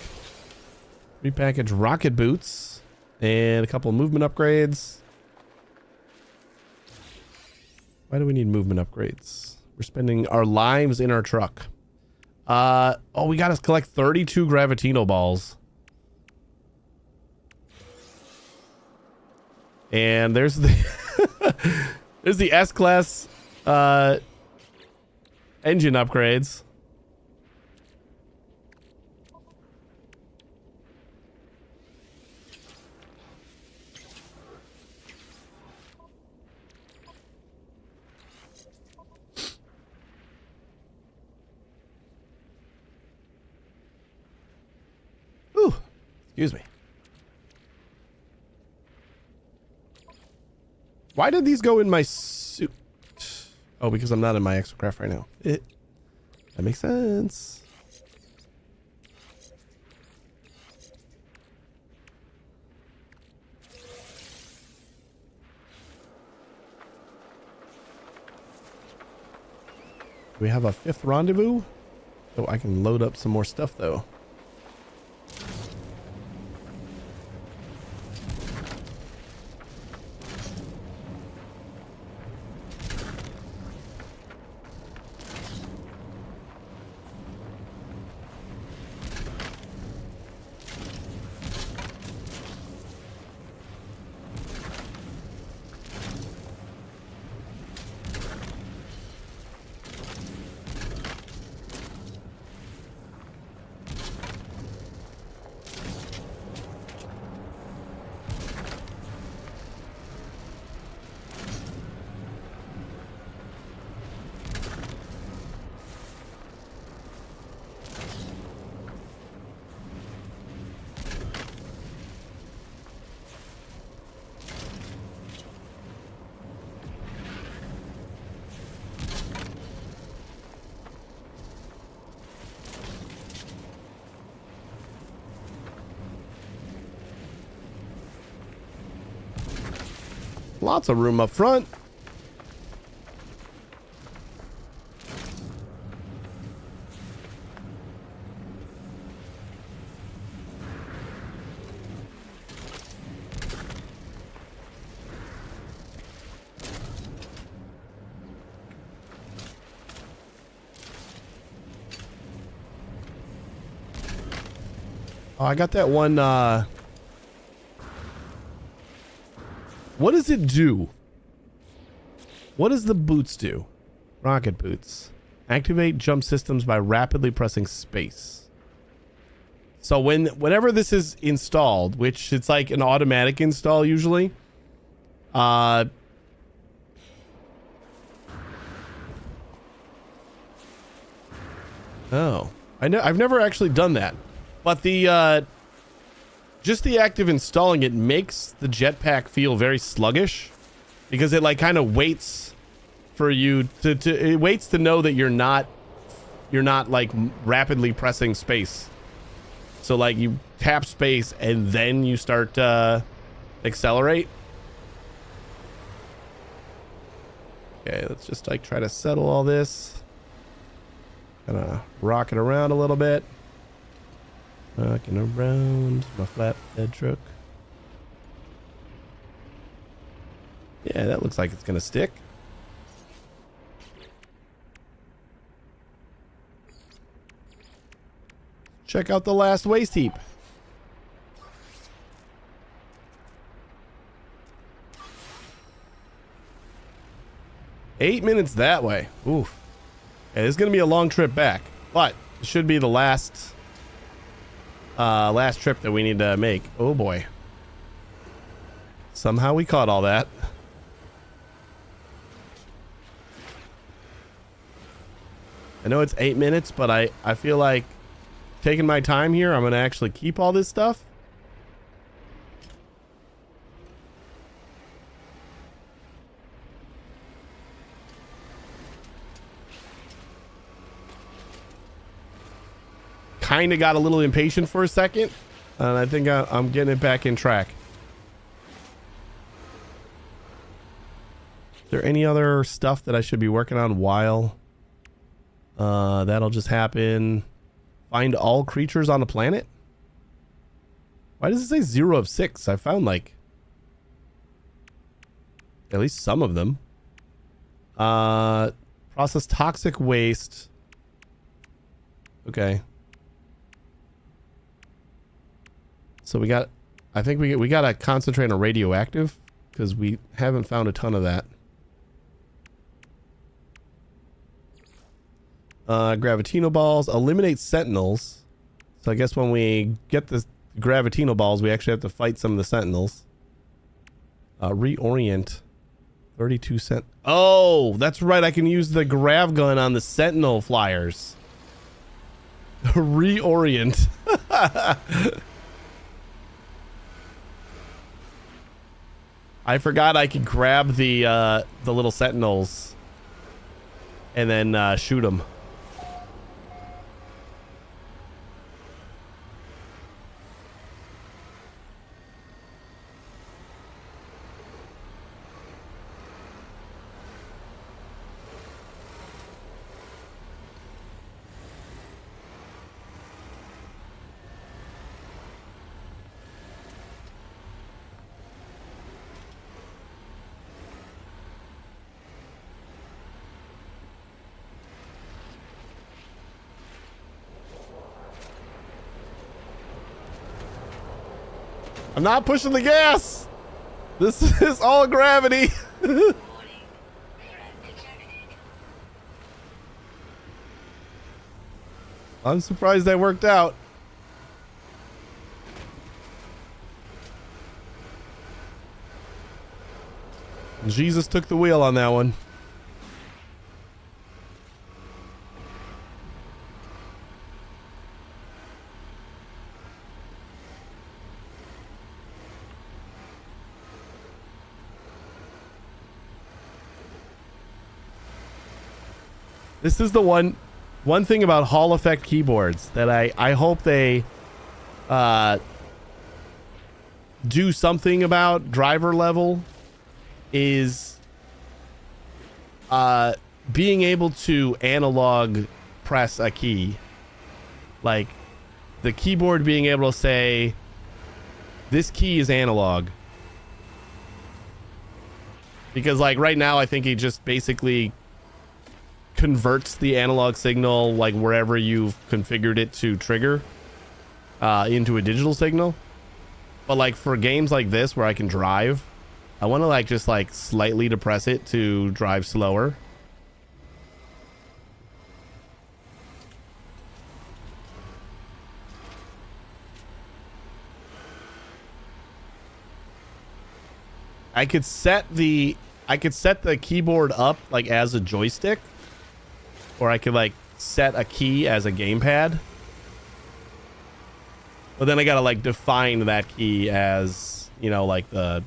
Speaker 1: Repackage rocket boots and a couple of movement upgrades. Why do we need movement upgrades? We're spending our lives in our truck. Oh, we got to collect 32 Gravitino balls. And there's the there's the S-Class engine upgrades. Excuse me. Why did these go in my suit? Oh, because I'm not in my exocraft right now. That makes sense. We have a 5th rendezvous. Oh, I can load up some more stuff though. Lots of room up front. Oh, I got that one, what does it do? What does the boots do? Rocket boots. Activate jump systems by rapidly pressing space. So whenever this is installed, which it's like an automatic install usually, oh, I've never actually done that, but the just the act of installing it makes the jetpack feel very sluggish because it like kind of waits for you to it waits to know that you're not like rapidly pressing space. So like you tap space and then you start accelerate. Okay, let's just like try to settle all this. Kind of rock it around a little bit. Rocking around my flatbed truck. Yeah, that looks like it's gonna stick. Check out the last waste heap. Eight minutes that way. Oof. Okay, this is gonna be a long trip back, but it should be the last trip that we need to make. Oh boy. Somehow we caught all that. I know it's 8 minutes, but I feel like taking my time here, I'm going to actually keep all this stuff. Kind of got a little impatient for a second, and I think I'm getting it back in track. Is there any other stuff that I should be working on while that'll just happen? Find all creatures on the planet? Why does it say 0 of 6? I found like at least some of them. Process toxic waste. Okay. So we got, I think we got to concentrate on radioactive because we haven't found a ton of that. Gravitino balls, eliminate sentinels. So I guess when we get the Gravitino balls, we actually have to fight some of the sentinels. Reorient. 32 cent. Oh, that's right. I can use the grav gun on the sentinel flyers. Reorient. I forgot I could grab the little sentinels and then shoot them. I'm not pushing the gas. This is all gravity.
Speaker 2: Warning. Threat detected.
Speaker 1: I'm surprised that worked out. Jesus took the wheel on that one. This is the one thing about Hall effect keyboards that I hope they do something about driver level is being able to analog press a key. Like the keyboard being able to say this key is analog. Because like right now I think he just basically converts the analog signal like wherever you've configured it to trigger into a digital signal. But like for games like this where I can drive, I want to like just like slightly depress it to drive slower. I could set the keyboard up like as a joystick. Or I could like set a key as a gamepad. But then I gotta like define that key as, you know, like the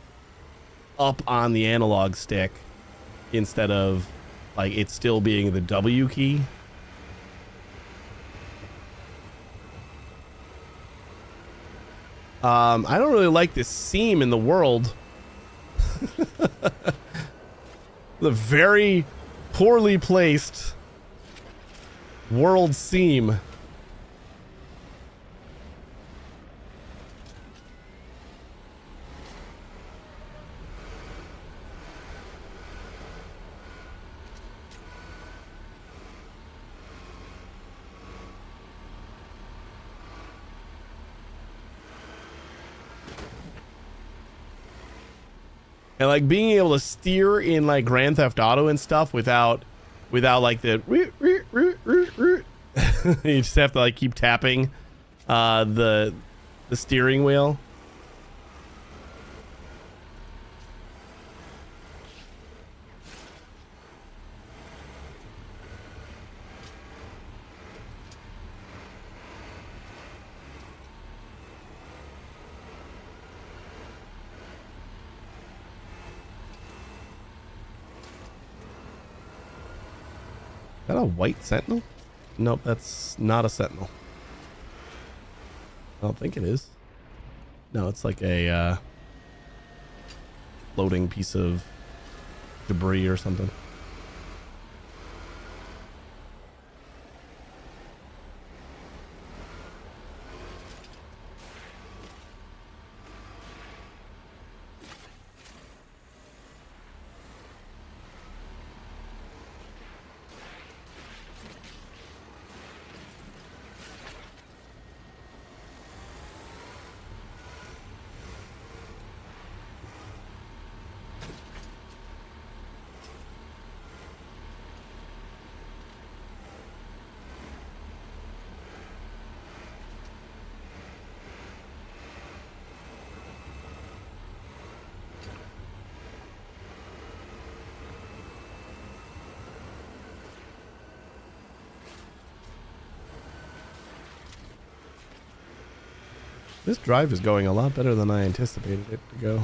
Speaker 1: up on the analog stick instead of like it still being the W key. I don't really like this seam in the world. The very poorly placed world seam. And like being able to steer in like Grand Theft Auto and stuff without like the you just have to like keep tapping the steering wheel. Is that a white sentinel? Nope, that's not a sentinel. I don't think it is. No, it's like a floating piece of debris or something. This drive is going a lot better than I anticipated it to go.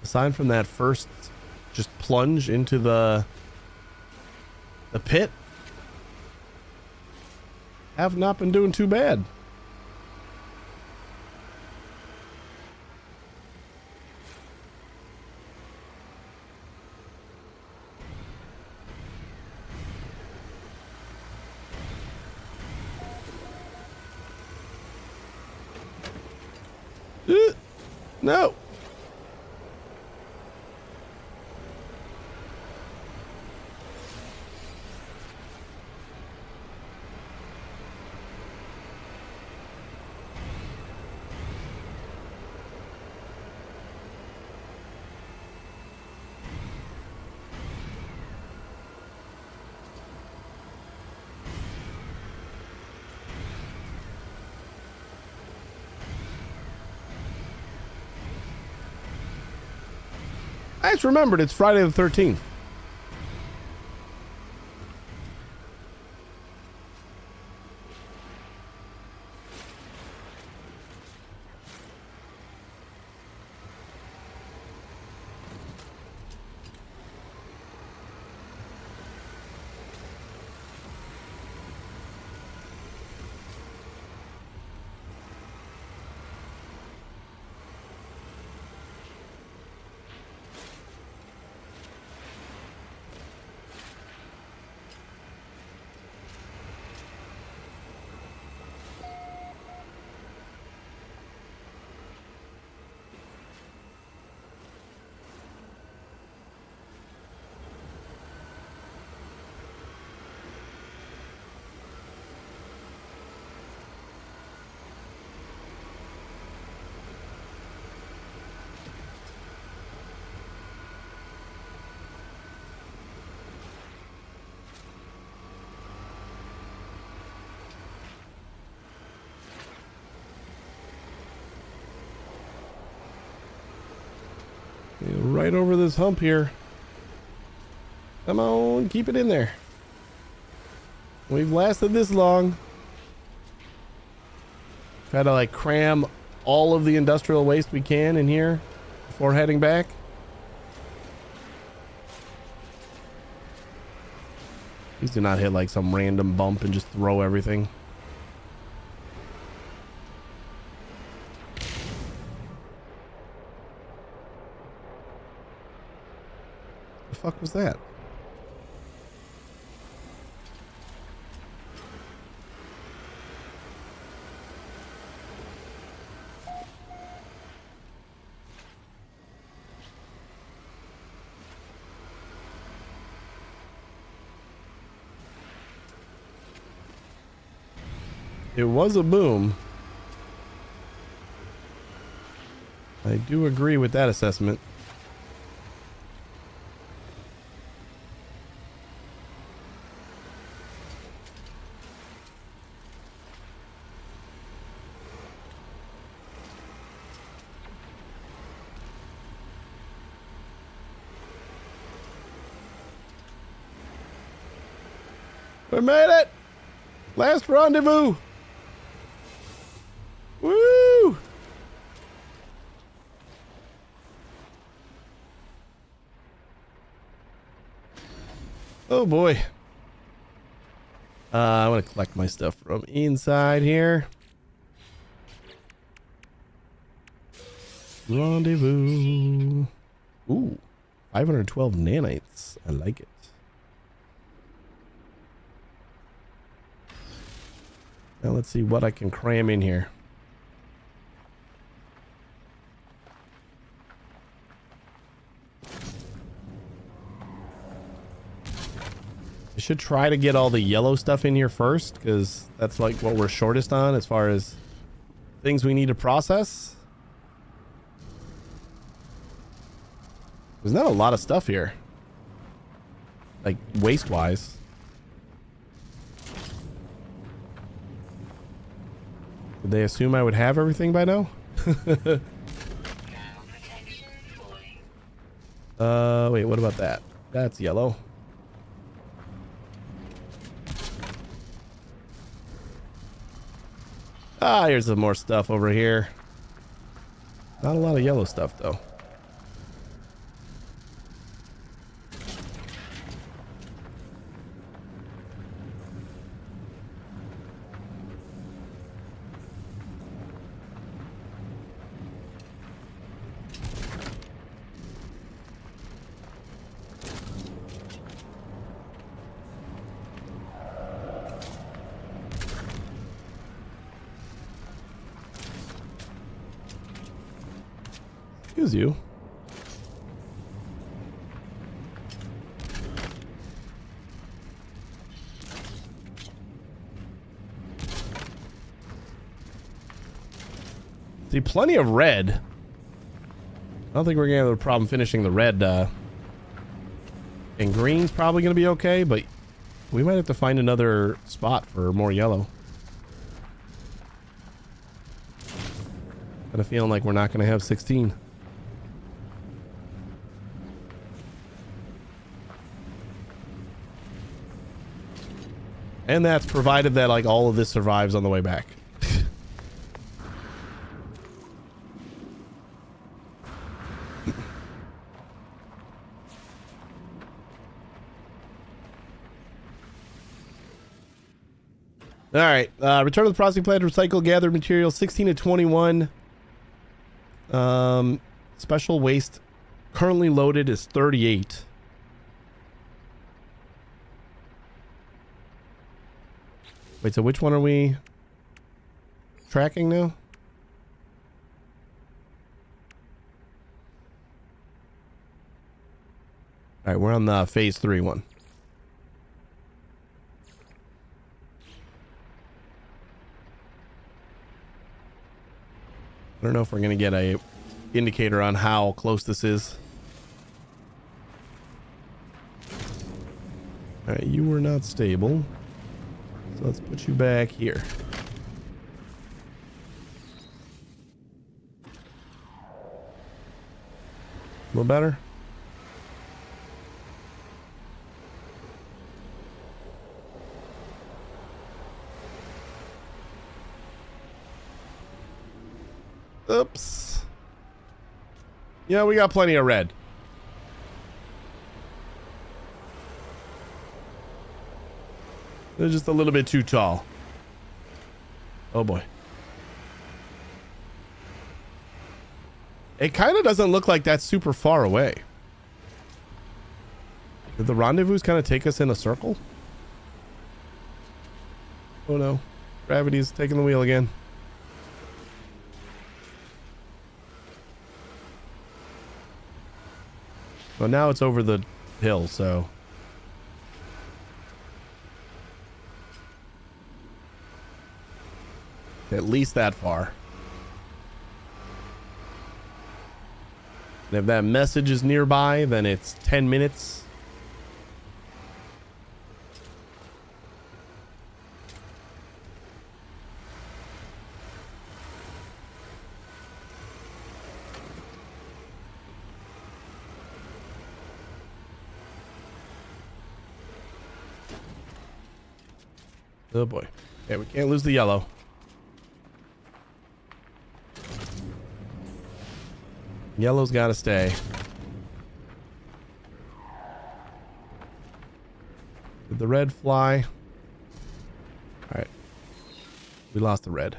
Speaker 1: aside from that first just plunge into the pit, have not been doing too bad. No. I just remembered it's Friday the 13th. Right over this hump here. Come on, keep it in there. We've lasted this long. Try to like cram all of the industrial waste we can in here before heading back. Please do not hit like some random bump and just throw everything. The fuck was that? It was a boom. I do agree with that assessment. We made it! Last rendezvous! Woo! Oh boy. I want to collect my stuff from inside here. Rendezvous. Ooh, 512 nanites. I like it. Now let's see what I can cram in here. I should try to get all the yellow stuff in here first, because that's like what we're shortest on as far as things we need to process. There's not a lot of stuff here, like waste wise. Did they assume I would have everything by now? Wait, what about that? That's yellow. Ah, here's some more stuff over here. Not a lot of yellow stuff though. Excuse you. See, plenty of red. I don't think we're gonna have a problem finishing the red. And green's probably gonna be okay, but we might have to find another spot for more yellow. Got a feeling like we're not gonna have 16. And that's provided that like all of this survives on the way back. All right, return to the processing plant, recycle, gather materials, 16 to 21. Special waste currently loaded is 38. Wait, so which one are we tracking now? All right, we're on the phase 3 one. I don't know if we're going to get a indicator on how close this is. All right, you were not stable. So let's put you back here. A little better? Oops. Yeah, we got plenty of red. They're just a little bit too tall. Oh boy. It kind of doesn't look like that's super far away. Did the rendezvous kind of take us in a circle? Oh no. Gravity's taking the wheel again. Well, now it's over the hill, so... at least that far. And if that message is nearby, then it's 10 minutes. Oh boy. Yeah, we can't lose the yellow. Yellow's got to stay. Did the red fly? All right. We lost the red.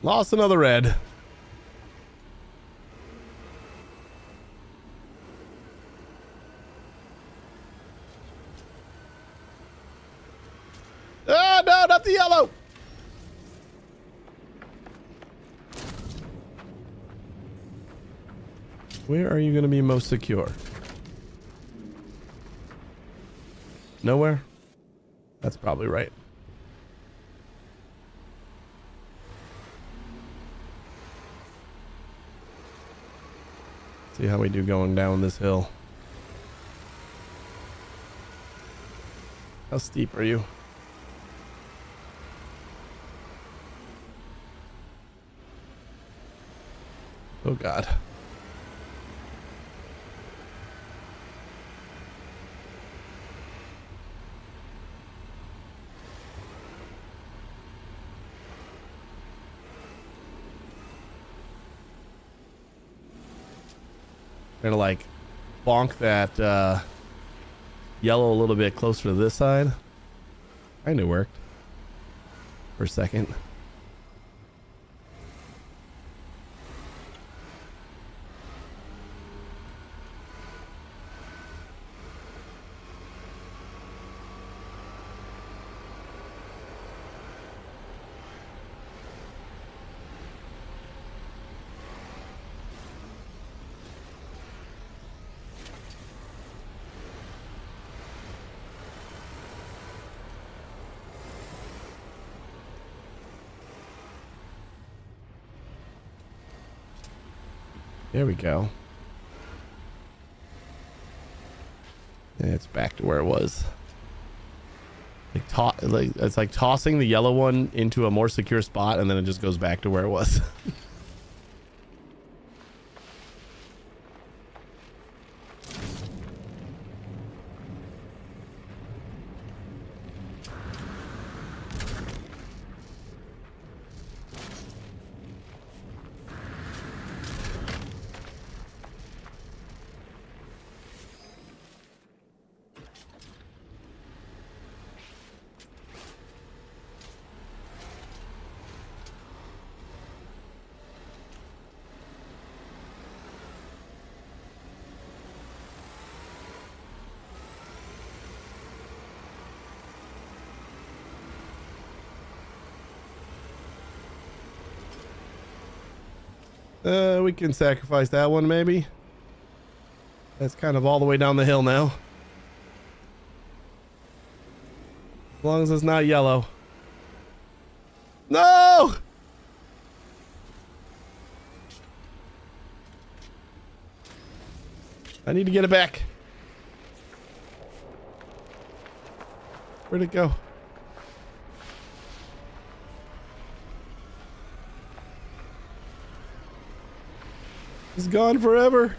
Speaker 1: Lost another red. Ah, no, not the yellow. Where are you going to be most secure? Nowhere? That's probably right. See how we do going down this hill. How steep are you? Oh God. Gonna like bonk that yellow a little bit closer to this side. Kinda worked for a second. There we go. And it's back to where it was. Like it's like tossing the yellow one into a more secure spot, and then it just goes back to where it was. We can sacrifice that one maybe. That's kind of all the way down the hill now. As long as it's not yellow. No! I need to get it back. Where'd it go? It's gone forever.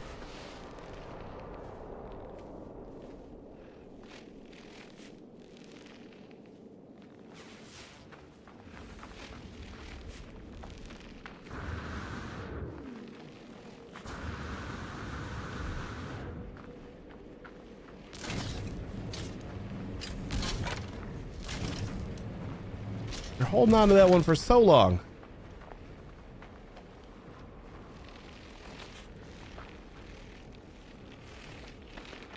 Speaker 1: You're holding on to that one for so long.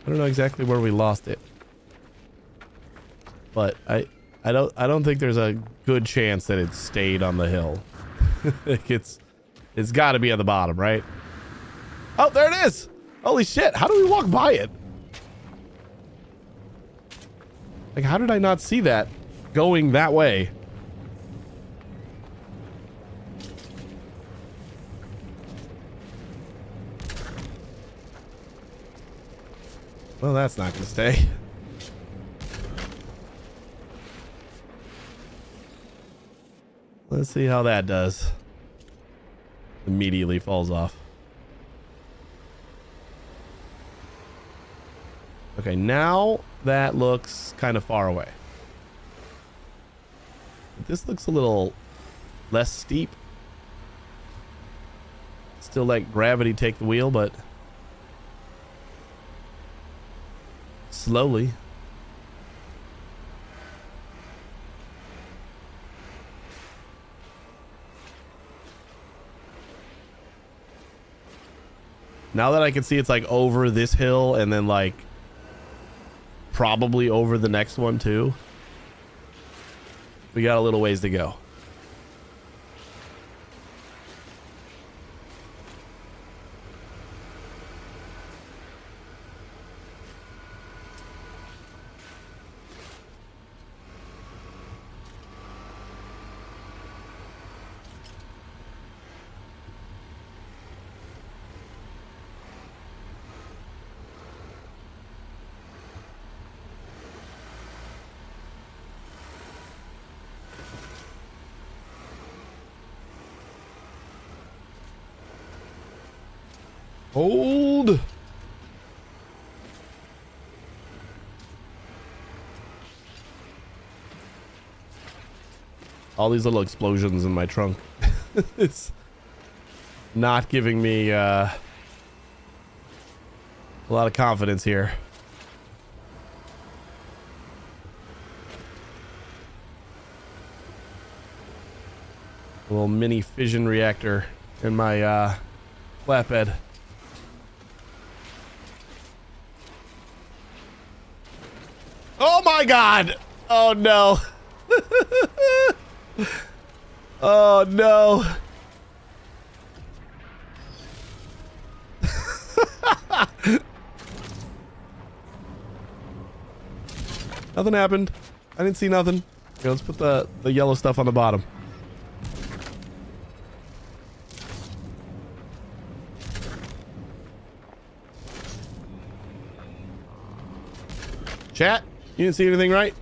Speaker 1: I don't know exactly where we lost it, but I don't think there's a good chance that it stayed on the hill. Like it's got to be at the bottom, right? Oh, there it is! Holy shit! How do we walk by it? Like, how did I not see that going that way? Well, that's not gonna stay. Let's see how that does. Immediately falls off. Okay, now that looks kind of far away. This looks a little less steep. Still let gravity take the wheel, but slowly. Now that I can see it's like over this hill and then like probably over the next one too. We got a little ways to go. Hold. All these little explosions in my trunk. It's not giving me A lot of confidence here. A little mini fission reactor in my flatbed. Oh my god! Oh no! Oh no! Nothing happened. I didn't see nothing. Okay, let's put the yellow stuff on the bottom. Chat, you didn't see anything, right?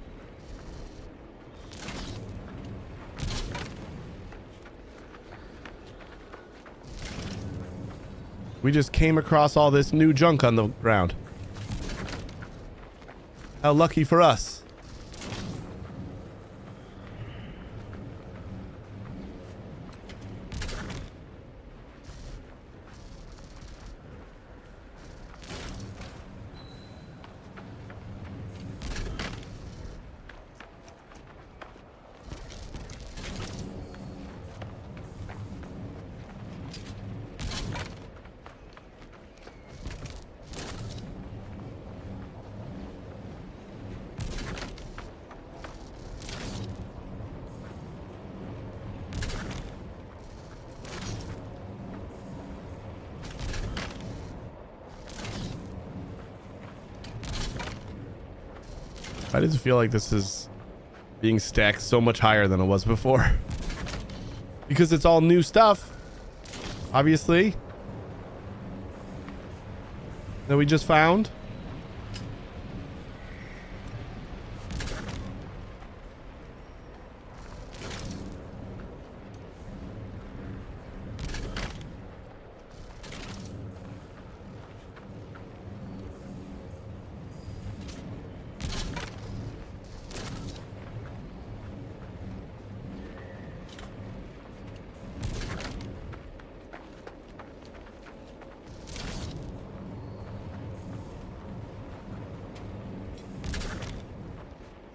Speaker 1: We just came across all this new junk on the ground. How lucky for us. Why does it feel like this is being stacked so much higher than it was before? Because it's all new stuff, obviously, that we just found.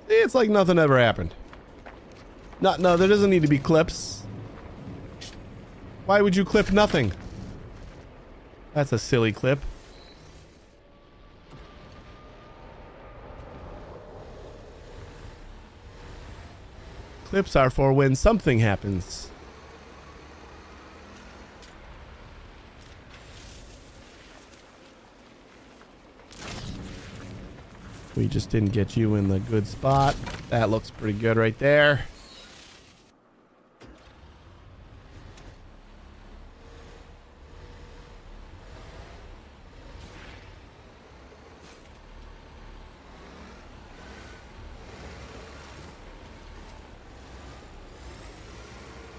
Speaker 1: It's like nothing ever happened. No, there doesn't need to be clips. Why would you clip nothing? That's a silly clip. Clips are for when something happens. We just didn't get you in the good spot. That looks pretty good right there.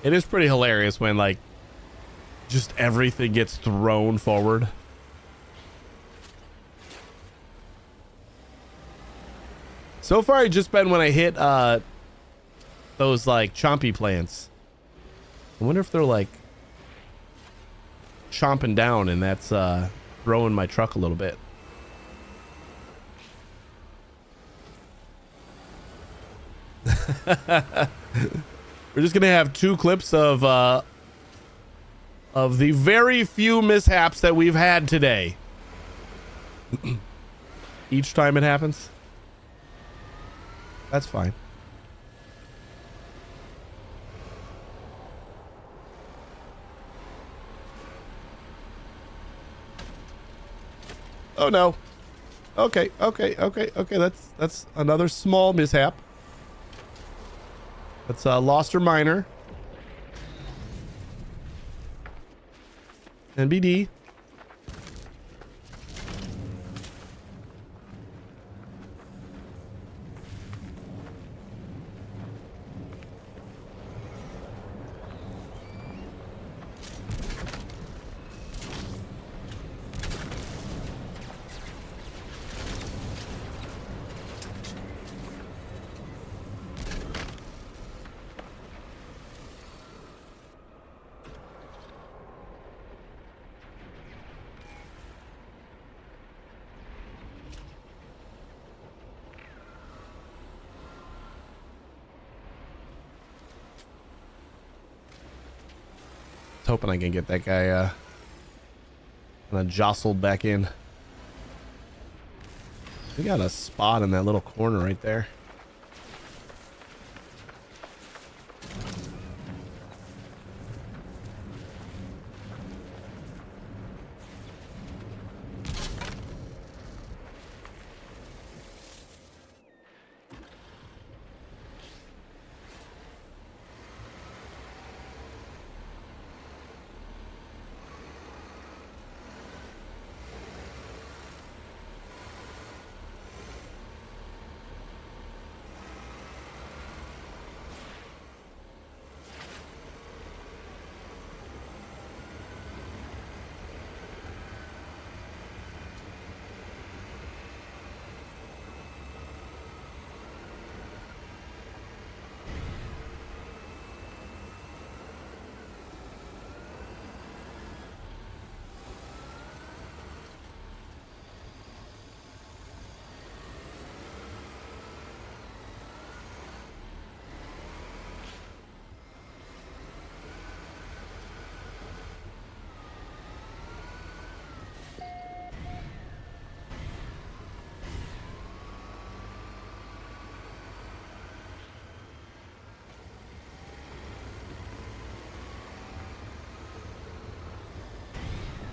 Speaker 1: It is pretty hilarious when, like, just everything gets thrown forward. So far, it's just been when I hit those like chompy plants. I wonder if they're like chomping down and that's throwing my truck a little bit. We're just gonna have 2 clips of the very few mishaps that we've had today. Each time it happens. That's fine. Oh no. Okay. That's another small mishap. That's lost or minor. NBD. hoping I can get that guy kind of jostled back in. We got a spot in that little corner right there.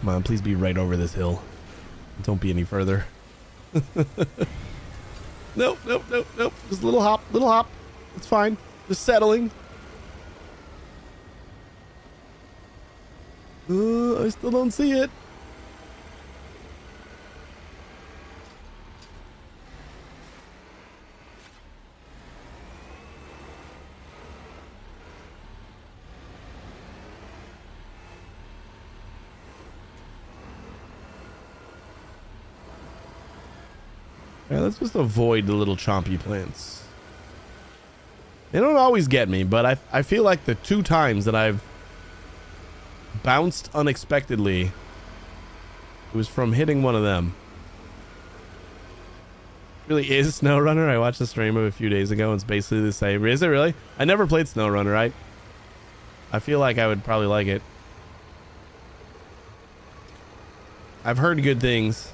Speaker 1: Come on, please be right over this hill. Don't be any further. Nope, nope, nope, nope. Just a little hop, little hop. It's fine. Just settling. I still don't see it. Yeah, let's just avoid the little chompy plants. They don't always get me, but I feel like the 2 times that I've bounced unexpectedly, it was from hitting one of them. Really is SnowRunner. I watched the stream of a few days ago. It's basically the same. Is it really? I never played SnowRunner. I feel like I would probably like it. I've heard good things.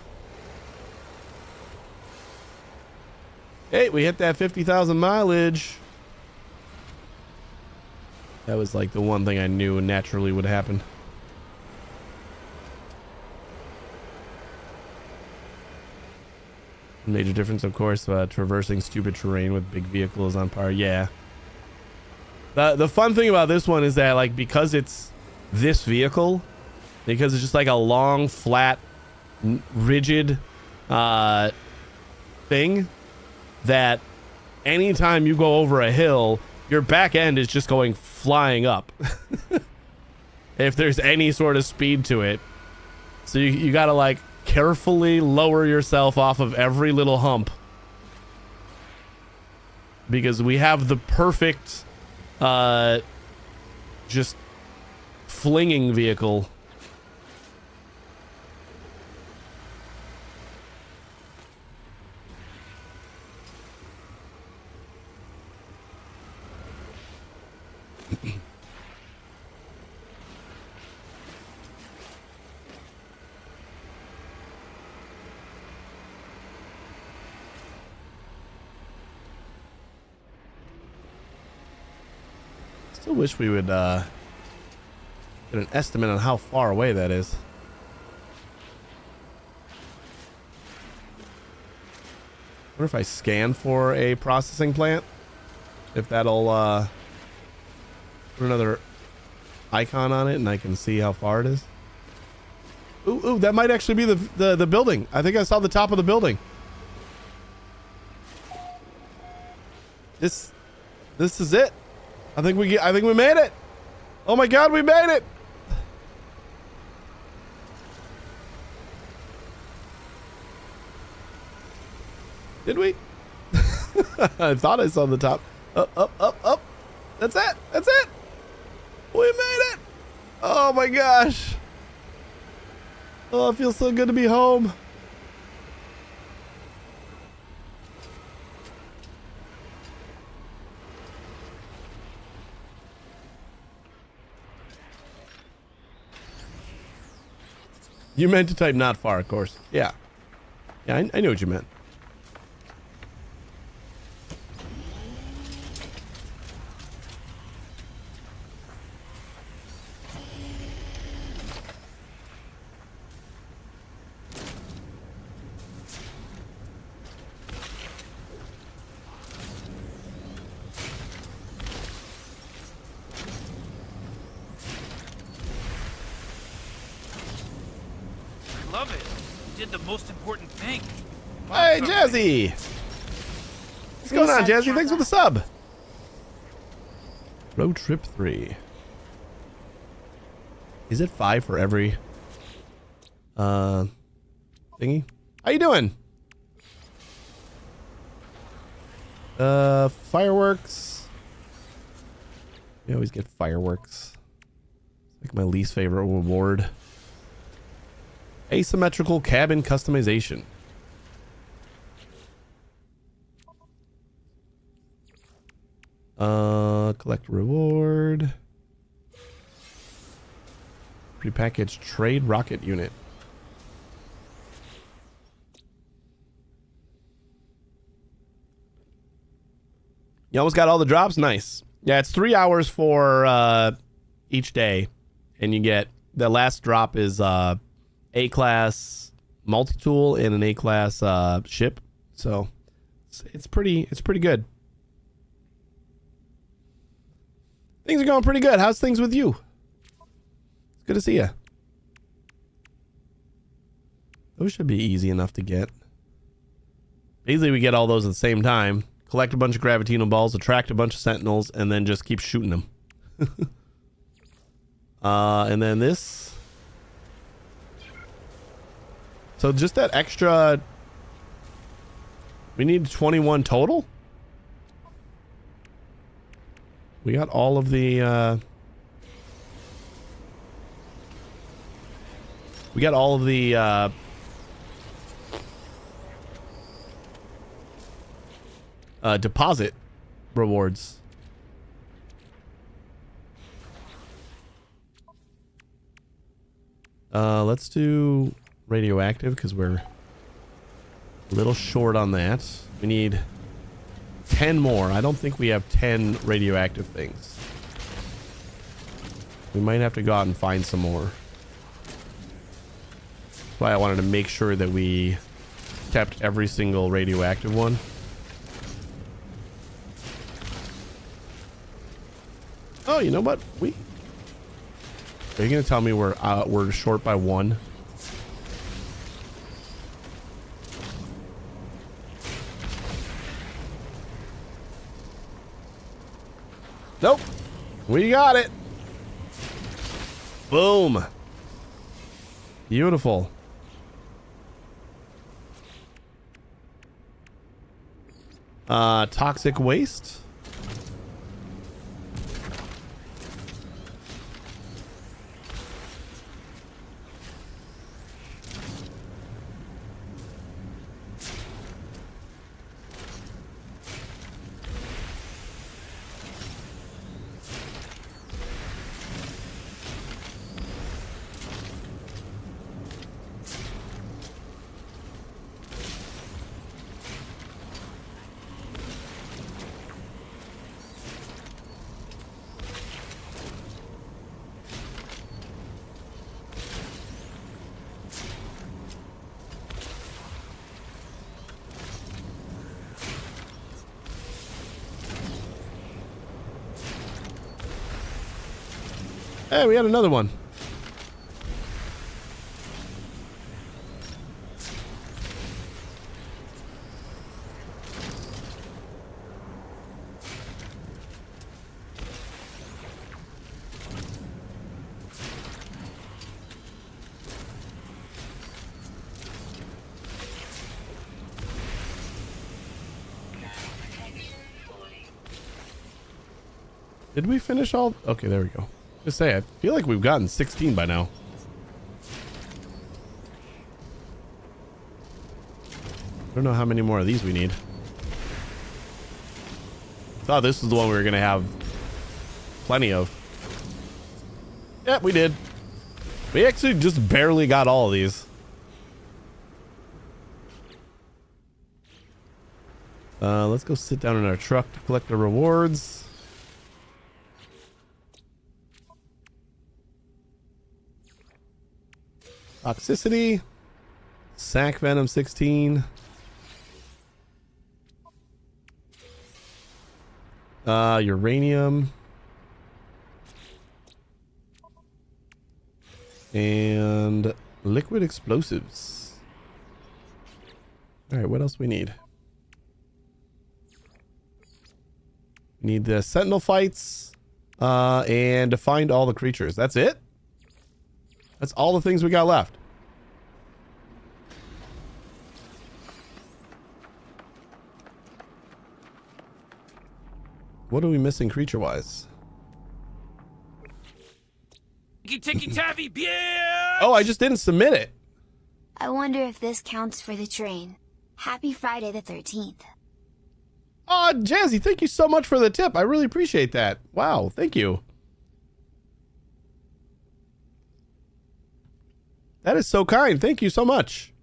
Speaker 1: Hey, we hit that 50,000 mileage. That was like the one thing I knew naturally would happen. Major difference, of course, traversing stupid terrain with big vehicles on par. Yeah. The fun thing about this one is that, like, because it's this vehicle, because it's just like a long, flat, rigid thing, that anytime you go over a hill, your back end is just going flying up. If there's any sort of speed to it. So you gotta, like, carefully lower yourself off of every little hump. Because we have the perfect, just flinging vehicle. Still wish we would get an estimate on how far away that is. Wonder if I scan for a processing plant, if that'll put another icon on it and I can see how far it is. Ooh, that might actually be the building. I think I saw the top of the building. This is it. I think we made it. Oh my God, we made it. Did we? I thought I saw the top. Up. That's it. We made it. Oh my gosh. Oh, it feels so good to be home. You meant to type not far, of course. Yeah. Yeah, I knew what you meant.
Speaker 4: Love it. You did the most important thing.
Speaker 1: Hey, Jazzy! What's going on, Jazzy? Thanks for the sub. Road trip 3. Is it 5 for every thingy? How you doing? Fireworks. We always get fireworks. It's like my least favorite reward. Asymmetrical cabin customization. Collect reward. Prepackaged trade rocket unit. You almost got all the drops? Nice. Yeah, it's 3 hours for each day. And you get the last drop is A-class multi-tool and an A-class ship. So it's pretty good. Things are going pretty good. How's things with you? It's good to see you. Those should be easy enough to get. Basically, we get all those at the same time. Collect a bunch of Gravitino balls, attract a bunch of Sentinels, and then just keep shooting them. And then this. So just that extra... We need 21 total? We got all of the... We got all of the... deposit rewards. Let's do radioactive because we're a little short on that. We need 10 more. I don't think we have 10 radioactive things. We might have to go out and find some more. That's why I wanted to make sure that we kept every single radioactive one. Oh, you know what? Are you gonna tell me we're short by 1? Nope. We got it. Boom. Beautiful. Toxic waste. Hey, we got another one. Did we finish all? Okay, there we go. Just say, I feel like we've gotten 16 by now. I don't know how many more of these we need. Thought this was the one we were gonna have plenty of. Yep, we did. We actually just barely got all of these. Let's go sit down in our truck to collect the rewards. Toxicity. Sac Venom 16. Uranium. And liquid explosives. All right, what else we need? We need the sentinel fights and to find all the creatures. That's it? That's all the things we got left. What are we missing creature-wise?
Speaker 4: Ticky taffy, yeah!
Speaker 1: Oh, I just didn't submit it.
Speaker 2: I wonder if this counts for the train. Happy Friday the 13th.
Speaker 1: Oh, Jazzy, thank you so much for the tip. I really appreciate that. Wow, thank you. That is so kind. Thank you so much.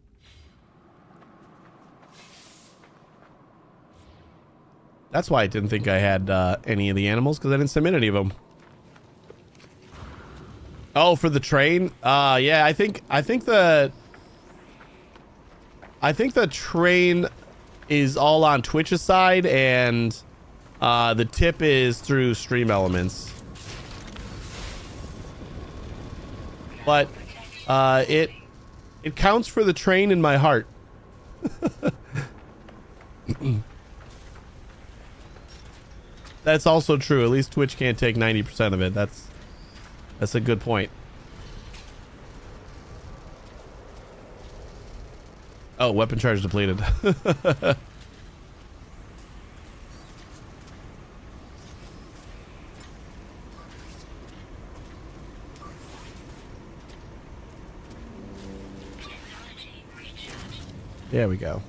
Speaker 1: That's why I didn't think I had any of the animals, because I didn't submit any of them. Oh, for the train? Yeah, I think the train is all on Twitch's side, and the tip is through Stream Elements. But it counts for the train in my heart. That's also true. At least Twitch can't take 90% of it. That's a good point. Oh, weapon charge depleted. There we go.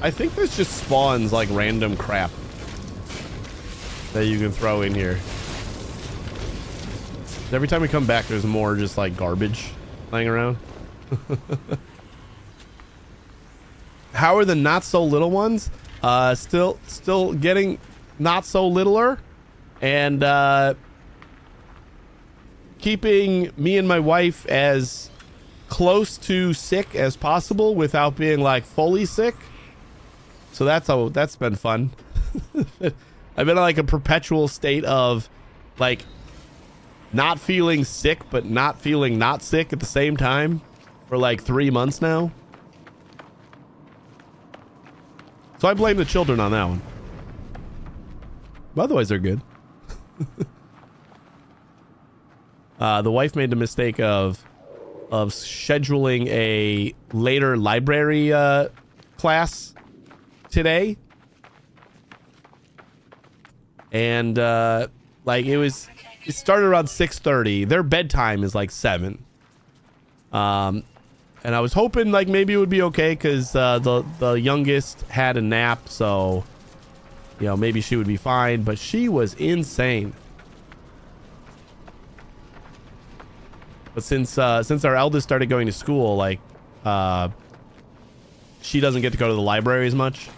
Speaker 1: I think this just spawns like random crap that you can throw in here. Every time we come back, there's more just like garbage laying around. How are the not so little ones? Still getting not so littler, and keeping me and my wife as close to sick as possible without being like fully sick. So that's been fun. I've been in like a perpetual state of like not feeling sick but not feeling not sick at the same time for like 3 months now. So I blame the children on that one. But otherwise they're good. The wife made the mistake of scheduling a later library class today, and like it started around 6:30. Their bedtime is like 7, and I was hoping like maybe it would be okay because the youngest had a nap, so you know maybe she would be fine, but she was insane. But since our eldest started going to school, like she doesn't get to go to the library as much,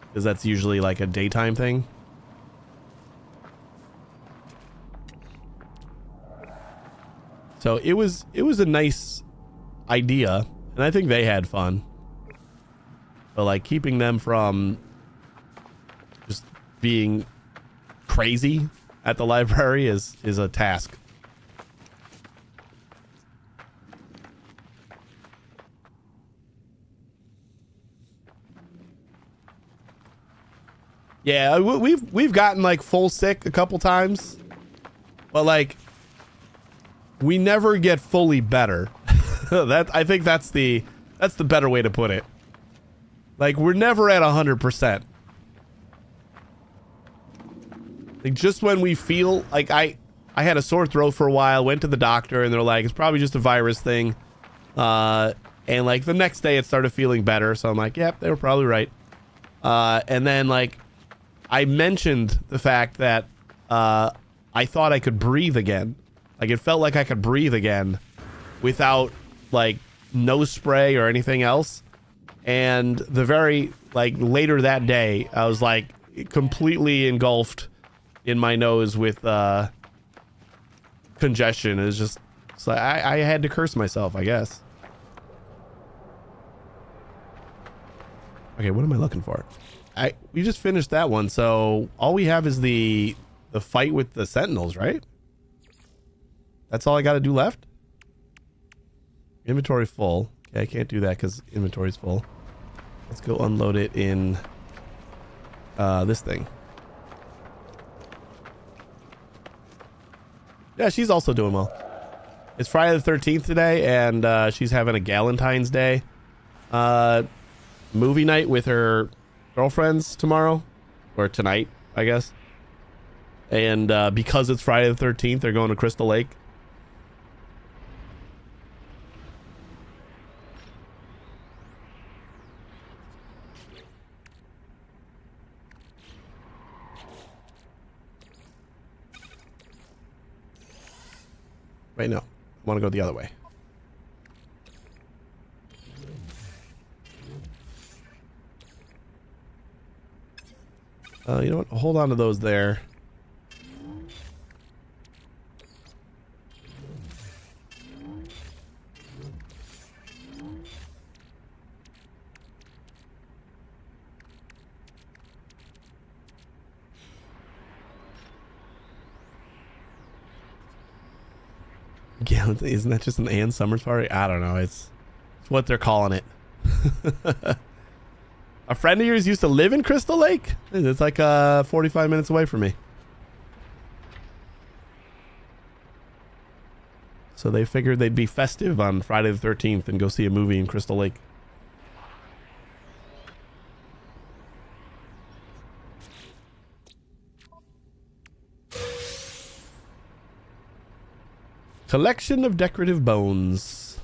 Speaker 1: because that's usually like a daytime thing. So it was a nice idea, and I think they had fun. But like keeping them from just being crazy at the library is a task. Yeah, we've gotten like full sick a couple times, but like we never get fully better. I think that's the better way to put it. Like we're never at 100%. Like just when we feel like I had a sore throat for a while, went to the doctor, and they're like, it's probably just a virus thing. And like the next day it started feeling better. So I'm like, yep, they were probably right. And then like I mentioned the fact that I thought I could breathe again. Like it felt like I could breathe again without like nose spray or anything else. And the very like later that day, I was like completely engulfed in my nose with congestion. It was just it's like I had to curse myself, I guess. Okay, what am I looking for? We just finished that one, so all we have is the fight with the Sentinels, right? That's all I got to do left? Inventory full. Okay, I can't do that because inventory's full. Let's go unload it in this thing. Yeah, she's also doing well. It's Friday the 13th today, and she's having a Galentine's Day movie night with her girlfriends tomorrow. Or tonight, I guess. And because it's Friday the 13th, they're going to Crystal Lake. Wait, no. I want to go the other way. You know what? Hold on to those there. Yeah, isn't that just an Ann Summers party? I don't know. It's what they're calling it. A friend of yours used to live in Crystal Lake? It's like 45 minutes away from me. So they figured they'd be festive on Friday the 13th and go see a movie in Crystal Lake. Collection of decorative bones.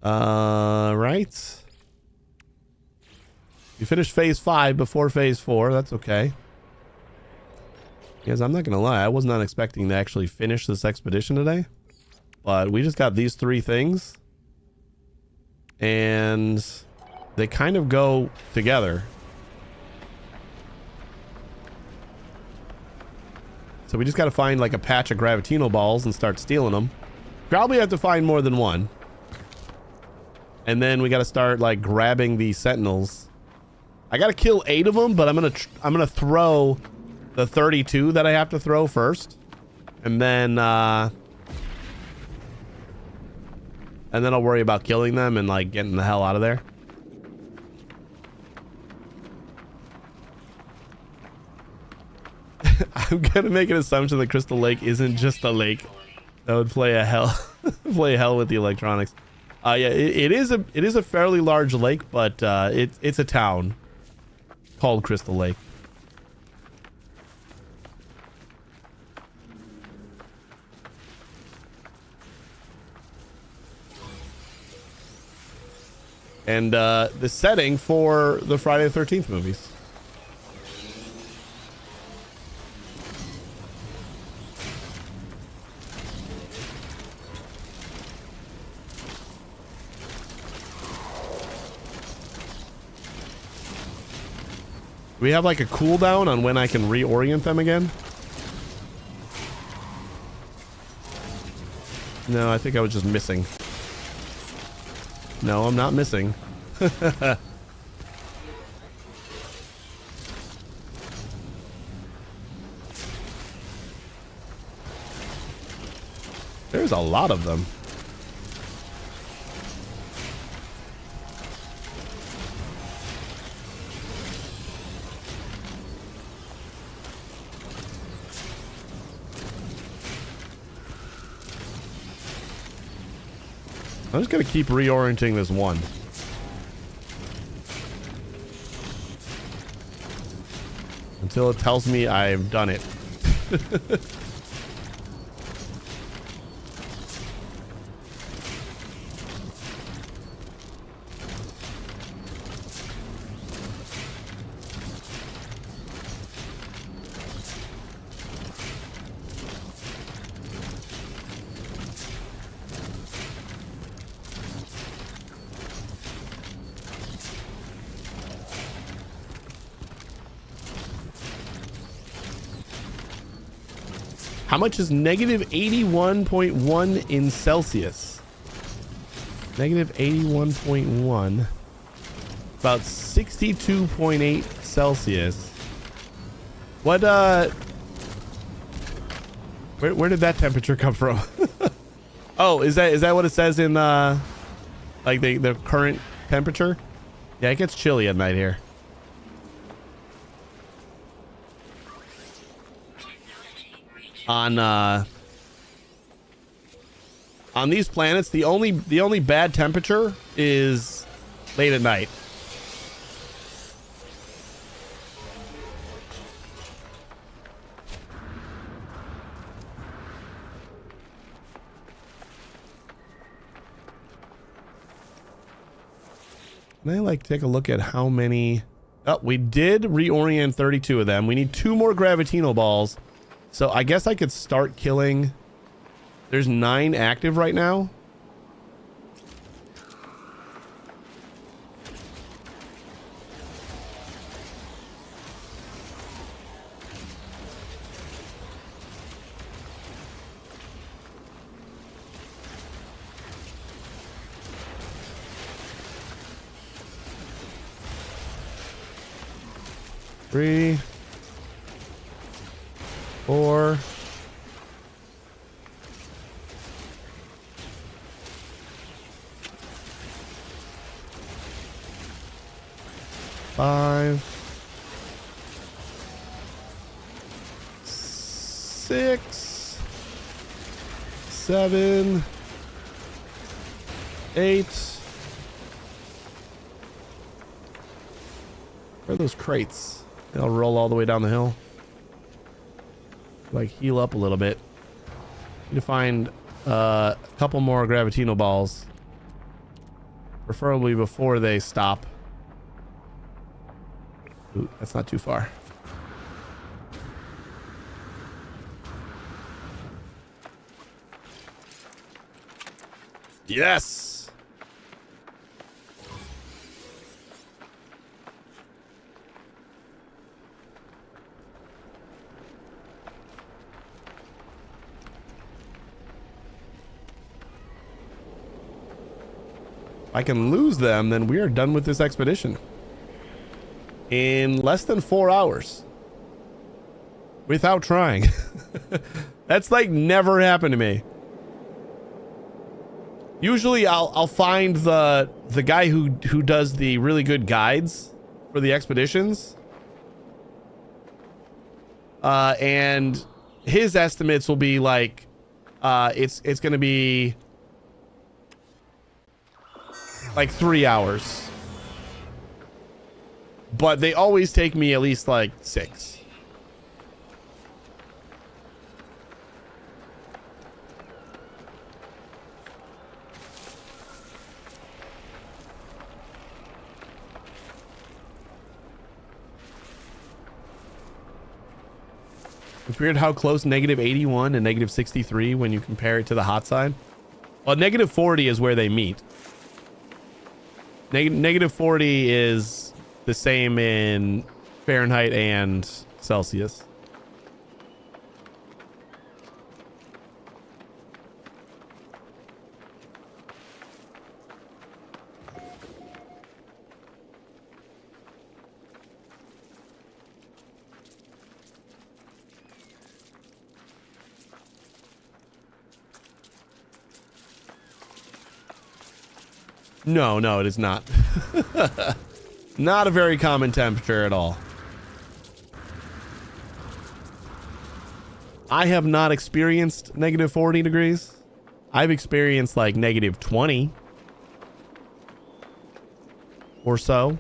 Speaker 1: Right. You finished phase 5 before phase 4. That's okay. Because I'm not gonna lie, I was not expecting to actually finish this expedition today. But we just got these 3 things. And they kind of go together. So we just got to find like a patch of gravitino balls and start stealing them. Probably have to find more than one. And then we got to start like grabbing the sentinels. I got to kill 8 of them, but I'm gonna throw the 32 that I have to throw first, and then I'll worry about killing them and like getting the hell out of there. I'm gonna make an assumption that Crystal Lake isn't just a lake. That would play hell with the electronics. Yeah, it is a fairly large lake, but it's a town called Crystal Lake. And the setting for the Friday the 13th movies. Do we have like a cooldown on when I can reorient them again? No, I think I was just missing. No, I'm not missing. There's a lot of them. I'm just gonna keep reorienting this one. Until it tells me I've done it. How much is negative 81.1 in Celsius? Negative 81.1. About 62.8 Celsius. What, where did that temperature come from? Oh, is that what it says in, like the current temperature? Yeah, it gets chilly at night here. On these planets, the only bad temperature is late at night. Can I like take a look at how many? Oh, we did reorient 32 of them. We need 2 more gravitino balls. So I guess I could start killing. There's 9 active right now. Three, 4, 5, 6, 7, 8. Where are those crates? They'll roll all the way down the hill. Like heal up a little bit. Need to find a couple more gravitino balls, preferably before they stop. Ooh, that's not too far. Yes. I can lose them, then we are done with this expedition in less than 4 hours without trying. That's like never happened to me. Usually I'll find the guy who does the really good guides for the expeditions, and his estimates will be like it's going to be like 3 hours, but they always take me at least like 6. It's weird how close negative 81 and negative 63 when you compare it to the hot side. Well, negative 40 is where they meet. Negative 40 is the same in Fahrenheit and Celsius. No, it is not. Not a very common temperature at all. I have not experienced negative 40 degrees. I've experienced like negative 20 or so.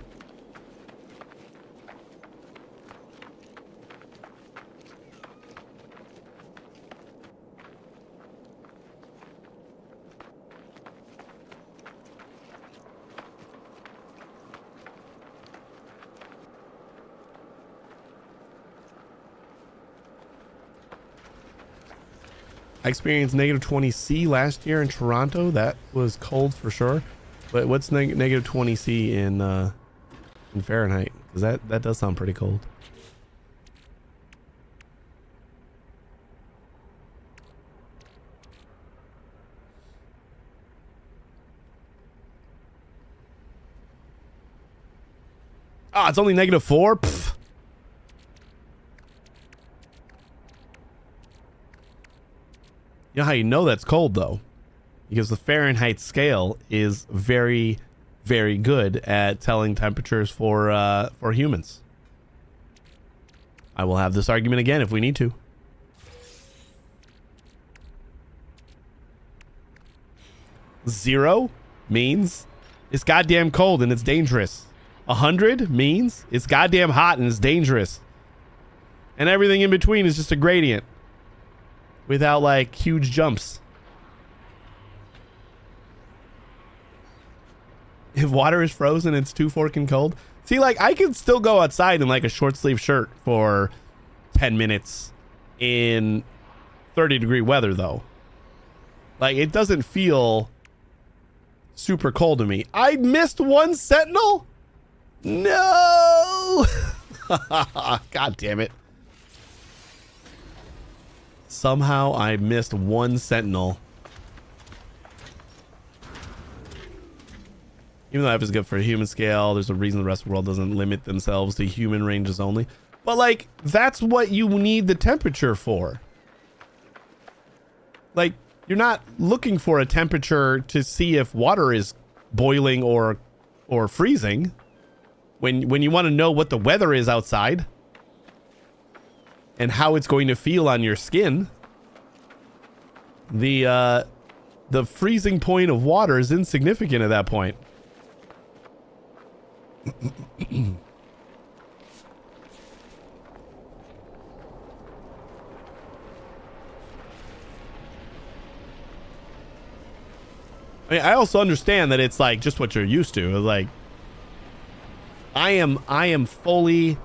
Speaker 1: I experienced negative 20C last year in Toronto. That was cold for sure. But what's negative 20C in Fahrenheit? Because that does sound pretty cold. Oh, it's only -4? Pfft. You know how you know that's cold, though? Because the Fahrenheit scale is very, very good at telling temperatures for humans. I will have this argument again if we need to. Zero means it's goddamn cold and it's dangerous. 100 means it's goddamn hot and it's dangerous. And everything in between is just a gradient without like huge jumps. If water is frozen, it's too forking cold. See, like, I can still go outside in like a short sleeve shirt for 10 minutes in 30-degree weather, though. Like, it doesn't feel super cold to me. I missed one sentinel? No! God damn it. Somehow I missed one sentinel. Even though F is good for a human scale, there's a reason the rest of the world doesn't limit themselves to human ranges only. But, like, that's what you need the temperature for. Like, you're not looking for a temperature to see if water is boiling or freezing. When you want to know what the weather is outside and how it's going to feel on your skin, the freezing point of water is insignificant at that point. I mean, I also understand that it's like just what you're used to. Like, I am fully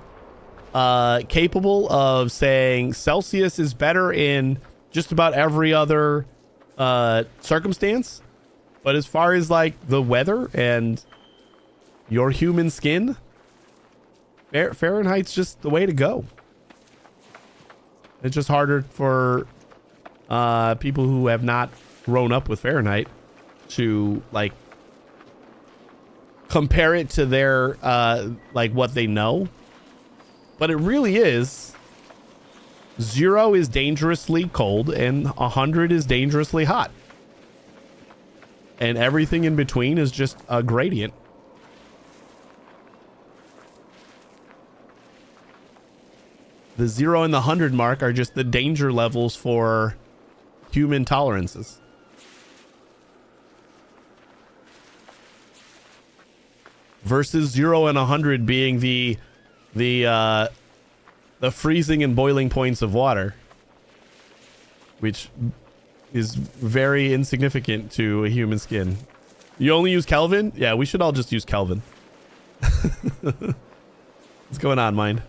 Speaker 1: capable of saying Celsius is better in just about every other circumstance, but as far as like the weather and your human skin, Fahrenheit's just the way to go. It's just harder for people who have not grown up with Fahrenheit to like compare it to their like what they know. But it really is. 0 is dangerously cold and 100 is dangerously hot. And everything in between is just a gradient. The 0 and the 100 mark are just the danger levels for human tolerances. Versus 0 and 100 being the freezing and boiling points of water, which is very insignificant to a human skin. You only use Kelvin? Yeah, we should all just use Kelvin. What's going on, Mind?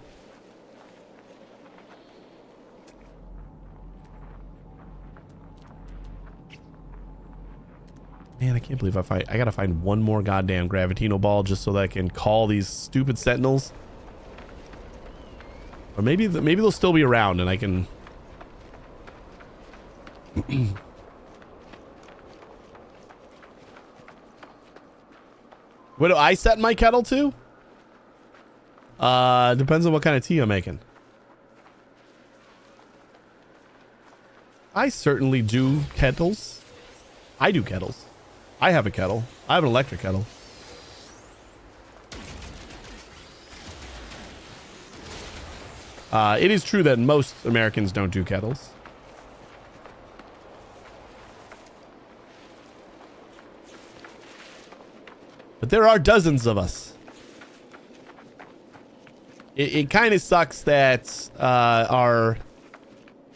Speaker 1: Man, I can't believe I gotta find one more goddamn Gravitino ball just so that I can call these stupid sentinels. Or maybe they'll still be around and I can... What do I set my kettle to? Depends on what kind of tea I'm making. I certainly do kettles. I do kettles. I have a kettle. I have an electric kettle. It is true that most Americans don't do kettles. But there are dozens of us. It kind of sucks that our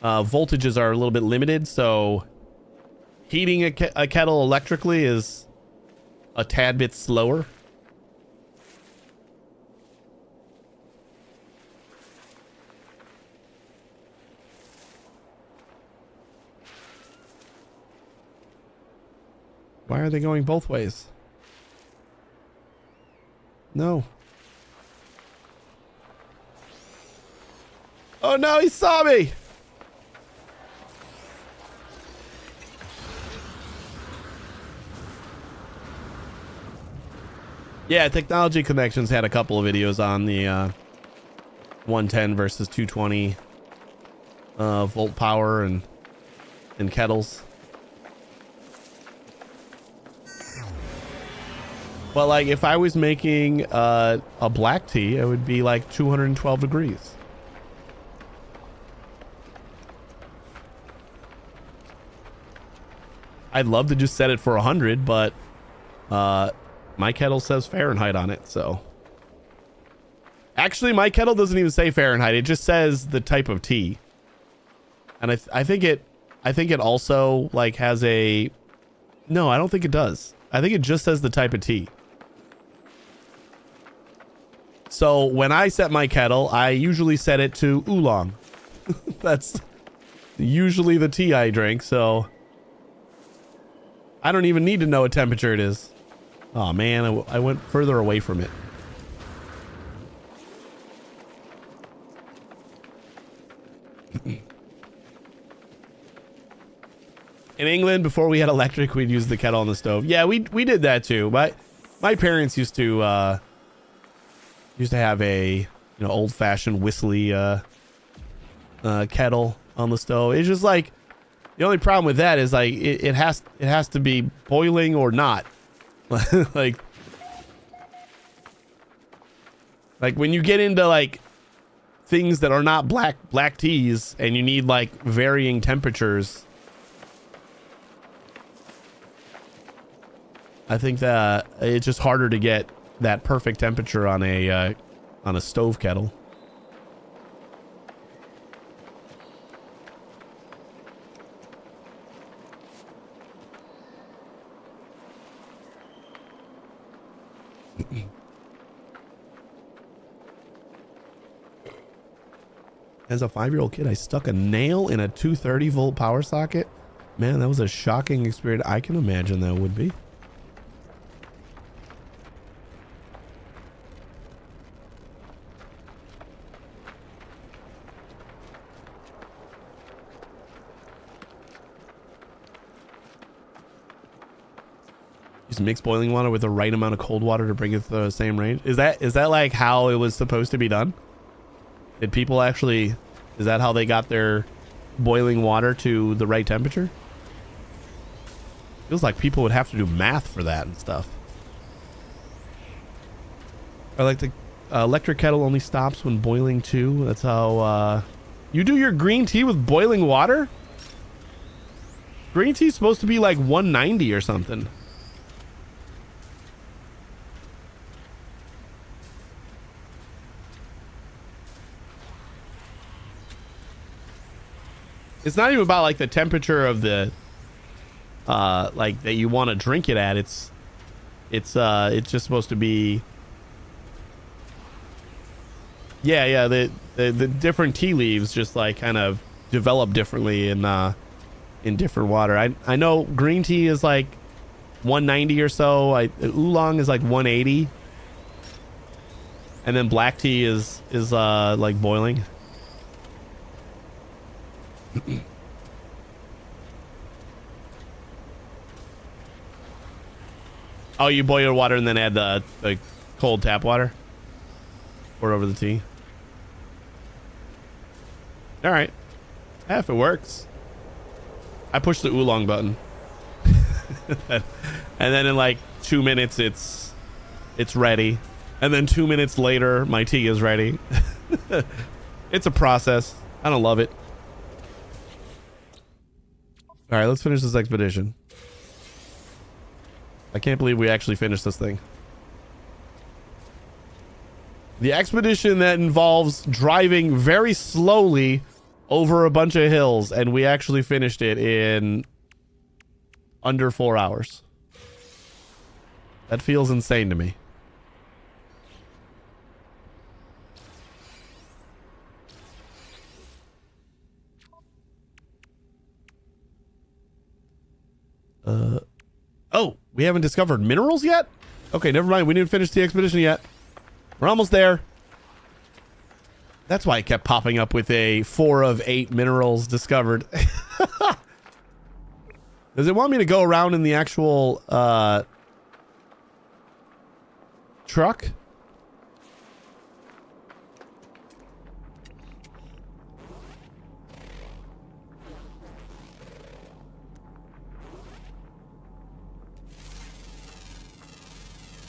Speaker 1: voltages are a little bit limited, so heating a kettle electrically is a tad bit slower. Why are they going both ways? No. Oh no, he saw me! Yeah, Technology Connections had a couple of videos on the 110 versus 220 volt power and kettles. But like if I was making a black tea, it would be like 212 degrees. I'd love to just set it for 100, but my kettle says Fahrenheit on it, so. Actually, my kettle doesn't even say Fahrenheit. It just says the type of tea. And I think it also like has a, no, I don't think it does. I think it just says the type of tea. So when I set my kettle, I usually set it to oolong. That's usually the tea I drink, so I don't even need to know what temperature it is. Oh man, I went further away from it. In England, before we had electric, we'd use the kettle on the stove. Yeah, we did that too. My parents used to have a old-fashioned whistly kettle on the stove. It's just like the only problem with that is like it has to be boiling or not. like when you get into like things that are not black teas and you need like varying temperatures, I think that it's just harder to get that perfect temperature on a stove kettle. As a 5-year-old kid, I stuck a nail in a 230 volt power socket. Man, that was a shocking experience. I can imagine that would be. Just mix boiling water with the right amount of cold water to bring it to the same range. Is that like how it was supposed to be done? Did people actually, is that how they got their boiling water to the right temperature? Feels like people would have to do math for that and stuff. I like the electric kettle only stops when boiling too. That's how you do your green tea with boiling water? Green tea is supposed to be like 190 or something. It's not even about like the temperature of the like that you want to drink it at. It's just supposed to be, yeah, the different tea leaves just like kind of develop differently in different water. I know green tea is like 190 or so. Oolong is like 180, and then black tea is like boiling. Oh, you boil your water and then add the cold tap water? Pour over the tea? Alright. Yeah, if it works. I push the oolong button. And then in like 2 minutes it's ready. And then 2 minutes later my tea is ready. It's a process. I don't love it. Alright, let's finish this expedition. I can't believe we actually finished this thing. The expedition that involves driving very slowly over a bunch of hills, and we actually finished it in under 4 hours. That feels insane to me. Oh, we haven't discovered minerals yet? Okay, never mind. We didn't finish the expedition yet. We're almost there. That's why it kept popping up with a 4 of 8 minerals discovered. Does it want me to go around in the actual truck.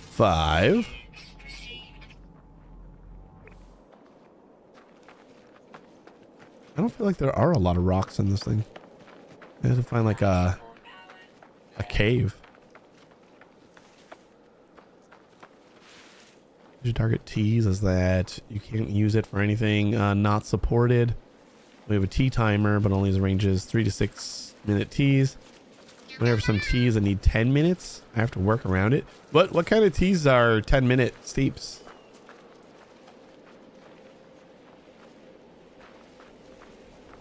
Speaker 1: Five. I don't feel like there are a lot of rocks in this thing. I have to find like a cave. Your target tease is that you can't use it for anything not supported. We have a tea timer, but only ranges 3 to 6 minute teas. We have some teas that need 10 minutes. I have to work around it. What kind of teas are 10-minute steeps?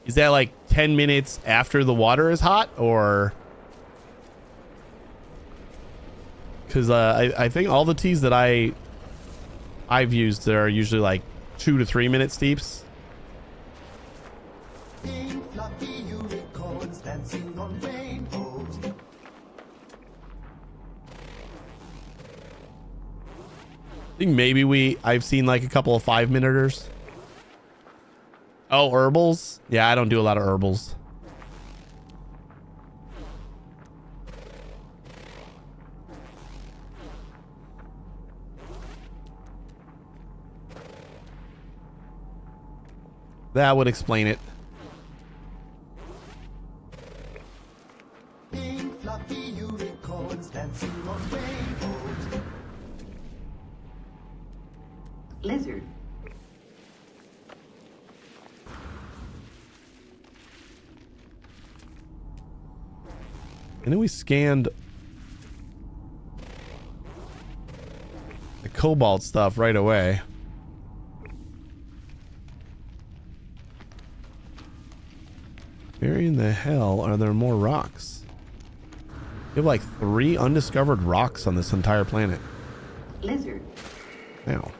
Speaker 1: Is that like 10 minutes after the water is hot, or? Because I think all the teas that I've used are usually like 2 to 3 minute steeps.
Speaker 5: Pink fluffy unicorns dancing on rainbows.
Speaker 1: I think maybe I've seen like a couple of 5-minuters. Oh, herbals? Yeah, I don't do a lot of herbals. That would explain it.
Speaker 5: Pink fluffy unicorns dancing on rainbows.
Speaker 6: Lizard.
Speaker 1: And then we scanned the cobalt stuff right away. Where in the hell are there more rocks? We have like 3 undiscovered rocks on this entire planet.
Speaker 6: Lizard.
Speaker 1: Now.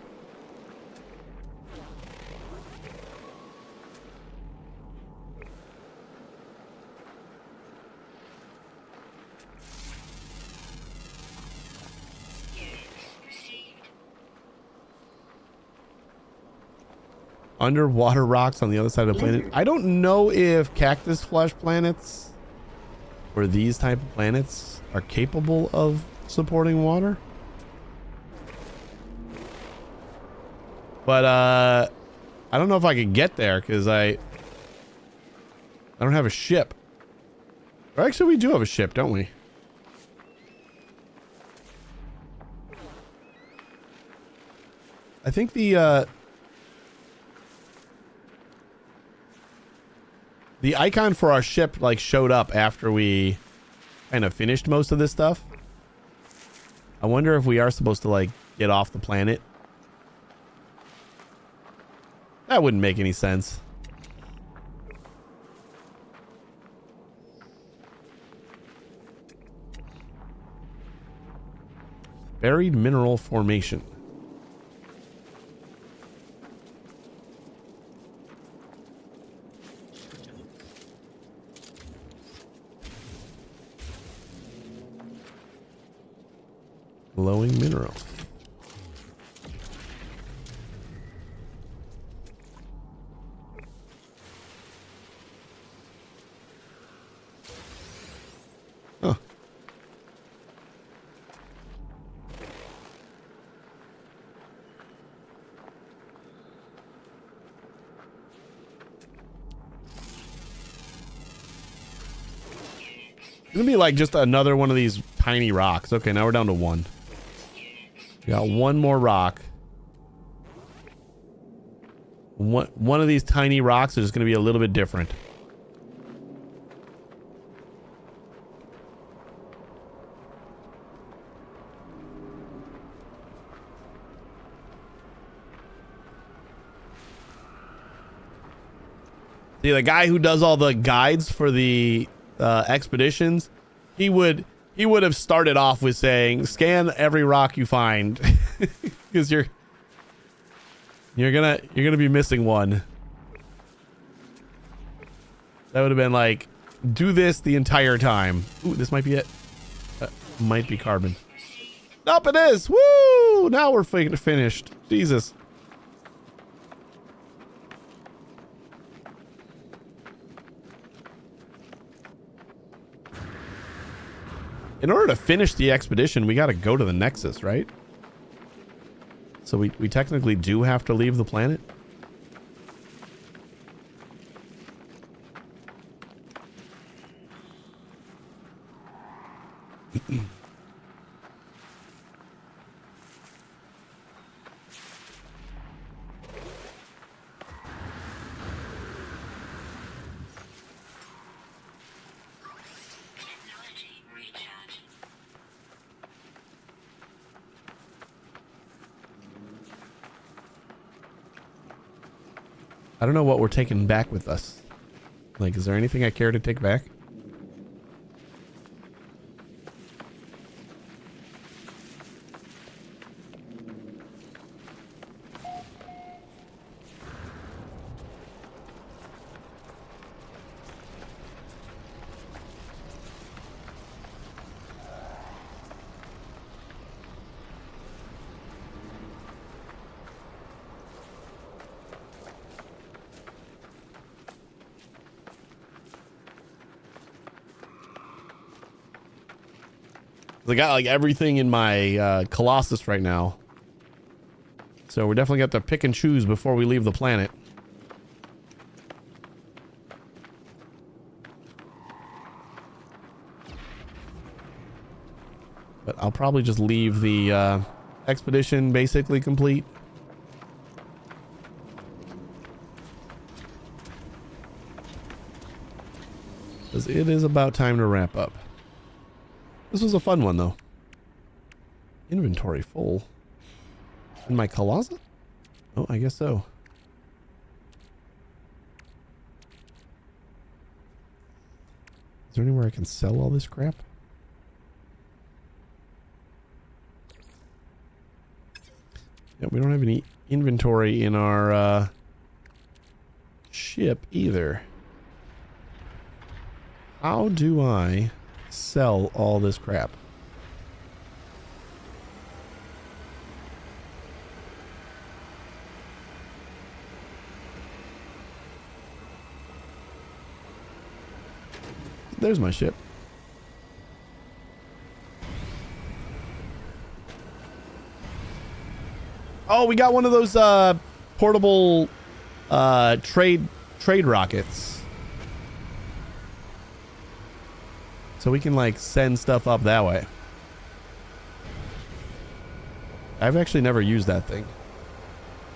Speaker 1: Underwater rocks on the other side of the planet. I don't know if cactus flesh planets or these type of planets are capable of supporting water. But I don't know if I could get there because I don't have a ship. Or actually we do have a ship, don't we? I think the icon for our ship like showed up after we kind of finished most of this stuff. I wonder if we are supposed to like get off the planet. That wouldn't make any sense. Buried mineral formation. Glowing mineral. Huh. It's gonna be like just another one of these tiny rocks. Okay, now we're down to 1. We got 1 more rock. One of these tiny rocks is going to be a little bit different. See, the guy who does all the guides for the expeditions, he would have started off with saying, scan every rock you find. Because you're gonna be missing one. That would have been like, do this the entire time. Ooh, this might be it. Might be carbon. Up it is. Woo! Now we're finished. Jesus. In order to finish the expedition, we got to go to the Nexus, right? So we technically do have to leave the planet. I don't know what we're taking back with us. Like, is there anything I care to take back? I got like everything in my Colossus right now. So we're definitely got to pick and choose before we leave the planet. But I'll probably just leave the expedition basically complete. Because it is about time to wrap up. This was a fun one, though. Inventory full. In my closet? Oh, I guess so. Is there anywhere I can sell all this crap? Yeah, we don't have any inventory in our ship either. How do I sell all this crap? There's my ship. Oh, we got one of those portable trade rockets. So we can like send stuff up that way. I've actually never used that thing.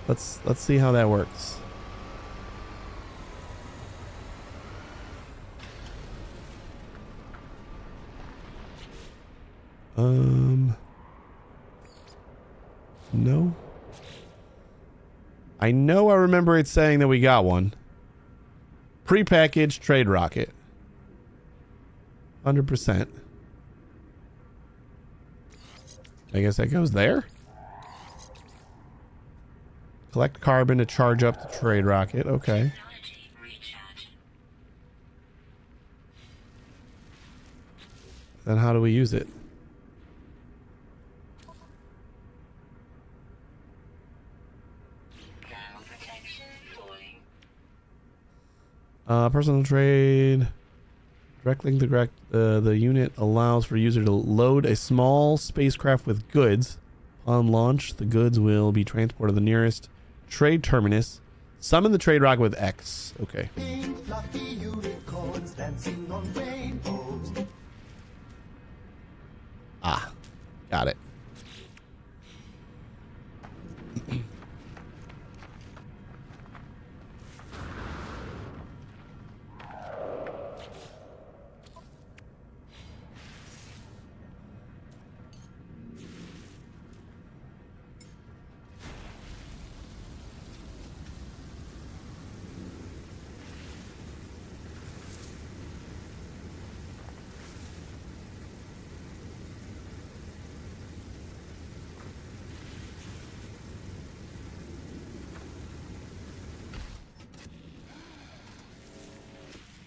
Speaker 1: Let's see how that works. No. I know I remember it saying that we got one. Prepackaged trade rocket. 100%. I guess that goes there. Collect carbon to charge up the trade rocket. Okay. Then how do we use it? Personal trade. Direct link to the unit allows for user to load a small spacecraft with goods. On launch, the goods will be transported to the nearest trade terminus. Summon the trade rocket with X. Okay.
Speaker 5: Pink fluffy unicorns dancing on rainbows.
Speaker 1: Ah, got it.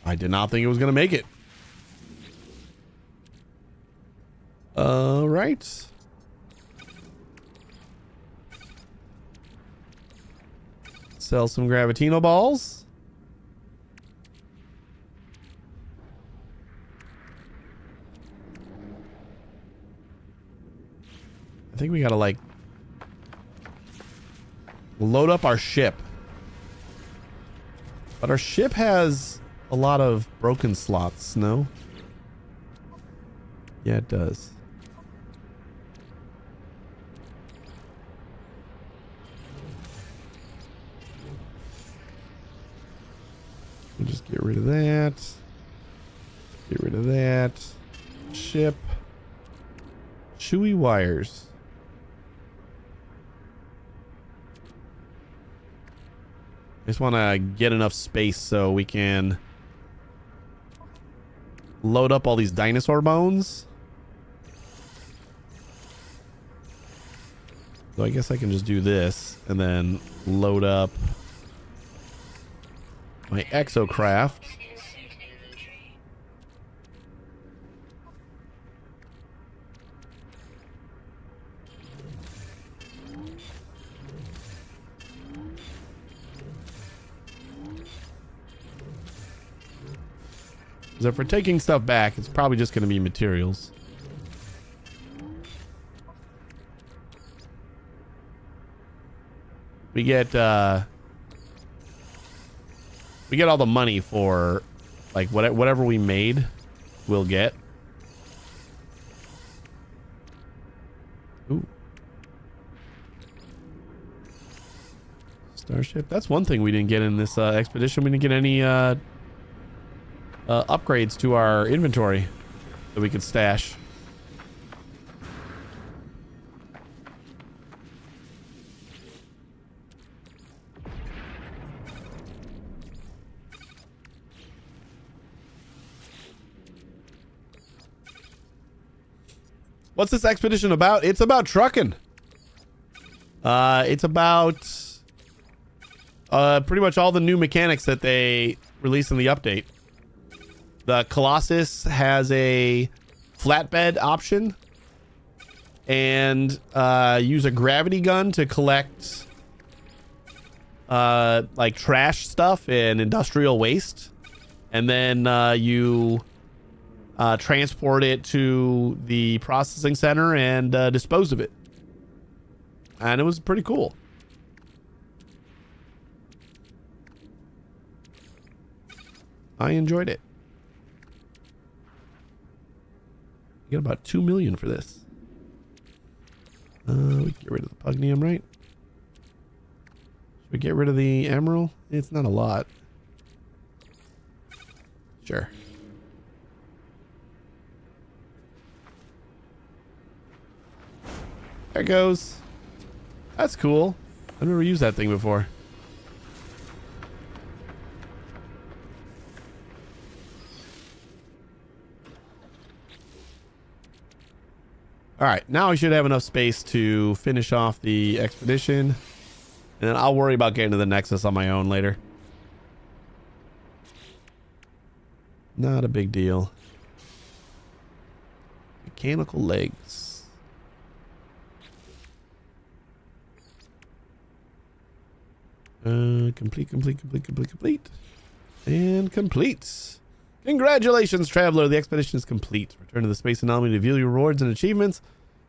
Speaker 1: I did not think it was going to make it. All right. Sell some Gravitino balls. I think we gotta like load up our ship. But our ship has a lot of broken slots, no? Yeah, it does. We'll just get rid of that. Get rid of that. Ship. Chewy wires. I just want to get enough space so we can load up all these dinosaur bones. So I guess I can just do this and then load up my exocraft. Because if we're taking stuff back, it's probably just going to be materials. We get all the money for like whatever we made, we'll get. Ooh. Starship. That's one thing we didn't get in this expedition. We didn't get any upgrades to our inventory that we could stash. What's this expedition about? It's about trucking. It's about pretty much all the new mechanics that they released in the update. The Colossus has a flatbed option and use a gravity gun to collect like trash stuff and industrial waste, and then you transport it to the processing center and dispose of it. And it was pretty cool. I enjoyed it. You get about 2 million for this. We can get rid of the pugnium, right? Should we get rid of the emerald? It's not a lot. Sure. There it goes. That's cool. I've never used that thing before. All right, now I should have enough space to finish off the expedition, and then I'll worry about getting to the Nexus on my own later. Not a big deal. Mechanical legs. Complete. And complete. Congratulations, traveler. The expedition is complete. Return to the space anomaly to view your rewards and achievements.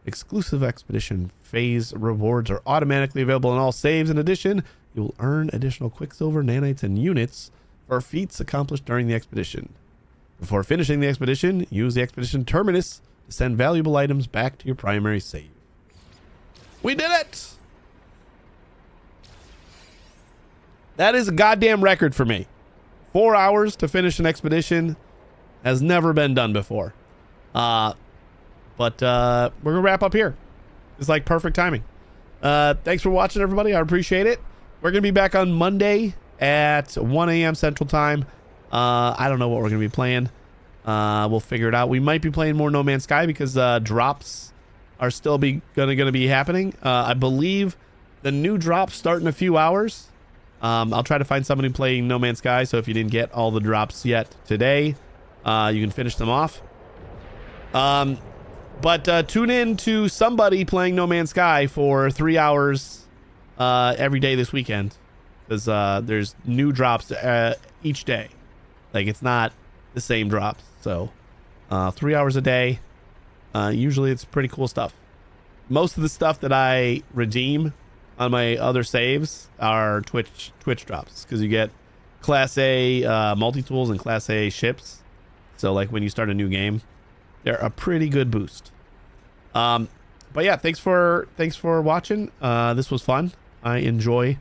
Speaker 1: Exclusive expedition phase rewards are automatically available in all saves. In addition, you will earn additional Quicksilver, nanites, and units for feats accomplished during the expedition. Before finishing the expedition, use the expedition terminus to send valuable items back to your primary save. We did it! That is a goddamn record for me. 4 hours to finish an expedition has never been done before. But we're gonna wrap up here. It's like perfect timing. Thanks for watching, everybody. I appreciate it. We're gonna be back on Monday at 1 a.m. Central Time. I don't know what we're gonna be playing. We'll figure it out. We might be playing more No Man's Sky because drops are still gonna be happening. I believe the new drops start in a few hours. I'll try to find somebody playing No Man's Sky, so if you didn't get all the drops yet today, you can finish them off. But tune in to somebody playing No Man's Sky for 3 hours every day this weekend. because there's new drops each day. Like, it's not the same drops. So 3 hours a day. Usually it's pretty cool stuff. Most of the stuff that I redeem on my other saves are Twitch drops, because you get Class A multi-tools and Class A ships. So like when you start a new game, they're a pretty good boost. But yeah, thanks for watching. This was fun. I enjoy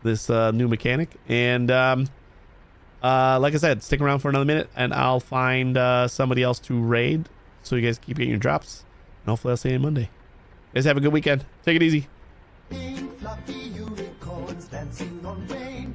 Speaker 1: this new mechanic, and like I said, stick around for another minute and I'll find somebody else to raid, so you guys keep getting your drops, and hopefully I'll see you Monday. You guys have a good weekend. Take it easy.
Speaker 5: Pink fluffy unicorns dancing on rainbows.